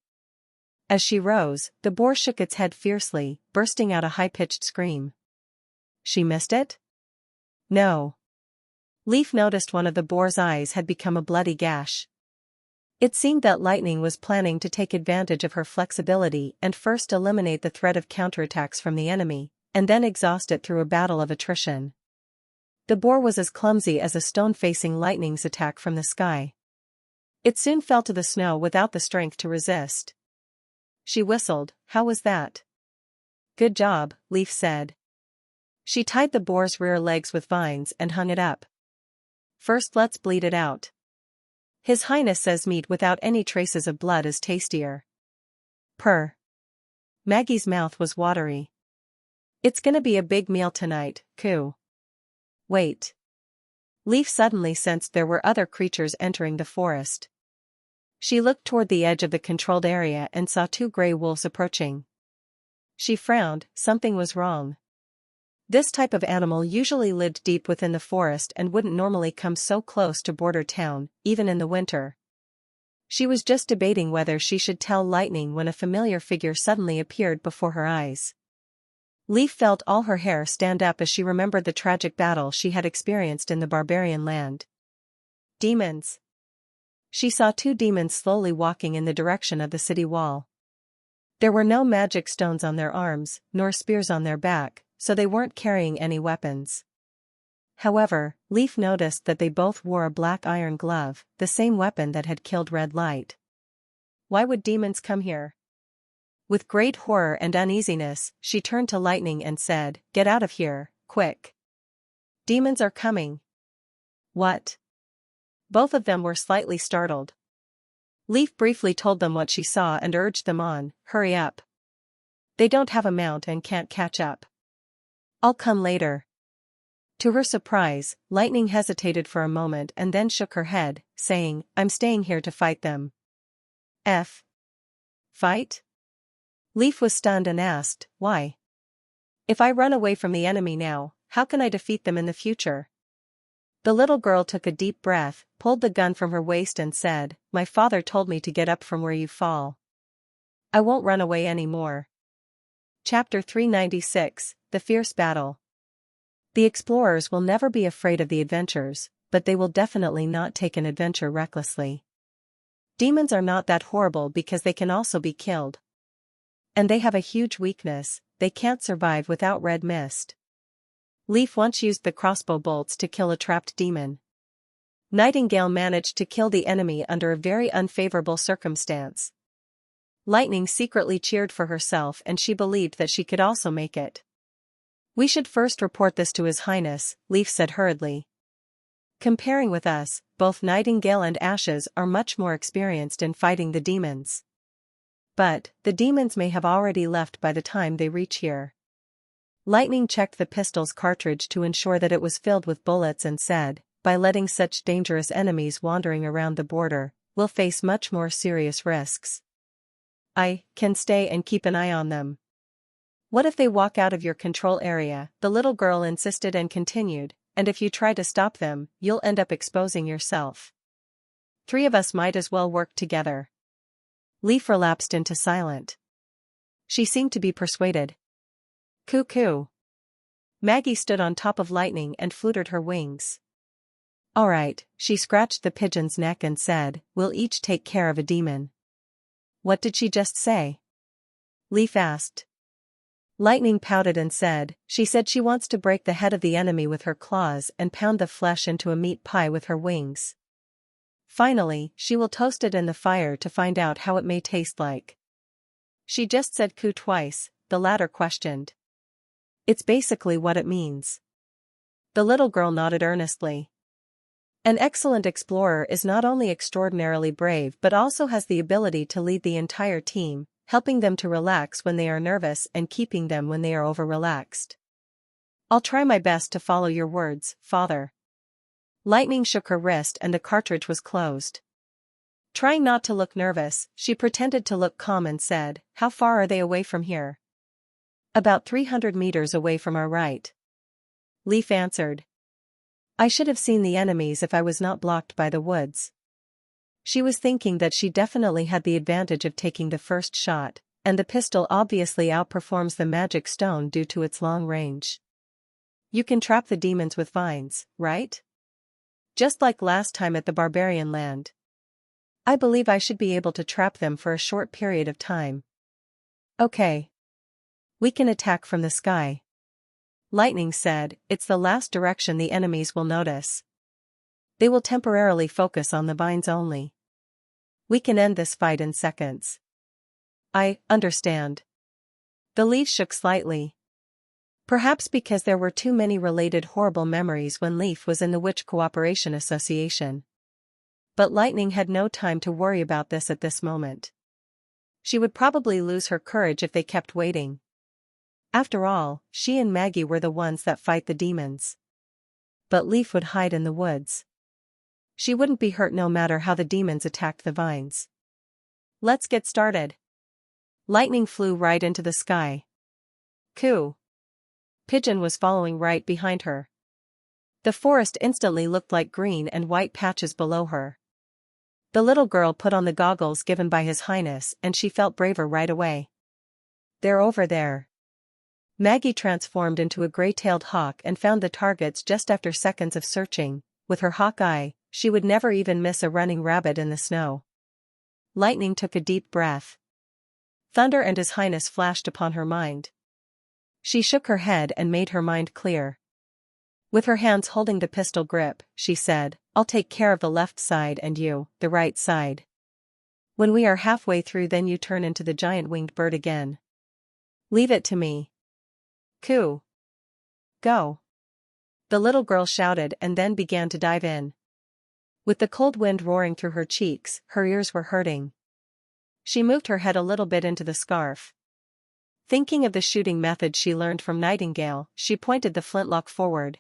As she rose, the boar shook its head fiercely, bursting out a high-pitched scream. She missed it? No. Leaf noticed one of the boar's eyes had become a bloody gash. It seemed that Lightning was planning to take advantage of her flexibility and first eliminate the threat of counterattacks from the enemy, and then exhaust it through a battle of attrition. The boar was as clumsy as a stone facing Lightning's attack from the sky. It soon fell to the snow without the strength to resist. She whistled. How was that? Good job, Leaf said. She tied the boar's rear legs with vines and hung it up. First let's bleed it out. His Highness says meat without any traces of blood is tastier. Purr. Maggie's mouth was watery. It's gonna be a big meal tonight, coo. Wait. Leaf suddenly sensed there were other creatures entering the forest. She looked toward the edge of the controlled area and saw two gray wolves approaching. She frowned, something was wrong. This type of animal usually lived deep within the forest and wouldn't normally come so close to border town, even in the winter. She was just debating whether she should tell Lightning when a familiar figure suddenly appeared before her eyes. Leaf felt all her hair stand up as she remembered the tragic battle she had experienced in the barbarian land. Demons. She saw two demons slowly walking in the direction of the city wall. There were no magic stones on their arms, nor spears on their back, so they weren't carrying any weapons. However, Leaf noticed that they both wore a black iron glove, the same weapon that had killed Red Light. Why would demons come here? With great horror and uneasiness, she turned to Lightning and said, Get out of here, quick. Demons are coming. What? Both of them were slightly startled. Leaf briefly told them what she saw and urged them on, hurry up. They don't have a mount and can't catch up. I'll come later. To her surprise, Lightning hesitated for a moment and then shook her head, saying, I'm staying here to fight them. Fight? Leaf was stunned and asked, why? If I run away from the enemy now, how can I defeat them in the future? The little girl took a deep breath, pulled the gun from her waist and said, My father told me to get up from where you fall. I won't run away anymore. Chapter 396, The Fierce Battle. The explorers will never be afraid of the adventures, but they will definitely not take an adventure recklessly. Demons are not that horrible because they can also be killed. And they have a huge weakness, they can't survive without red mist. Leaf once used the crossbow bolts to kill a trapped demon. Nightingale managed to kill the enemy under a very unfavorable circumstance. Lightning secretly cheered for herself and she believed that she could also make it. We should first report this to His Highness, Leaf said hurriedly. Comparing with us, both Nightingale and Ashes are much more experienced in fighting the demons. But, the demons may have already left by the time they reach here. Lightning checked the pistol's cartridge to ensure that it was filled with bullets and said, by letting such dangerous enemies wandering around the border, we'll face much more serious risks. I can stay and keep an eye on them. What if they walk out of your control area? The little girl insisted and continued, and if you try to stop them, you'll end up exposing yourself. 3 of us might as well work together. Leaf relapsed into silent. She seemed to be persuaded. Coo-coo. Maggie stood on top of Lightning and fluttered her wings. All right, she scratched the pigeon's neck and said, we'll each take care of a demon. What did she just say? Leaf asked. Lightning pouted and said, she said she wants to break the head of the enemy with her claws and pound the flesh into a meat pie with her wings. Finally, she will toast it in the fire to find out how it may taste like. She just said coo twice, the latter questioned. It's basically what it means. The little girl nodded earnestly. An excellent explorer is not only extraordinarily brave but also has the ability to lead the entire team, helping them to relax when they are nervous and keeping them when they are over-relaxed. I'll try my best to follow your words, Father. Lightning shook her wrist and the cartridge was closed. Trying not to look nervous, she pretended to look calm and said, how far are they away from here? About 300 meters away from our right. Leaf answered. I should have seen the enemies if I was not blocked by the woods. She was thinking that she definitely had the advantage of taking the first shot, and the pistol obviously outperforms the magic stone due to its long range. You can trap the demons with vines, right? Just like last time at the barbarian land. I believe I should be able to trap them for a short period of time. Okay. We can attack from the sky. Lightning said, it's the last direction the enemies will notice. They will temporarily focus on the vines only. We can end this fight in seconds. I understand. The leaf shook slightly. Perhaps because there were too many related horrible memories when Leaf was in the Witch Cooperation Association. But Lightning had no time to worry about this at this moment. She would probably lose her courage if they kept waiting. After all, she and Maggie were the ones that fight the demons. But Leaf would hide in the woods. She wouldn't be hurt no matter how the demons attacked the vines. Let's get started. Lightning flew right into the sky. Coo. Pigeon was following right behind her. The forest instantly looked like green and white patches below her. The little girl put on the goggles given by His Highness and she felt braver right away. They're over there. Maggie transformed into a gray-tailed hawk and found the targets just after seconds of searching. With her hawk eye, she would never even miss a running rabbit in the snow. Lightning took a deep breath. Thunder and His Highness flashed upon her mind. She shook her head and made her mind clear. With her hands holding the pistol grip, she said, I'll take care of the left side and you, the right side. When we are halfway through then you turn into the giant winged bird again. Leave it to me. Coo. Go. The little girl shouted and then began to dive in. With the cold wind roaring through her cheeks, her ears were hurting. She moved her head a little bit into the scarf. Thinking of the shooting method she learned from Nightingale, she pointed the flintlock forward.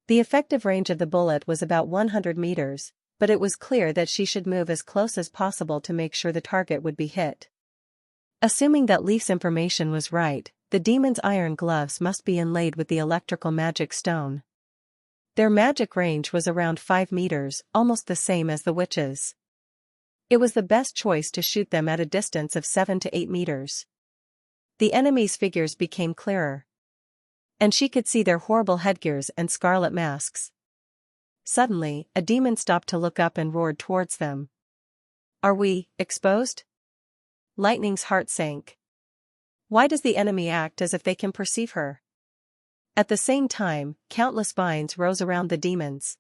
The effective range of the bullet was about 100 meters, but it was clear that she should move as close as possible to make sure the target would be hit. Assuming that Leaf's information was right, the demon's iron gloves must be inlaid with the electrical magic stone. Their magic range was around 5 meters, almost the same as the witches. It was the best choice to shoot them at a distance of 7 to 8 meters. The enemies' figures became clearer. And she could see their horrible headgears and scarlet masks. Suddenly, a demon stopped to look up and roared towards them. Are we exposed? Lightning's heart sank. Why does the enemy act as if they can perceive her? At the same time, countless vines rose around the demons.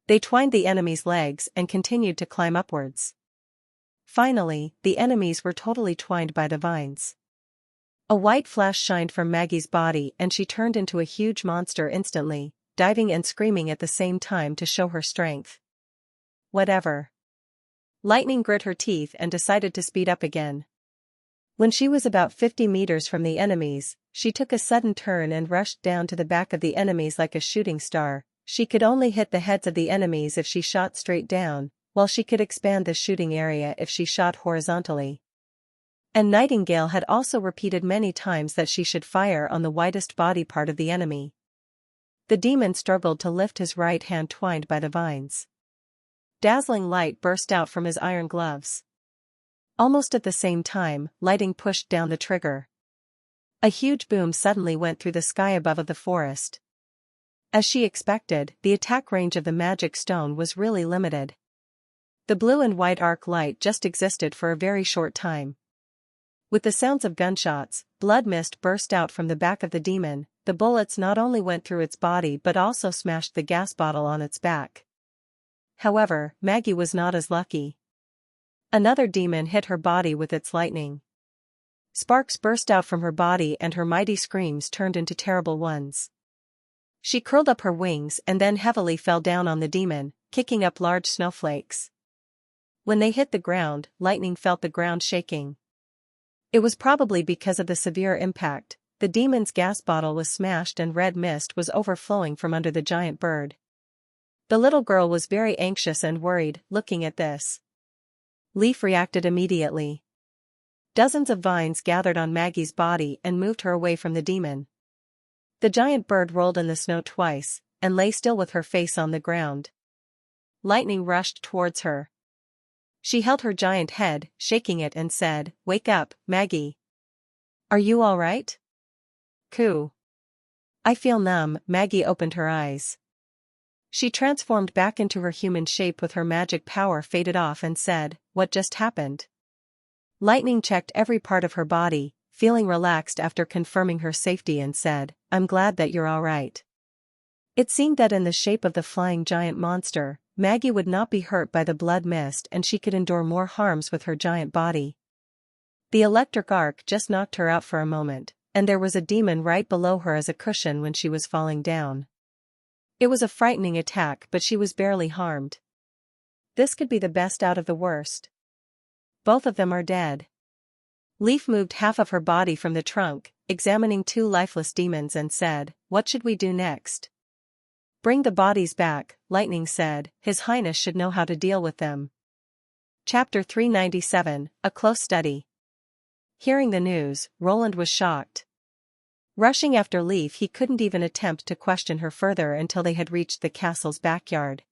They twined the enemy's legs and continued to climb upwards. Finally, the enemies were totally twined by the vines. A white flash shined from Maggie's body and she turned into a huge monster instantly, diving and screaming at the same time to show her strength. Whatever. Lightning grit her teeth and decided to speed up again. When she was about 50 meters from the enemies, she took a sudden turn and rushed down to the back of the enemies like a shooting star. She could only hit the heads of the enemies if she shot straight down, while she could expand the shooting area if she shot horizontally. And Nightingale had also repeated many times that she should fire on the widest body part of the enemy. The demon struggled to lift his right hand twined by the vines. Dazzling light burst out from his iron gloves. Almost at the same time, Lightning pushed down the trigger. A huge boom suddenly went through the sky above the forest. As she expected, the attack range of the magic stone was really limited. The blue and white arc light just existed for a very short time. With the sounds of gunshots, blood mist burst out from the back of the demon. The bullets not only went through its body but also smashed the gas bottle on its back. However, Maggie was not as lucky. Another demon hit her body with its lightning. Sparks burst out from her body and her mighty screams turned into terrible ones. She curled up her wings and then heavily fell down on the demon, kicking up large snowflakes. When they hit the ground, Lightning felt the ground shaking. It was probably because of the severe impact. The demon's gas bottle was smashed and red mist was overflowing from under the giant bird. The little girl was very anxious and worried, looking at this. Leaf reacted immediately. Dozens of vines gathered on Maggie's body and moved her away from the demon. The giant bird rolled in the snow twice, and lay still with her face on the ground. Lightning rushed towards her. She held her giant head, shaking it and said, "Wake up, Maggie. Are you all right?" "Coo. I feel numb." Maggie opened her eyes. She transformed back into her human shape with her magic power faded off and said, "What just happened?" Lightning checked every part of her body, feeling relaxed after confirming her safety and said, "I'm glad that you're all right." It seemed that in the shape of the flying giant monster, Maggie would not be hurt by the blood mist and she could endure more harms with her giant body. The electric arc just knocked her out for a moment, and there was a demon right below her as a cushion when she was falling down. It was a frightening attack, but she was barely harmed. This could be the best out of the worst. Both of them are dead. Leaf moved half of her body from the trunk, examining two lifeless demons and said, "What should we do next?" "Bring the bodies back," Lightning said. "His Highness should know how to deal with them." Chapter 397, A Close Study. Hearing the news, Roland was shocked. Rushing after Leaf, he couldn't even attempt to question her further until they had reached the castle's backyard.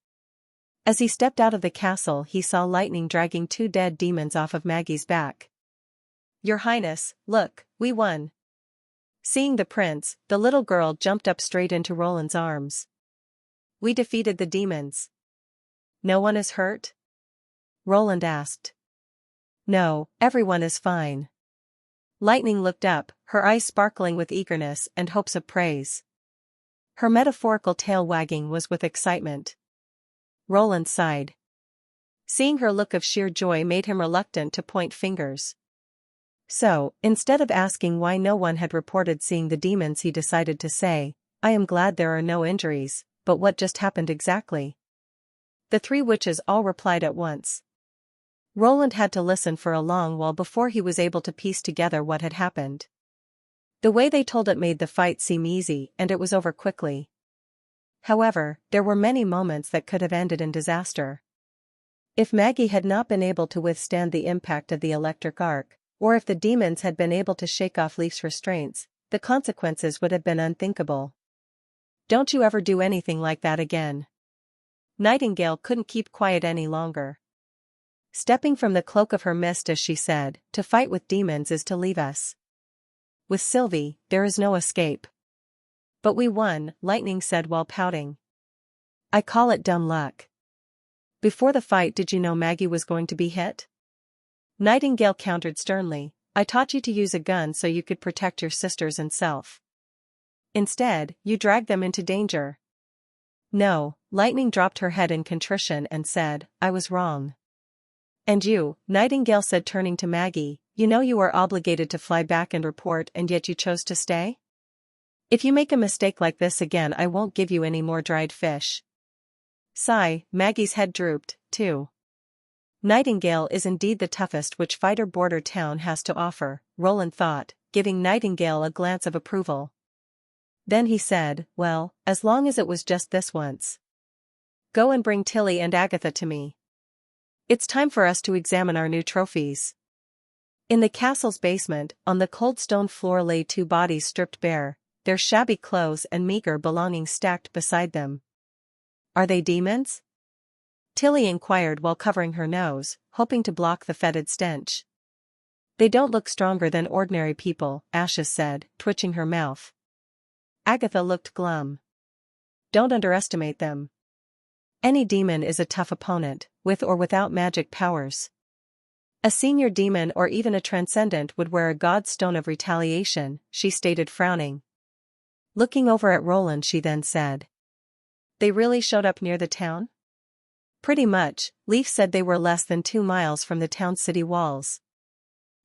As he stepped out of the castle, he saw Lightning dragging two dead demons off of Maggie's back. "Your Highness, look, we won." Seeing the prince, the little girl jumped up straight into Roland's arms. "We defeated the demons. No one is hurt?" Roland asked. "No, everyone is fine." Lightning looked up, her eyes sparkling with eagerness and hopes of praise. Her metaphorical tail wagging was with excitement. Roland sighed. Seeing her look of sheer joy made him reluctant to point fingers. So, instead of asking why no one had reported seeing the demons, he decided to say, "I am glad there are no injuries, but what just happened exactly?" The three witches all replied at once. Roland had to listen for a long while before he was able to piece together what had happened. The way they told it made the fight seem easy, and it was over quickly. However, there were many moments that could have ended in disaster. If Maggie had not been able to withstand the impact of the electric arc, or if the demons had been able to shake off Leaf's restraints, the consequences would have been unthinkable. "Don't you ever do anything like that again." Nightingale couldn't keep quiet any longer. Stepping from the cloak of her mist as she said, "To fight with demons is to leave us. With Sylvie, there is no escape." "But we won," Lightning said while pouting. "I call it dumb luck." "Before the fight, did you know Maggie was going to be hit?" Nightingale countered sternly, "I taught you to use a gun so you could protect your sisters and self. Instead, you dragged them into danger." "No," Lightning dropped her head in contrition and said, "I was wrong." "And you," Nightingale said turning to Maggie, "you know you are obligated to fly back and report and yet you chose to stay? If you make a mistake like this again, I won't give you any more dried fish." Sigh, Maggie's head drooped, too. Nightingale is indeed the toughest which fighter border town has to offer, Roland thought, giving Nightingale a glance of approval. Then he said, "Well, as long as it was just this once. Go and bring Tilly and Agatha to me." It's time for us to examine our new trophies. In the castle's basement, on the cold stone floor lay two bodies stripped bare, their shabby clothes and meager belongings stacked beside them. Are they demons? Tilly inquired while covering her nose, hoping to block the fetid stench. They don't look stronger than ordinary people, Ashes said, twitching her mouth. Agatha looked glum. Don't underestimate them. Any demon is a tough opponent, with or without magic powers. A senior demon or even a transcendent would wear a god's stone of retaliation, she stated, frowning. Looking over at Roland, she then said. They really showed up near the town? Pretty much. Leaf said they were less than 2 miles from the town's city walls.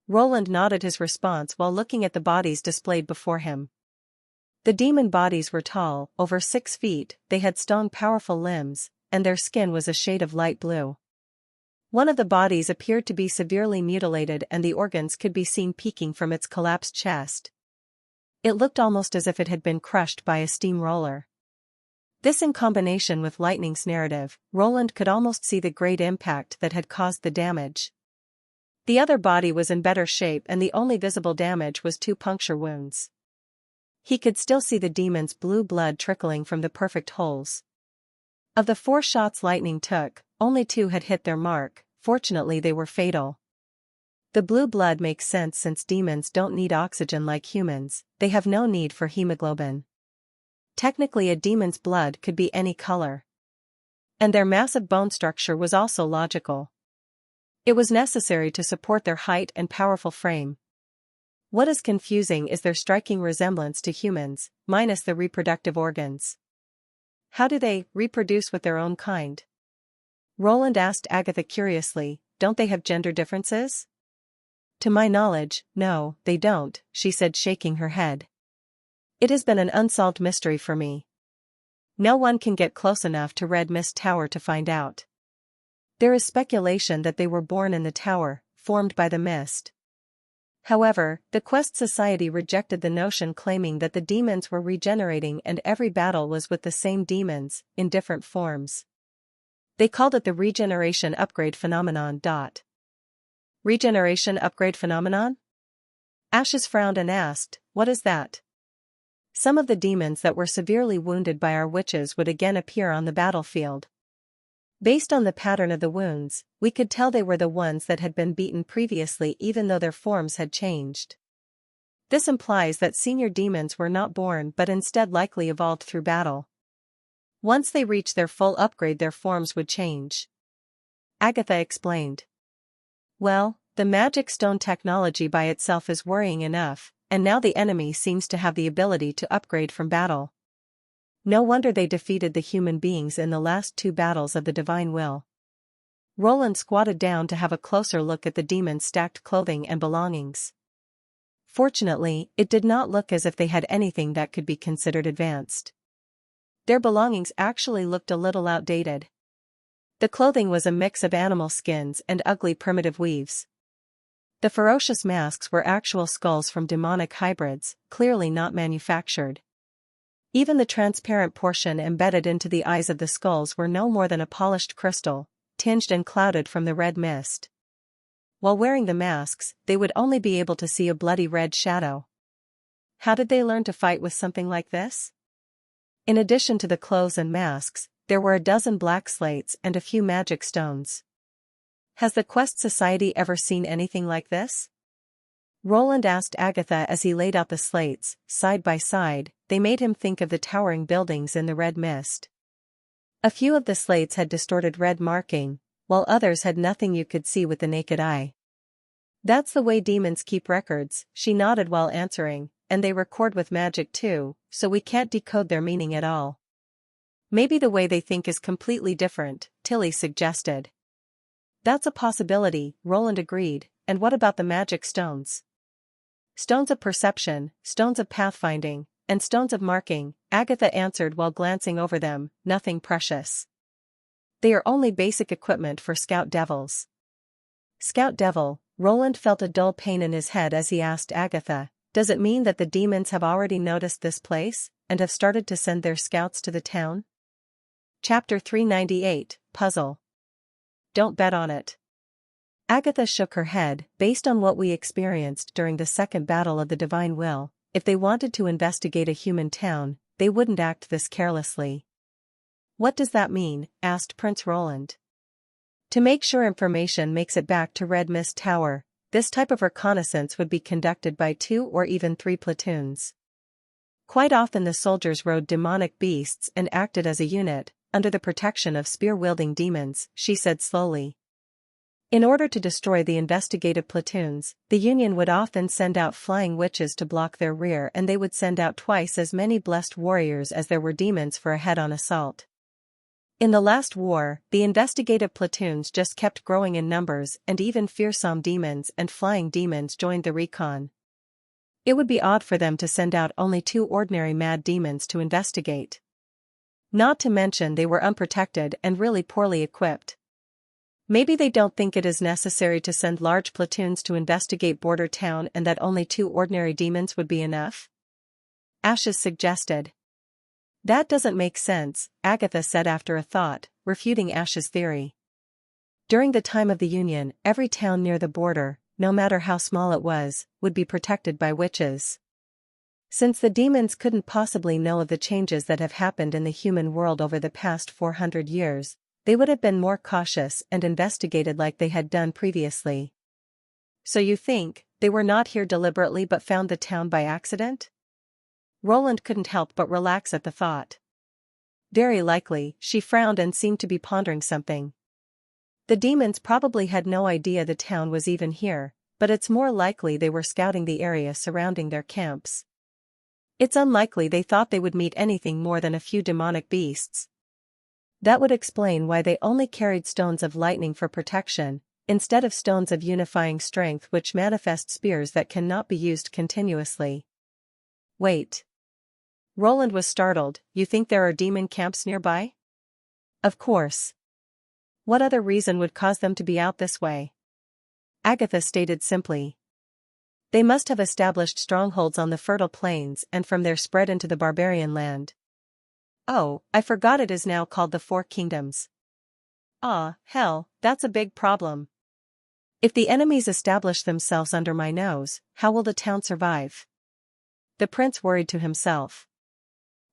Roland nodded his response while looking at the bodies displayed before him. The demon bodies were tall, over 6 feet, they had strong powerful limbs, and their skin was a shade of light blue. One of the bodies appeared to be severely mutilated and the organs could be seen peeking from its collapsed chest. It looked almost as if it had been crushed by a steamroller. This, in combination with Lightning's narrative, Roland could almost see the great impact that had caused the damage. The other body was in better shape and the only visible damage was 2 puncture wounds. He could still see the demon's blue blood trickling from the perfect holes. Of the 4 shots Lightning took, only 2 had hit their mark. Fortunately they were fatal. The blue blood makes sense since demons don't need oxygen like humans, they have no need for hemoglobin. Technically a demon's blood could be any color. And their massive bone structure was also logical. It was necessary to support their height and powerful frame. What is confusing is their striking resemblance to humans, minus the reproductive organs. How do they reproduce with their own kind? Roland asked Agatha curiously, don't they have gender differences? To my knowledge, no, they don't, she said, shaking her head. It has been an unsolved mystery for me. No one can get close enough to Red Mist Tower to find out. There is speculation that they were born in the tower, formed by the mist. However, the Quest Society rejected the notion, claiming that the demons were regenerating and every battle was with the same demons, in different forms. They called it the regeneration upgrade phenomenon. Regeneration upgrade phenomenon? Ashes frowned and asked, what is that? Some of the demons that were severely wounded by our witches would again appear on the battlefield. Based on the pattern of the wounds, we could tell they were the ones that had been beaten previously even though their forms had changed. This implies that senior demons were not born but instead likely evolved through battle. Once they reached their full upgrade their forms would change. Agatha explained. Well, the magic stone technology by itself is worrying enough, and now the enemy seems to have the ability to upgrade from battle. No wonder they defeated the human beings in the last 2 battles of the Divine Will. Roland squatted down to have a closer look at the demons' stacked clothing and belongings. Fortunately, it did not look as if they had anything that could be considered advanced. Their belongings actually looked a little outdated. The clothing was a mix of animal skins and ugly primitive weaves. The ferocious masks were actual skulls from demonic hybrids, clearly not manufactured. Even the transparent portion embedded into the eyes of the skulls were no more than a polished crystal, tinged and clouded from the red mist. While wearing the masks, they would only be able to see a bloody red shadow. How did they learn to fight with something like this? In addition to the clothes and masks, there were a dozen black slates and a few magic stones. Has the Quest Society ever seen anything like this? Roland asked Agatha as he laid out the slates, side by side. They made him think of the towering buildings in the red mist. A few of the slates had distorted red marking, while others had nothing you could see with the naked eye. That's the way demons keep records, she nodded while answering, and they record with magic too, so we can't decode their meaning at all. Maybe the way they think is completely different, Tilly suggested. That's a possibility, Roland agreed, and what about the magic stones? Stones of perception, stones of pathfinding, and stones of marking, Agatha answered while glancing over them, nothing precious. They are only basic equipment for Scout Devils. Scout Devil, Roland felt a dull pain in his head as he asked Agatha, does it mean that the demons have already noticed this place, and have started to send their scouts to the town? Chapter 398, Puzzle. don't bet on it. Agatha shook her head. Based on what we experienced during the second battle of the Divine Will, if they wanted to investigate a human town, they wouldn't act this carelessly. What does that mean? Asked Prince Roland. To make sure information makes it back to Red Mist Tower, this type of reconnaissance would be conducted by 2 or even 3 platoons. Quite often the soldiers rode demonic beasts and acted as a unit, under the protection of spear-wielding demons, she said slowly. In order to destroy the investigative platoons, the Union would often send out flying witches to block their rear, and they would send out twice as many blessed warriors as there were demons for a head-on assault. In the last war, the investigative platoons just kept growing in numbers, and even fearsome demons and flying demons joined the recon. It would be odd for them to send out only 2 ordinary mad demons to investigate. Not to mention they were unprotected and really poorly equipped. Maybe they don't think it is necessary to send large platoons to investigate Border Town and that only 2 ordinary demons would be enough? Ashes suggested. That doesn't make sense, Agatha said after a thought, refuting Ash's theory. During the time of the Union, every town near the border, no matter how small it was, would be protected by witches. Since the demons couldn't possibly know of the changes that have happened in the human world over the past 400 years, they would have been more cautious and investigated like they had done previously. So you think, they were not here deliberately but found the town by accident? Roland couldn't help but relax at the thought. Very likely, she frowned and seemed to be pondering something. The demons probably had no idea the town was even here, but it's more likely they were scouting the area surrounding their camps. It's unlikely they thought they would meet anything more than a few demonic beasts. That would explain why they only carried stones of lightning for protection, instead of stones of unifying strength which manifest spears that cannot be used continuously. Wait. Roland was startled. You think there are demon camps nearby? Of course. What other reason would cause them to be out this way? Agatha stated simply. They must have established strongholds on the fertile plains and from there spread into the barbarian land. Oh, I forgot it is now called the 4 Kingdoms. Ah, hell, that's a big problem. If the enemies establish themselves under my nose, how will the town survive? The prince worried to himself.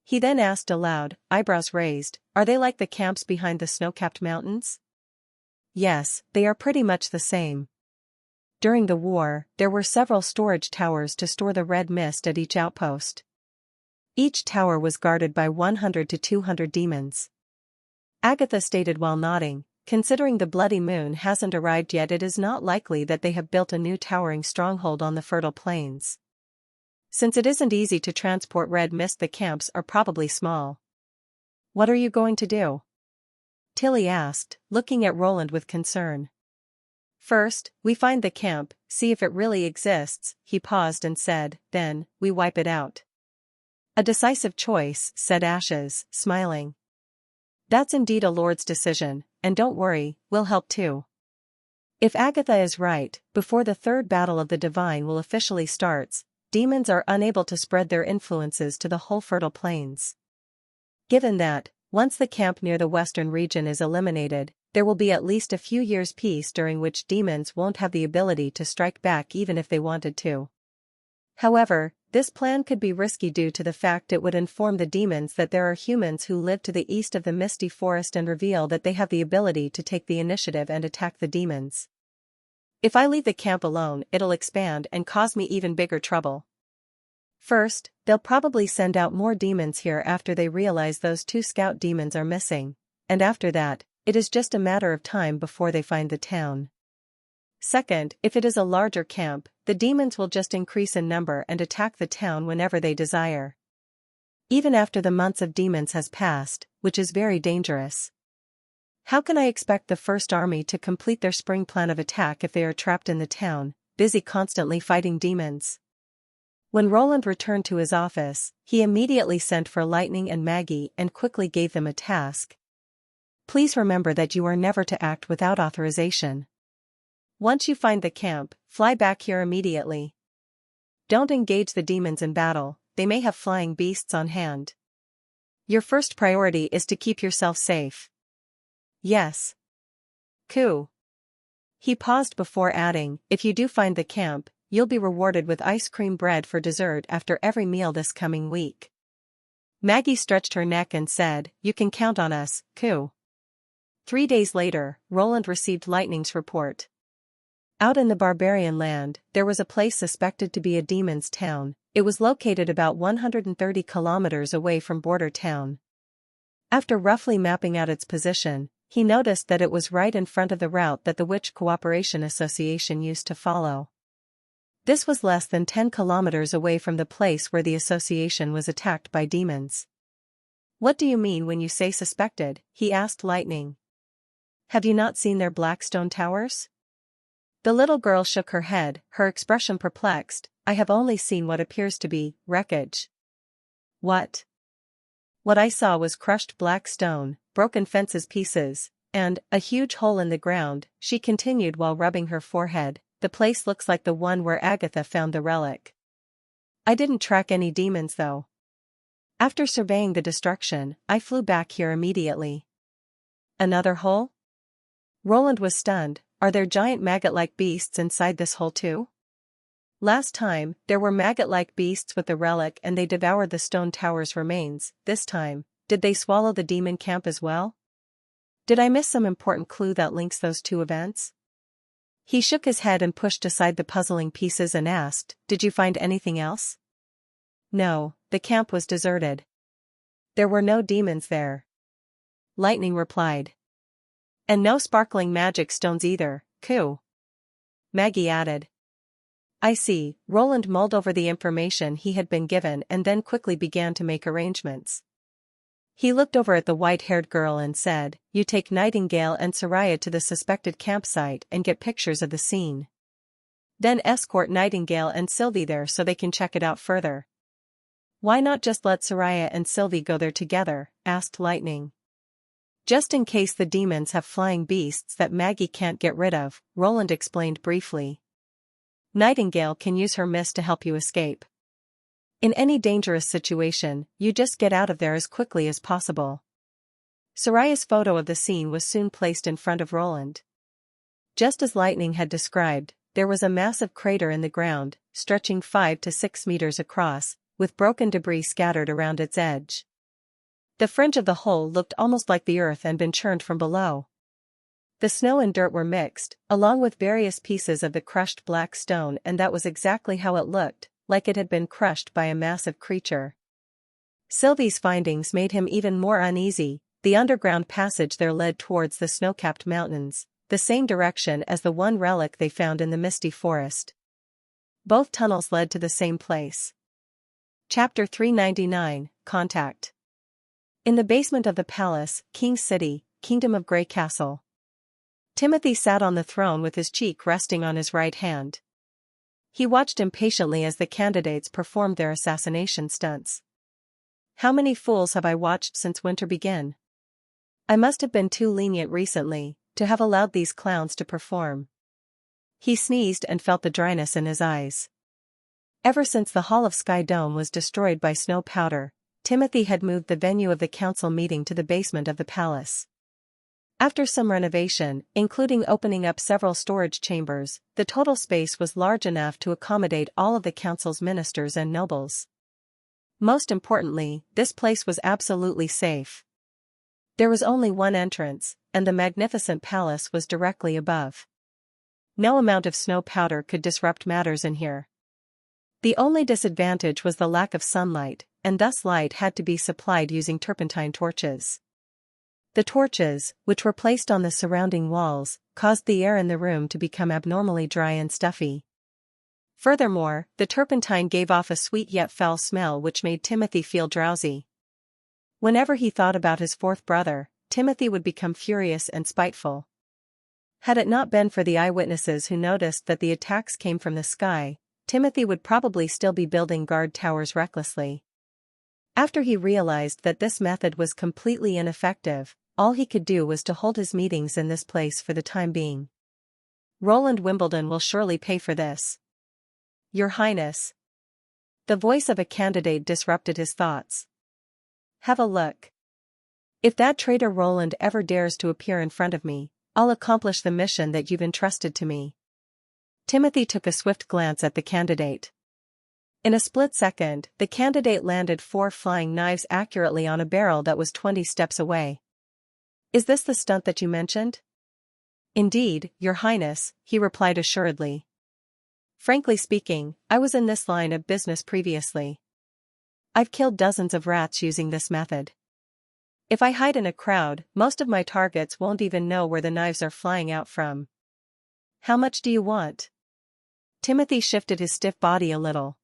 He then asked aloud, eyebrows raised, are they like the camps behind the snow-capped mountains? Yes, they are pretty much the same. During the war, there were several storage towers to store the red mist at each outpost. Each tower was guarded by 100 to 200 demons. Agatha stated while nodding, considering the bloody moon hasn't arrived yet, it is not likely that they have built a new towering stronghold on the fertile plains. Since it isn't easy to transport red mist, the camps are probably small. What are you going to do? Tilly asked, looking at Roland with concern. First, we find the camp, see if it really exists, he paused and said, then, we wipe it out. A decisive choice, said Ashes, smiling. That's indeed a lord's decision, and don't worry, we'll help too. If Agatha is right, before the 3rd battle of the Divine will officially starts, demons are unable to spread their influences to the whole fertile plains. Given that, once the camp near the western region is eliminated, there will be at least a few years' peace during which demons won't have the ability to strike back even if they wanted to. However, this plan could be risky due to the fact it would inform the demons that there are humans who live to the east of the misty forest and reveal that they have the ability to take the initiative and attack the demons. If I leave the camp alone, it'll expand and cause me even bigger trouble. First, they'll probably send out more demons here after they realize those 2 scout demons are missing, and after that, it is just a matter of time before they find the town. Second, if it is a larger camp, the demons will just increase in number and attack the town whenever they desire. Even after the months of demons has passed, which is very dangerous. How can I expect the First Army to complete their spring plan of attack if they are trapped in the town, busy constantly fighting demons? When Roland returned to his office, he immediately sent for Lightning and Maggie and quickly gave them a task. Please remember that you are never to act without authorization. Once you find the camp, fly back here immediately. Don't engage the demons in battle, they may have flying beasts on hand. Your first priority is to keep yourself safe. Yes. Coup. He paused before adding, if you do find the camp, you'll be rewarded with ice cream bread for dessert after every meal this coming week. Maggie stretched her neck and said, you can count on us, coup. 3 days later, Roland received Lightning's report. Out in the barbarian land, there was a place suspected to be a demon's town. It was located about 130 kilometers away from Border Town. After roughly mapping out its position, he noticed that it was right in front of the route that the Witch Cooperation Association used to follow. This was less than 10 kilometers away from the place where the association was attacked by demons. What do you mean when you say suspected? He asked Lightning. Have you not seen their black stone towers? The little girl shook her head, her expression perplexed. I have only seen what appears to be wreckage. What? What I saw was crushed black stone, broken fences pieces, and a huge hole in the ground, she continued while rubbing her forehead. The place looks like the one where Agatha found the relic. I didn't track any demons though. After surveying the destruction, I flew back here immediately. Another hole? Roland was stunned. Are there giant maggot-like beasts inside this hole too? Last time, there were maggot-like beasts with the relic and they devoured the stone tower's remains. This time, did they swallow the demon camp as well? Did I miss some important clue that links those two events? He shook his head and pushed aside the puzzling pieces and asked, did you find anything else? No, the camp was deserted. There were no demons there. Lightning replied. And no sparkling magic stones either, coup. Maggie added. I see. Roland mulled over the information he had been given and then quickly began to make arrangements. He looked over at the white-haired girl and said, you take Nightingale and Soraya to the suspected campsite and get pictures of the scene. Then escort Nightingale and Sylvie there so they can check it out further. Why not just let Soraya and Sylvie go there together? Asked Lightning. Just in case the demons have flying beasts that Maggie can't get rid of, Roland explained briefly. Nightingale can use her mist to help you escape. In any dangerous situation, you just get out of there as quickly as possible. Soraya's photo of the scene was soon placed in front of Roland. Just as Lightning had described, there was a massive crater in the ground, stretching 5 to 6 meters across, with broken debris scattered around its edge. The fringe of the hole looked almost like the earth had been churned from below. The snow and dirt were mixed, along with various pieces of the crushed black stone, and that was exactly how it looked, like it had been crushed by a massive creature. Sylvie's findings made him even more uneasy. The underground passage there led towards the snow-capped mountains, the same direction as the one relic they found in the misty forest. Both tunnels led to the same place. Chapter 399, Contact. In the basement of the palace, King's City, Kingdom of Grey Castle. Timothy sat on the throne with his cheek resting on his right hand. He watched impatiently as the candidates performed their assassination stunts. How many fools have I watched since winter began? I must have been too lenient recently, to have allowed these clowns to perform. He sneezed and felt the dryness in his eyes. Ever since the Hall of Sky Dome was destroyed by snow powder, Timothy had moved the venue of the council meeting to the basement of the palace. After some renovation, including opening up several storage chambers, the total space was large enough to accommodate all of the council's ministers and nobles. Most importantly, this place was absolutely safe. There was only one entrance, and the magnificent palace was directly above. No amount of snow powder could disrupt matters in here. The only disadvantage was the lack of sunlight, and thus light had to be supplied using turpentine torches. The torches, which were placed on the surrounding walls, caused the air in the room to become abnormally dry and stuffy. Furthermore, the turpentine gave off a sweet yet foul smell which made Timothy feel drowsy. Whenever he thought about his fourth brother, Timothy would become furious and spiteful. Had it not been for the eyewitnesses who noticed that the attacks came from the sky, Timothy would probably still be building guard towers recklessly. After he realized that this method was completely ineffective, all he could do was to hold his meetings in this place for the time being. Roland Wimbledon will surely pay for this. Your Highness. The voice of a candidate disrupted his thoughts. Have a look. If that traitor Roland ever dares to appear in front of me, I'll accomplish the mission that you've entrusted to me." Timothy took a swift glance at the candidate. In a split second, the candidate landed 4 flying knives accurately on a barrel that was 20 steps away. "Is this the stunt that you mentioned?" "Indeed, Your Highness," he replied assuredly. "Frankly speaking, I was in this line of business previously. I've killed dozens of rats using this method. If I hide in a crowd, most of my targets won't even know where the knives are flying out from." "How much do you want?" Timothy shifted his stiff body a little.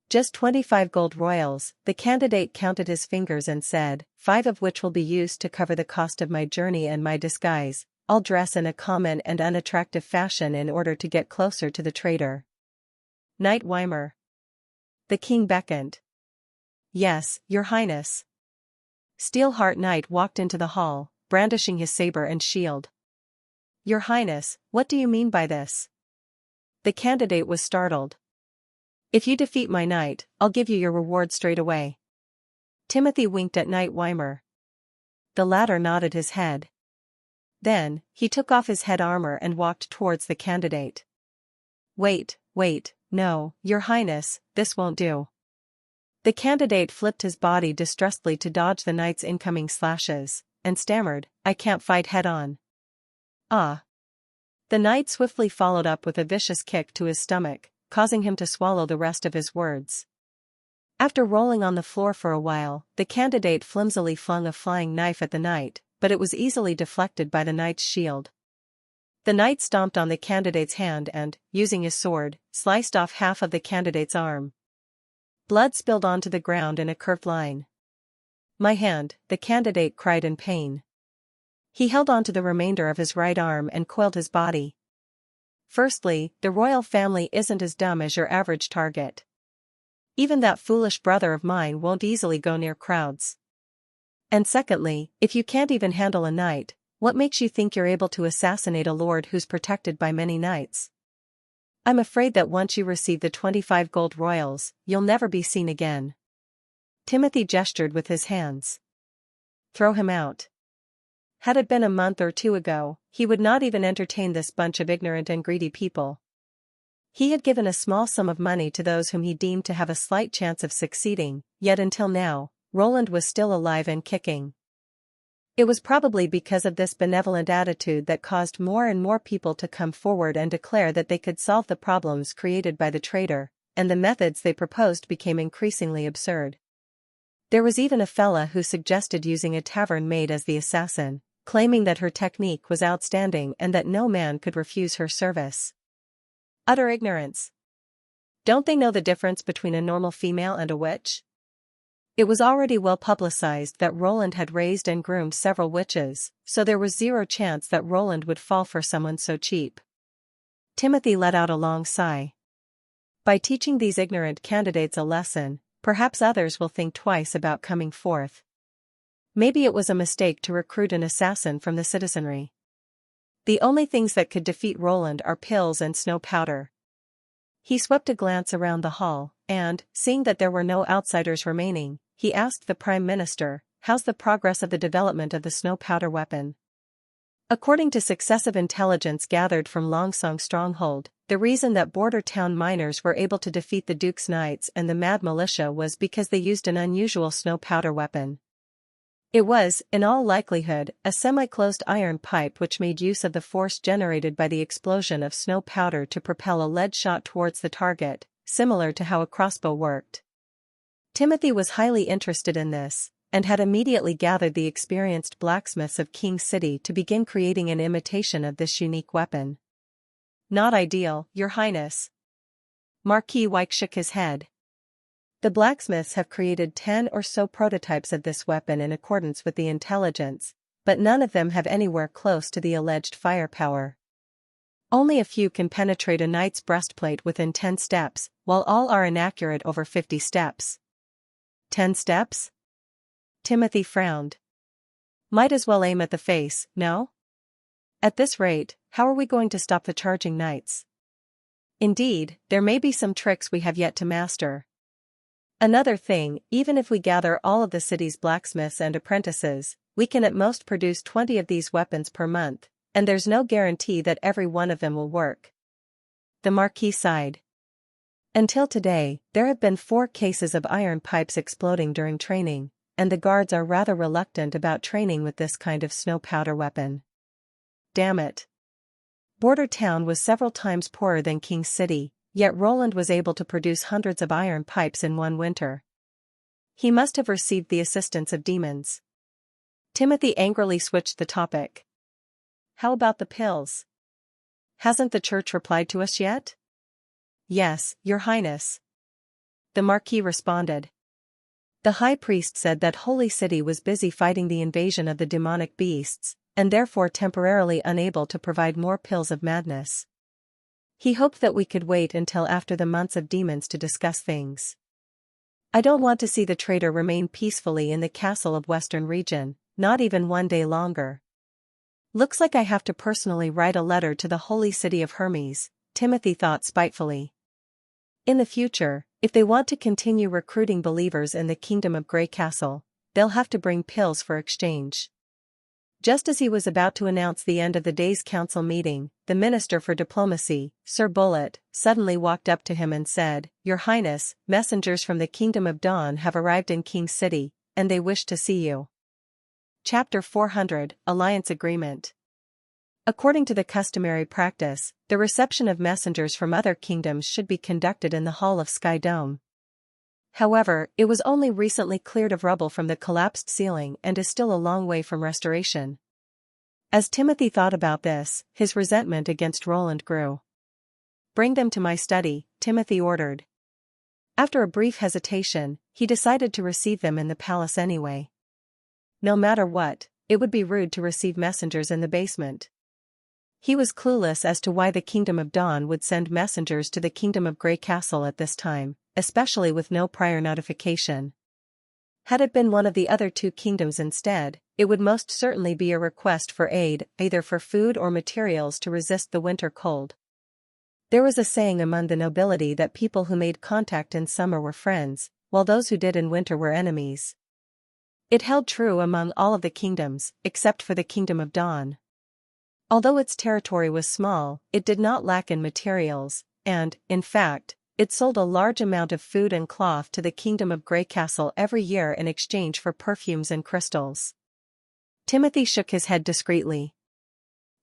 "Just 25 gold royals," the candidate counted his fingers and said, "5 of which will be used to cover the cost of my journey and my disguise. I'll dress in a common and unattractive fashion in order to get closer to the traitor." "Knight Weimer." The king beckoned. "Yes, Your Highness." Steelheart Knight walked into the hall, brandishing his saber and shield. "Your Highness, what do you mean by this?" The candidate was startled. "If you defeat my knight, I'll give you your reward straight away." Timothy winked at Knight Weimer. The latter nodded his head. Then, he took off his head armor and walked towards the candidate. Wait, no, Your Highness, this won't do." The candidate flipped his body distrustedly to dodge the knight's incoming slashes, and stammered, "I can't fight head-on." "Ah." The knight swiftly followed up with a vicious kick to his stomach, causing him to swallow the rest of his words. After rolling on the floor for a while, the candidate flimsily flung a flying knife at the knight, but it was easily deflected by the knight's shield. The knight stomped on the candidate's hand and, using his sword, sliced off half of the candidate's arm. Blood spilled onto the ground in a curved line. "My hand," the candidate cried in pain. He held on to the remainder of his right arm and coiled his body. "Firstly, the royal family isn't as dumb as your average target. Even that foolish brother of mine won't easily go near crowds. And secondly, if you can't even handle a knight, what makes you think you're able to assassinate a lord who's protected by many knights? I'm afraid that once you receive the 25 gold royals, you'll never be seen again." Timothy gestured with his hands. "Throw him out." Had it been a month or 2 ago, he would not even entertain this bunch of ignorant and greedy people. He had given a small sum of money to those whom he deemed to have a slight chance of succeeding, yet until now, Roland was still alive and kicking. It was probably because of this benevolent attitude that caused more and more people to come forward and declare that they could solve the problems created by the traitor, and the methods they proposed became increasingly absurd. There was even a fella who suggested using a tavern maid as the assassin, claiming that her technique was outstanding and that no man could refuse her service. Utter ignorance. Don't they know the difference between a normal female and a witch? It was already well publicized that Roland had raised and groomed several witches, so there was zero chance that Roland would fall for someone so cheap. Timothy let out a long sigh. By teaching these ignorant candidates a lesson, perhaps others will think twice about coming forth. Maybe it was a mistake to recruit an assassin from the citizenry. The only things that could defeat Roland are pills and snow powder. He swept a glance around the hall, and, seeing that there were no outsiders remaining, he asked the Prime Minister, "How's the progress of the development of the snow powder weapon?" According to successive intelligence gathered from Longsong Stronghold, the reason that border town miners were able to defeat the Duke's Knights and the Mad Militia was because they used an unusual snow powder weapon. It was, in all likelihood, a semi-closed iron pipe which made use of the force generated by the explosion of snow powder to propel a lead shot towards the target, similar to how a crossbow worked. Timothy was highly interested in this, and had immediately gathered the experienced blacksmiths of King City to begin creating an imitation of this unique weapon. "Not ideal, Your Highness." Marquis Wyke shook his head. "The blacksmiths have created 10 or so prototypes of this weapon in accordance with the intelligence, but none of them have anywhere close to the alleged firepower. Only a few can penetrate a knight's breastplate within 10 steps, while all are inaccurate over 50 steps. 10 steps? Timothy frowned. Might as well aim at the face, no? At this rate, how are we going to stop the charging knights? Indeed, there may be some tricks we have yet to master. Another thing, even if we gather all of the city's blacksmiths and apprentices, we can at most produce 20 of these weapons per month, And there's no guarantee that every one of them will work. The Marquis sighed. Until today, there have been 4 cases of iron pipes exploding during training, and the guards are rather reluctant about training with this kind of snow powder weapon. Damn it. Border Town was several times poorer than King City, yet Roland was able to produce hundreds of iron pipes in one winter. He must have received the assistance of demons. Timothy angrily switched the topic. How about the pills? Hasn't the church replied to us yet? Yes, Your Highness. The Marquis responded. The high priest said that Holy City was busy fighting the invasion of the demonic beasts, and therefore temporarily unable to provide more pills of madness. He hoped that we could wait until after the months of demons to discuss things. I don't want to see the traitor remain peacefully in the castle of Western Region, not even one day longer. Looks like I have to personally write a letter to the Holy City of Hermes, Timothy thought spitefully. In the future, if they want to continue recruiting believers in the Kingdom of Grey Castle, they'll have to bring pills for exchange. Just as he was about to announce the end of the day's council meeting, the Minister for Diplomacy, Sir Bullet, suddenly walked up to him and said, Your Highness, messengers from the Kingdom of Dawn have arrived in King City, and they wish to see you. Chapter 400, Alliance Agreement. According to the customary practice, the reception of messengers from other kingdoms should be conducted in the Hall of Sky Dome. However, it was only recently cleared of rubble from the collapsed ceiling and is still a long way from restoration. As Timothy thought about this, his resentment against Roland grew. Bring them to my study, Timothy ordered. After a brief hesitation, he decided to receive them in the palace anyway. No matter what, it would be rude to receive messengers in the basement. He was clueless as to why the Kingdom of Dawn would send messengers to the Kingdom of Grey Castle at this time, especially with no prior notification. Had it been one of the other 2 kingdoms instead, it would most certainly be a request for aid, either for food or materials to resist the winter cold. There was a saying among the nobility that people who made contact in summer were friends, while those who did in winter were enemies. It held true among all of the kingdoms, except for the Kingdom of Dawn. Although its territory was small, it did not lack in materials, and, in fact, it sold a large amount of food and cloth to the Kingdom of Grey Castle every year in exchange for perfumes and crystals. Timothy shook his head discreetly.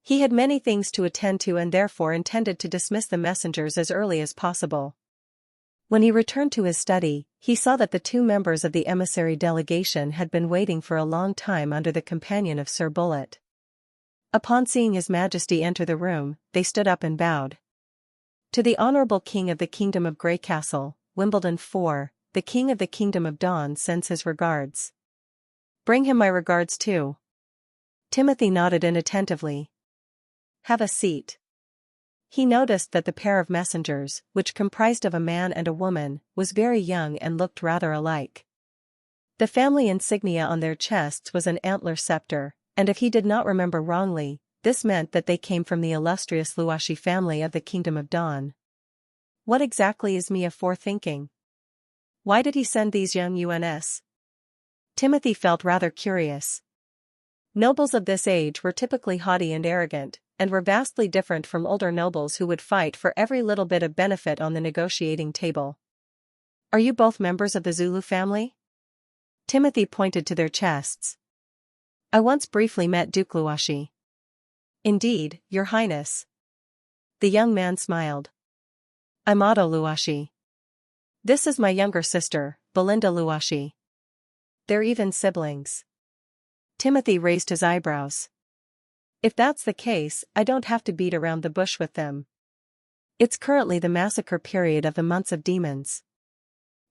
He had many things to attend to and therefore intended to dismiss the messengers as early as possible. When he returned to his study, he saw that the 2 members of the emissary delegation had been waiting for a long time under the companion of Sir Bullet. Upon seeing His Majesty enter the room, they stood up and bowed. To the Honorable King of the Kingdom of Grey Castle, Wimbledon 4, the King of the Kingdom of Dawn sends his regards. Bring him my regards too. Timothy nodded inattentively. Have a seat. He noticed that the pair of messengers, which comprised of a man and a woman, was very young and looked rather alike. The family insignia on their chests was an antler scepter, and if he did not remember wrongly, this meant that they came from the illustrious Luashi family of the Kingdom of Dawn. What exactly is Mia thinking? Why did he send these young UNS? Timothy felt rather curious. Nobles of this age were typically haughty and arrogant, and were vastly different from older nobles who would fight for every little bit of benefit on the negotiating table. Are you both members of the Zulu family? Timothy pointed to their chests. I once briefly met Duke Luashi. Indeed, Your Highness. The young man smiled. I'm Otto Luashi. This is my younger sister, Belinda Luashi. They're even siblings. Timothy raised his eyebrows. If that's the case, I don't have to beat around the bush with them. It's currently the massacre period of the months of demons.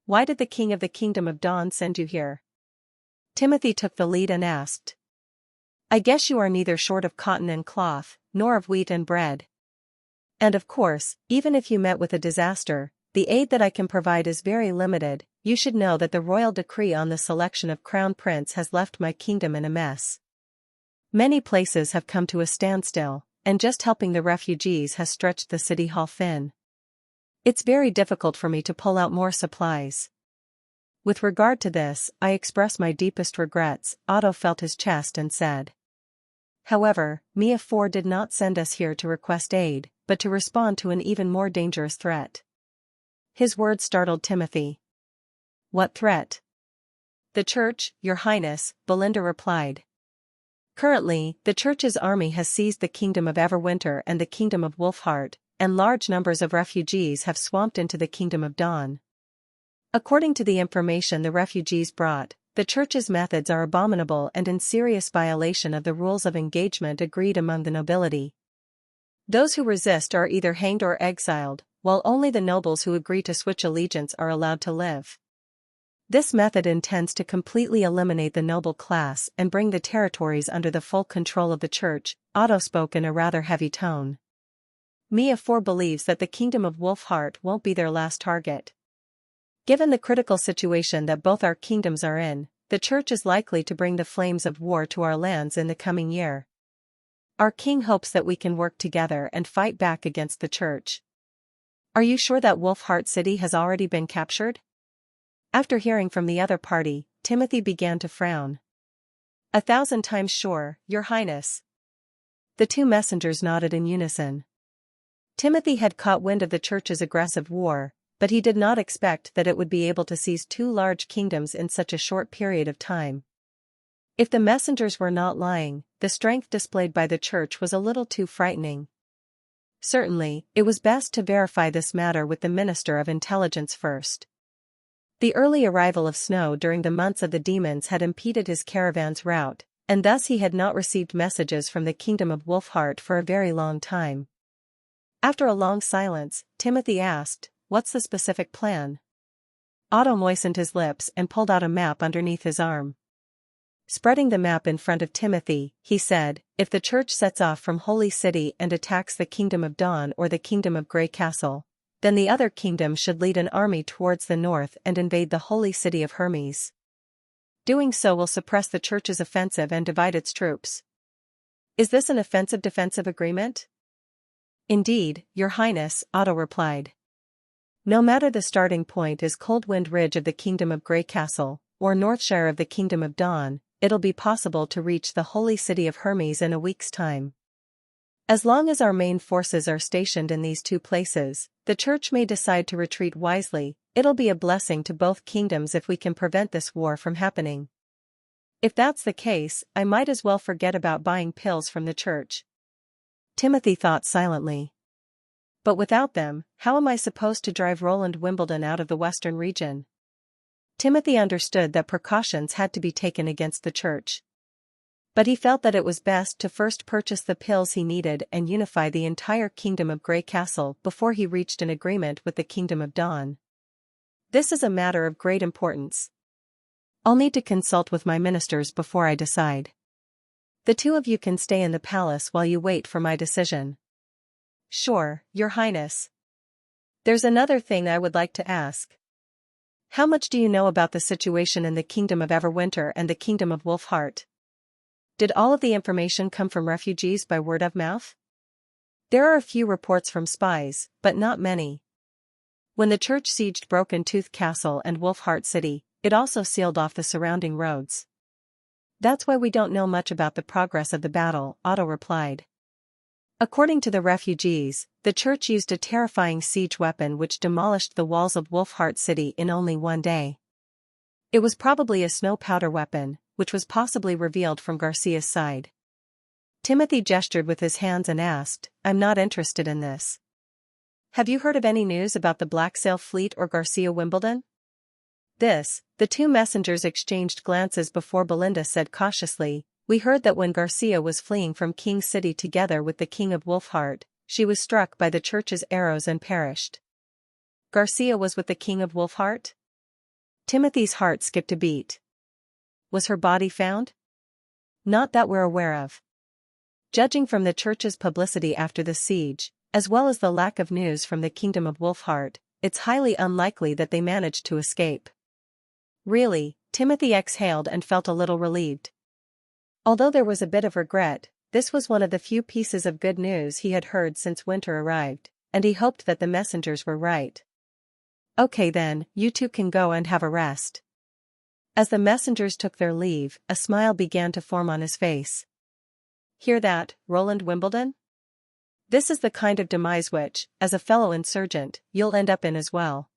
Why did the King of the Kingdom of Dawn send you here? Timothy took the lead and asked. I guess you are neither short of cotton and cloth, nor of wheat and bread. And of course, even if you met with a disaster, the aid that I can provide is very limited. You should know that the royal decree on the selection of crown prince has left my kingdom in a mess. Many places have come to a standstill, and just helping the refugees has stretched the city hall thin. It's very difficult for me to pull out more supplies. With regard to this, I express my deepest regrets. Otto felt his chest and said. However, Mia 4 did not send us here to request aid, but to respond to an even more dangerous threat. His words startled Timothy. What threat? The Church, Your Highness, Belinda replied. Currently, the Church's army has seized the kingdom of Everwinter and the kingdom of Wolfheart, and large numbers of refugees have swamped into the kingdom of Dawn. According to the information the refugees brought, the Church's methods are abominable and in serious violation of the rules of engagement agreed among the nobility. Those who resist are either hanged or exiled, while only the nobles who agree to switch allegiance are allowed to live. This method intends to completely eliminate the noble class and bring the territories under the full control of the Church, Otto spoke in a rather heavy tone. Mia 4 believes that the kingdom of Wolfheart won't be their last target. Given the critical situation that both our kingdoms are in, the Church is likely to bring the flames of war to our lands in the coming year. Our king hopes that we can work together and fight back against the Church. Are you sure that Wolfheart City has already been captured? After hearing from the other party, Timothy began to frown. 1,000 times sure, Your Highness. The two messengers nodded in unison. Timothy had caught wind of the Church's aggressive war, but he did not expect that it would be able to seize two large kingdoms in such a short period of time. If the messengers were not lying, the strength displayed by the Church was a little too frightening. Certainly, it was best to verify this matter with the Minister of Intelligence first. The early arrival of snow during the months of the demons had impeded his caravan's route, and thus he had not received messages from the kingdom of Wolfheart for a very long time. After a long silence, Timothy asked, "What's the specific plan?" Otto moistened his lips and pulled out a map underneath his arm. Spreading the map in front of Timothy, he said, "If the Church sets off from Holy City and attacks the Kingdom of Dawn or the Kingdom of Grey Castle, then the other kingdom should lead an army towards the north and invade the Holy City of Hermes. Doing so will suppress the Church's offensive and divide its troops." Is this an offensive-defensive agreement? Indeed, Your Highness, Otto replied. No matter the starting point is Coldwind Ridge of the Kingdom of Grey Castle, or Northshire of the Kingdom of Dawn, it'll be possible to reach the Holy City of Hermes in a week's time. As long as our main forces are stationed in these two places, the Church may decide to retreat wisely. It'll be a blessing to both kingdoms if we can prevent this war from happening. If that's the case, I might as well forget about buying pills from the Church. Timothy thought silently. But without them, how am I supposed to drive Roland Wimbledon out of the western region? Timothy understood that precautions had to be taken against the Church. But he felt that it was best to first purchase the pills he needed and unify the entire kingdom of Grey Castle before he reached an agreement with the Kingdom of Dawn. This is a matter of great importance. I'll need to consult with my ministers before I decide. The two of you can stay in the palace while you wait for my decision. Sure, Your Highness. There's another thing I would like to ask. How much do you know about the situation in the Kingdom of Everwinter and the Kingdom of Wolfheart? Did all of the information come from refugees by word of mouth? There are a few reports from spies, but not many. When the Church sieged Broken Tooth Castle and Wolfheart City, it also sealed off the surrounding roads. That's why we don't know much about the progress of the battle, Otto replied. According to the refugees, the Church used a terrifying siege weapon which demolished the walls of Wolfheart City in only one day. It was probably a snow powder weapon, which was possibly revealed from Garcia's side. Timothy gestured with his hands and asked, "I'm not interested in this. Have you heard of any news about the Black Sail Fleet or Garcia Wimbledon?" The two messengers exchanged glances before Belinda said cautiously, "We heard that when Garcia was fleeing from King City together with the King of Wolfheart, she was struck by the Church's arrows and perished." Garcia was with the King of Wolfheart? Timothy's heart skipped a beat. Was her body found? Not that we're aware of. Judging from the Church's publicity after the siege, as well as the lack of news from the Kingdom of Wolfheart, it's highly unlikely that they managed to escape. Really, Timothy exhaled and felt a little relieved. Although there was a bit of regret, this was one of the few pieces of good news he had heard since winter arrived, and he hoped that the messengers were right. Okay then, you two can go and have a rest. As the messengers took their leave, a smile began to form on his face. Hear that, Roland Wimbledon? This is the kind of demise which, as a fellow insurgent, you'll end up in as well.